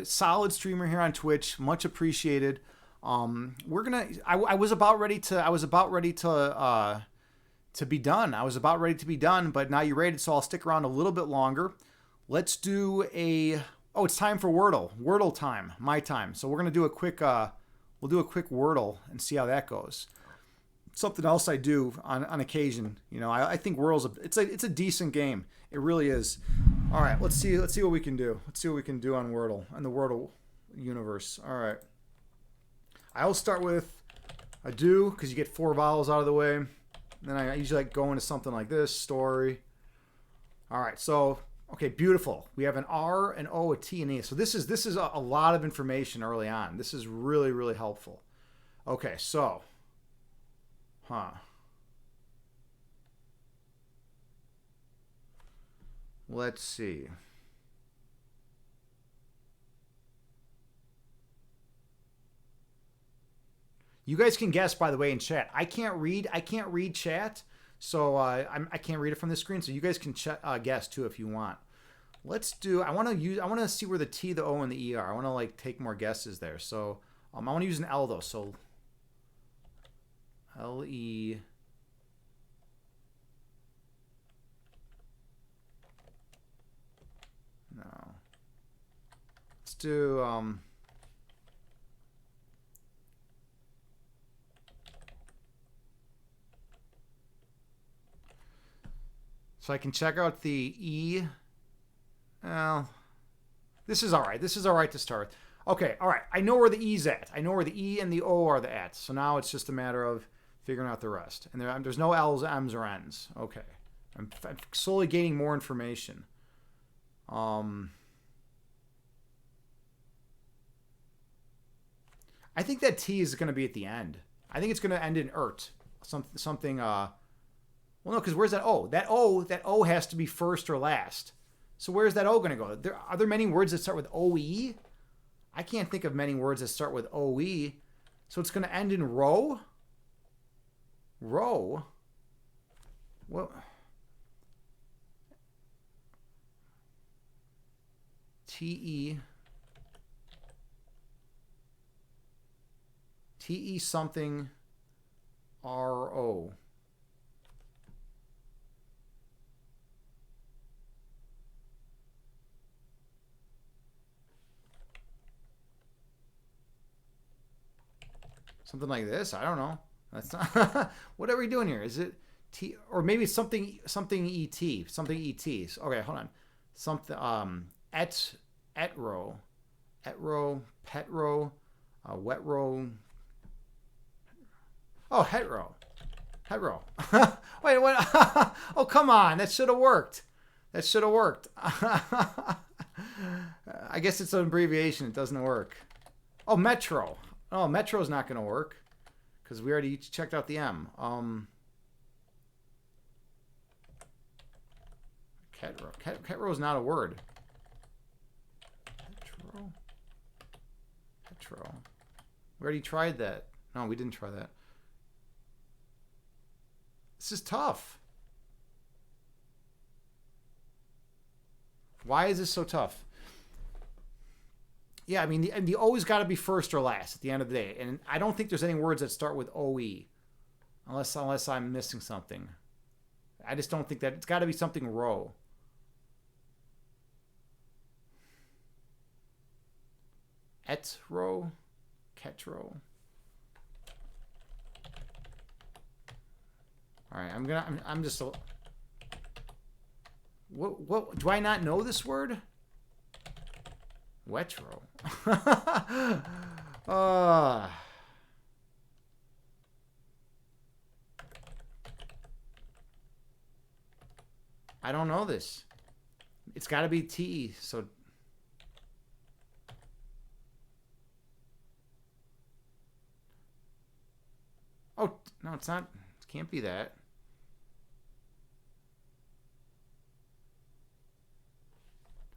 Solid streamer here on Twitch. Much appreciated. We're gonna. I was about ready to. I was about ready to be done. I was about ready to be done, but now you're rated, so I'll stick around a little bit longer. Let's do a. Oh, it's time for Wordle. Wordle time. My time. So we're gonna do a quick. We'll do a quick Wordle and see how that goes. Something else I do on occasion. You know, I think Wordle's it's a decent game. It really is. All right, let's see what we can do. Let's see what we can do on Wordle and the Wordle universe. All right. I'll start with a do because you get 4 vowels out of the way. Then I usually like go into something like this story. All right, so okay, beautiful. We have an R, an O, a T, and E. So this is a lot of information early on. This is really, really helpful. Okay, so. Let's see. You guys can guess, by the way, in chat. I can't read chat, so I can't read it from the screen. So you guys can guess too if you want. Let's do. I want to see where the T, the O, and the E are. I want to like take more guesses there. So I want to use an L though. So L-E. No. Let's do so I can check out the E. Well, this is all right. This is all right to start. Okay, all right. I know where the E's at. I know where the E and the O are the at. So now it's just a matter of figuring out the rest. And there's no L's, M's, or N's. Okay. I'm slowly gaining more information. I think that T is going to be at the end. I think it's going to end in ert. Something. Well, no, because where's that O? That O has to be first or last. So where's that O going to go? Are there many words that start with O-E? I can't think of many words that start with O-E. So it's going to end in row? Row? What? T-E. T-E something R-O. Something like this. I don't know. That's not. What are we doing here? Is it T or maybe it's something et something et? Okay, hold on. Something etro, petro, wetro. Oh, hetero. Wait, what? Oh, come on. That should have worked. I guess it's an abbreviation. It doesn't work. Oh, metro. Oh, metro's not going to work because we already checked out the M. Ketro. Ketro is not a word. Petro. We already tried that. No, we didn't try that. This is tough. Why is this so tough? Yeah, I mean, the O's got to be first or last at the end of the day. And I don't think there's any words that start with O-E. Unless I'm missing something. I just don't think that. It's got to be something row. Etro? Ketro? All right, I'm just a... What do I not know this word? Wetro. I don't know this. It's got to be T. So. Oh no, it's not. It can't be that.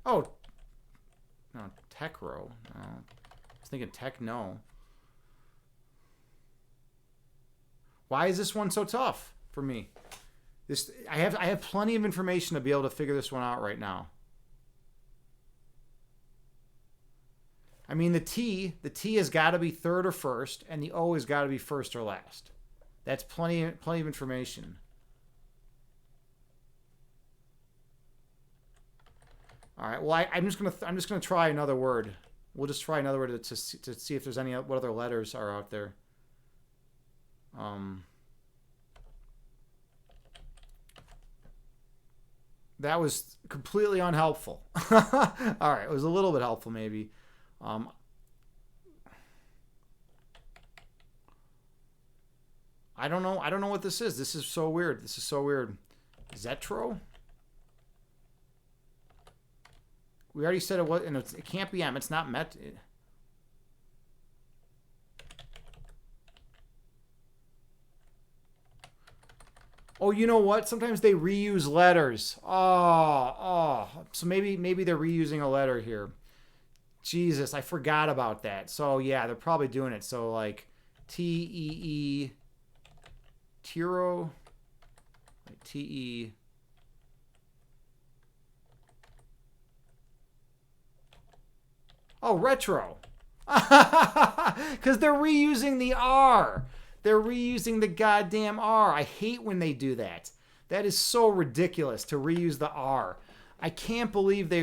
Oh. No, techro. No. I was thinking techno. Why is this one so tough for me? I have plenty of information to be able to figure this one out right now. I mean, the T has got to be third or first, and the O has got to be first or last. That's plenty of information. All right. Well, I'm just gonna try another word. We'll just try another word to see if there's what other letters are out there. That was completely unhelpful. All right, it was a little bit helpful maybe. I don't know. I don't know what this is. This is so weird. This is so weird. Zetro? We already said it was, and it can't be M. It's not Met. Oh, you know what? Sometimes they reuse letters. Oh. So maybe they're reusing a letter here. Jesus, I forgot about that. So yeah, they're probably doing it. So like T-E-E, Tiro, T-E. Oh, retro. Because they're reusing the R. They're reusing the goddamn R. I hate when they do that. That is so ridiculous to reuse the R. I can't believe they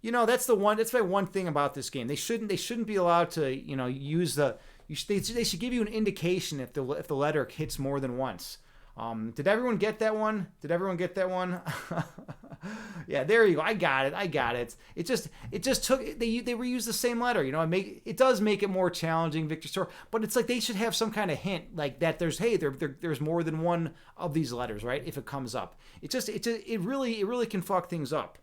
You know, that's my one thing about this game. They shouldn't be allowed to, use the. They should give you an indication if the letter hits more than once. Did everyone get that one? Yeah, there you go. I got it. It just took. They reuse the same letter. It does make it more challenging, Victor Store. But it's like they should have some kind of hint, like that. There's more than one of these letters, right? If it comes up, it really can fuck things up.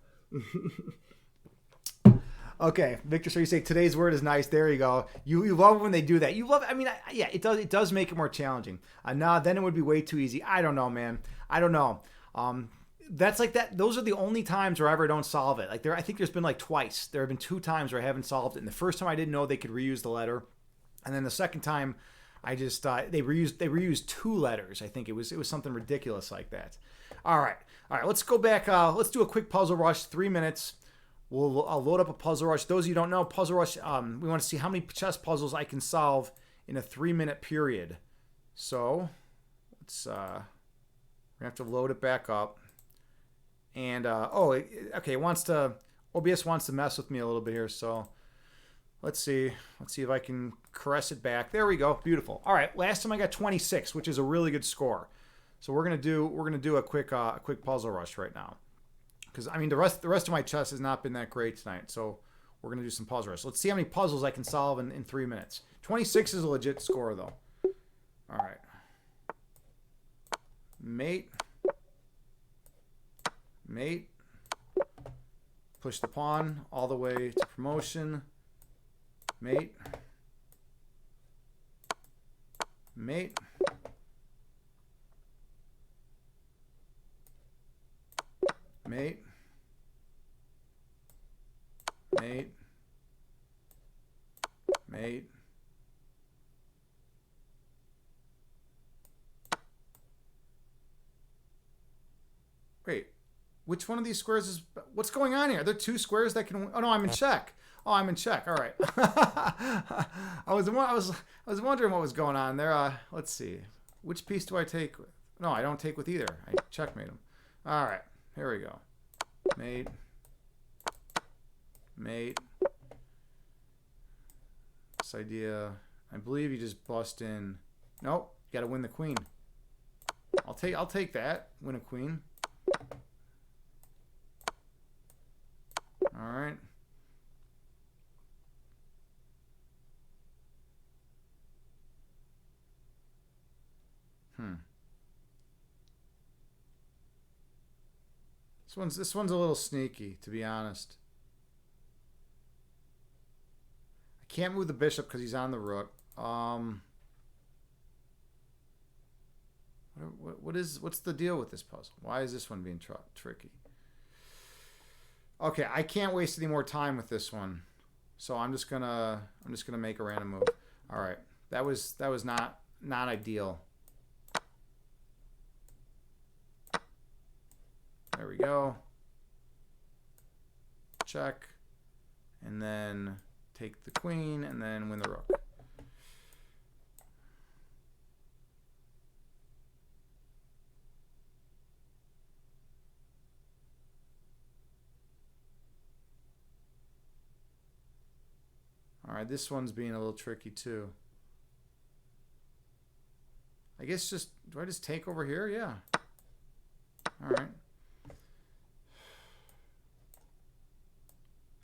Okay, Victor, so you say today's word is nice. There you go. You love when they do that. You love. It does make it more challenging. Then it would be way too easy. I don't know, man. I don't know. That's like that. Those are the only times where I ever don't solve it. I think there's been like twice. There have been 2 times where I haven't solved it. And the first time I didn't know they could reuse the letter, and then the second time, I just they reused 2 letters. I think it was something ridiculous like that. All right. Let's go back. Let's do a quick puzzle rush. 3 minutes. I'll load up a puzzle rush. Those of you who don't know, puzzle rush, we want to see how many chess puzzles I can solve in a 3-minute period. So let's we're gonna have to load it back up. And okay, OBS wants to mess with me a little bit here. So let's see if I can caress it back. There we go. Beautiful. All right, last time I got 26, which is a really good score. So we're gonna do a quick puzzle rush right now. Because, the rest of my chess has not been that great tonight. So we're going to do some puzzle rush. Let's see how many puzzles I can solve in 3 minutes. 26 is a legit score, though. All right. Mate. Push the pawn all the way to promotion. Mate. Mate. Mate. Wait, which one of these squares is... What's going on here? Are there 2 squares that can... Oh, no, I'm in check. Oh, I'm in check. All right. I was wondering what was going on there. Let's see. Which piece do I take with? No, I don't take with either. I checkmate them. All right. Here we go. Mate. This idea, I believe you just bust in. Nope, you got to win the queen. I'll take that. Win a queen. All right. This one's a little sneaky, to be honest. I can't move the bishop because he's on the rook. What's the deal with this puzzle? Why is this one being tricky? Okay, I can't waste any more time with this one, so I'm just gonna make a random move. All right, that was not ideal. There we go. Check. And then take the queen and then win the rook. All right, this one's being a little tricky too. I guess do I just take over here? Yeah. All right.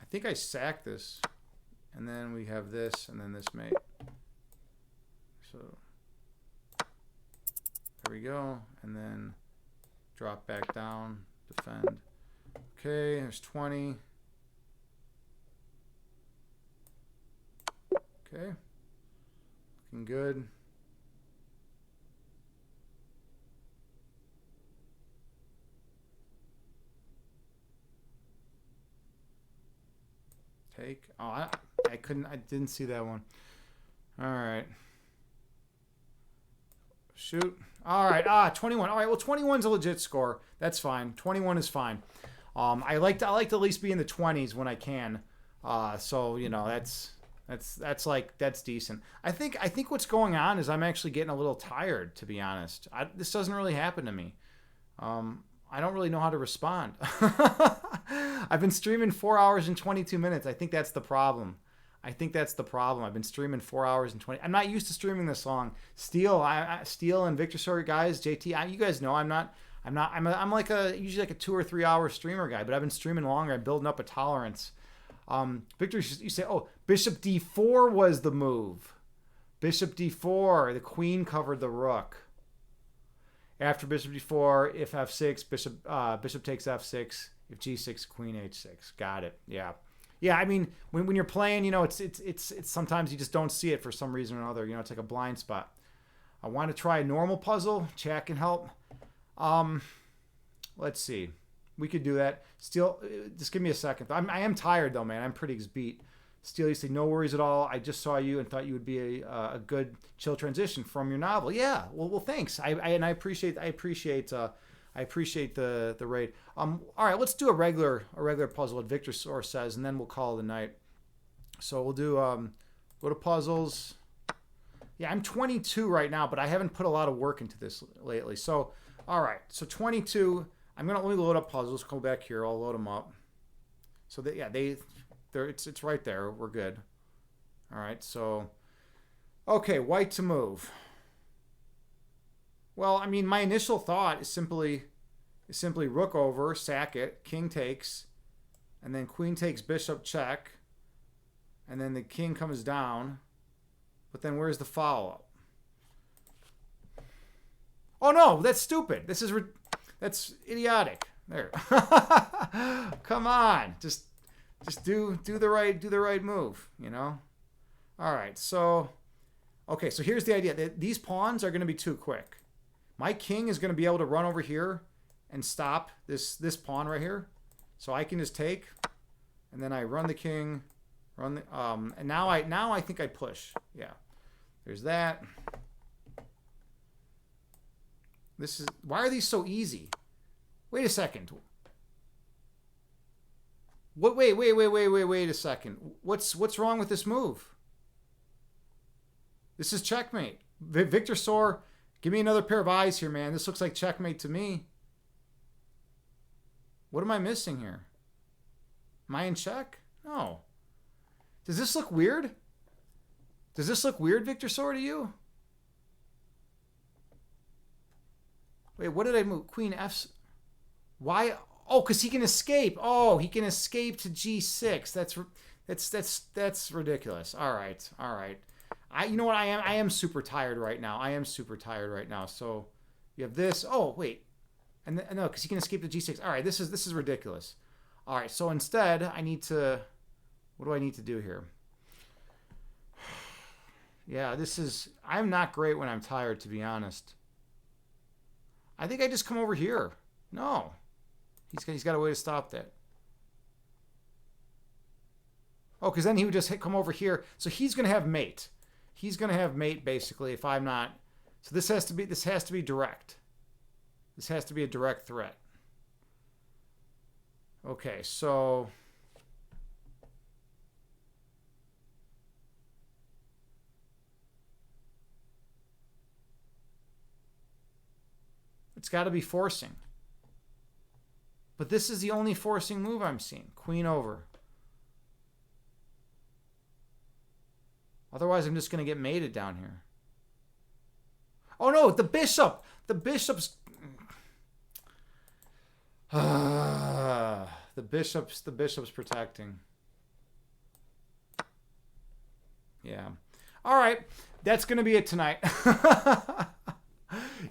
I think I sack this. And then we have this and then this mate. So there we go. And then drop back down, defend. Okay, there's 20. Okay. Looking good. Take. Oh, I didn't see that one. All right. Shoot. All right. 21. All right. Well, 21's a legit score. That's fine. 21 is fine. I like to at least be in the 20s when I can. So, you know, that's decent. I think what's going on is I'm actually getting a little tired, to be honest. This doesn't really happen to me. I don't really know how to respond. I've been streaming 4 hours and 22 minutes. I think that's the problem. I've been streaming 4 hours and 20. I'm not used to streaming this long. Steel and Victor Sorry guys, JT, you guys know I'm usually like a 2 or 3 hour streamer guy, but I've been streaming longer. I'm building up a tolerance. Victor, you say, oh, Bishop D4 was the move. Bishop D4, the queen covered the rook. After Bishop D4, if F6, Bishop takes F6. If G6, Queen H6. Got it. Yeah. Yeah, I mean, when you're playing, you know, it's sometimes you just don't see it for some reason or another. You know, it's like a blind spot. I want to try a normal puzzle. Chat can help. Let's see. We could do that. Steel, just give me a second. I am tired, though, man. I'm pretty beat. Steel, you say, no worries at all. I just saw you and thought you would be a good chill transition from your novel. Yeah. Well, thanks. I appreciate the raid. All right, let's do a regular puzzle. What Victor Soar says, and then we'll call it a night. So we'll do go to puzzles. Yeah, I'm 22 right now, but I haven't put a lot of work into this lately. So all right, so 22. I'm gonna let me load up puzzles. Come back here. I'll load them up. So it's right there. We're good. All right. So okay, white to move. Well, I mean, my initial thought is simply rook over, sack it, king takes, and then queen takes bishop check, and then the king comes down. But then where's the follow-up? Oh no, that's stupid. That's idiotic. There. Come on, just do the right move. You know. All right. So, okay. So here's the idea. These pawns are going to be too quick. My king is going to be able to run over here and stop this pawn right here. So I can just take, and then I run the king, and now I think I push. Yeah, there's that. Why are these so easy? Wait a second. Wait a second. What's wrong with this move? This is checkmate. Victor Soar, give me another pair of eyes here, man. This looks like checkmate to me. What am I missing here? Am I in check? No. Does this look weird? Does this look weird, Victor Soar, to you? Wait, what did I move? Queen F. Why? Oh, because he can escape. Oh, he can escape to G6. That's ridiculous. All right. You know what? I am super tired right now. So you have this. Oh, wait. And no, because he can escape to G6. All right, this is ridiculous. All right, so instead, what do I need to do here? Yeah, I'm not great when I'm tired, to be honest. I think I just come over here. No. He's got a way to stop that. Oh, because then he would just come over here. So he's going to have mate. He's going to have mate, basically, if I'm not. So this has to be direct. This has to be a direct threat. Okay, so it's got to be forcing. But this is the only forcing move I'm seeing. Queen over. Otherwise, I'm just going to get mated down here. Oh no, the bishop! The bishop's... the bishop's protecting. Yeah. All right. That's going to be it tonight.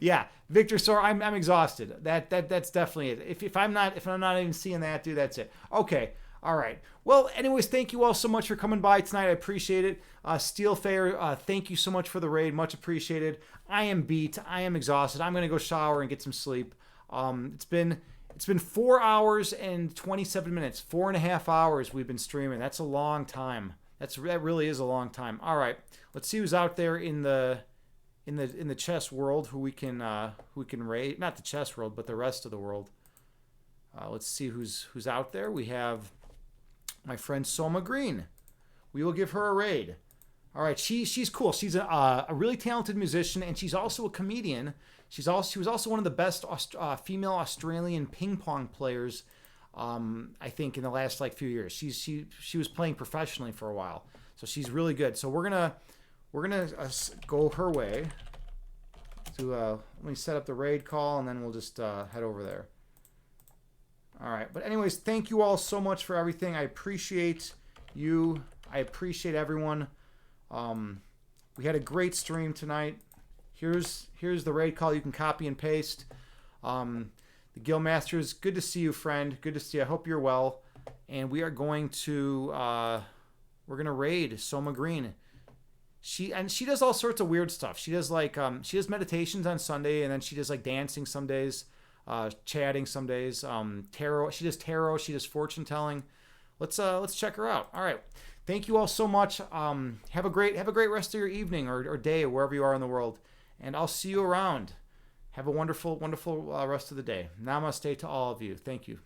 Yeah, Victor Sor, I'm exhausted. That's definitely it. If I'm not even seeing that, dude, that's it. Okay. All right. Well, anyways, thank you all so much for coming by tonight. I appreciate it. Steel Fair, thank you so much for the raid. Much appreciated. I am beat. I am exhausted. I'm gonna go shower and get some sleep. It's been 4 hours and 27 minutes. 4.5 hours we've been streaming. That's a long time. That really is a long time. All right. Let's see who's out there in the chess world who we can raid. Not the chess world, but the rest of the world. Let's see who's out there. We have my friend Soma Green. We will give her a raid. All right, she's cool. She's a really talented musician, and she's also a comedian. She was also one of the best female Australian ping pong players, I think, in the last few years. She was playing professionally for a while, so she's really good. So we're gonna go her way. Let me set up the raid call, and then we'll just head over there. All right. But anyways, thank you all so much for everything. I appreciate you. I appreciate everyone. We had a great stream tonight. Here's the raid call. You can copy and paste. The Guild Masters, good to see you, friend. Good to see you. I hope you're well. And we are going to raid Soma Green. She does all sorts of weird stuff. She does she does meditations on Sunday, and then she does dancing some days. Chatting some days, tarot. She does tarot. She does fortune telling. Let's check her out. All right, thank you all so much. Have a great rest of your evening or day, wherever you are in the world, and I'll see you around. Have a wonderful rest of the day. Namaste to all of you. Thank you.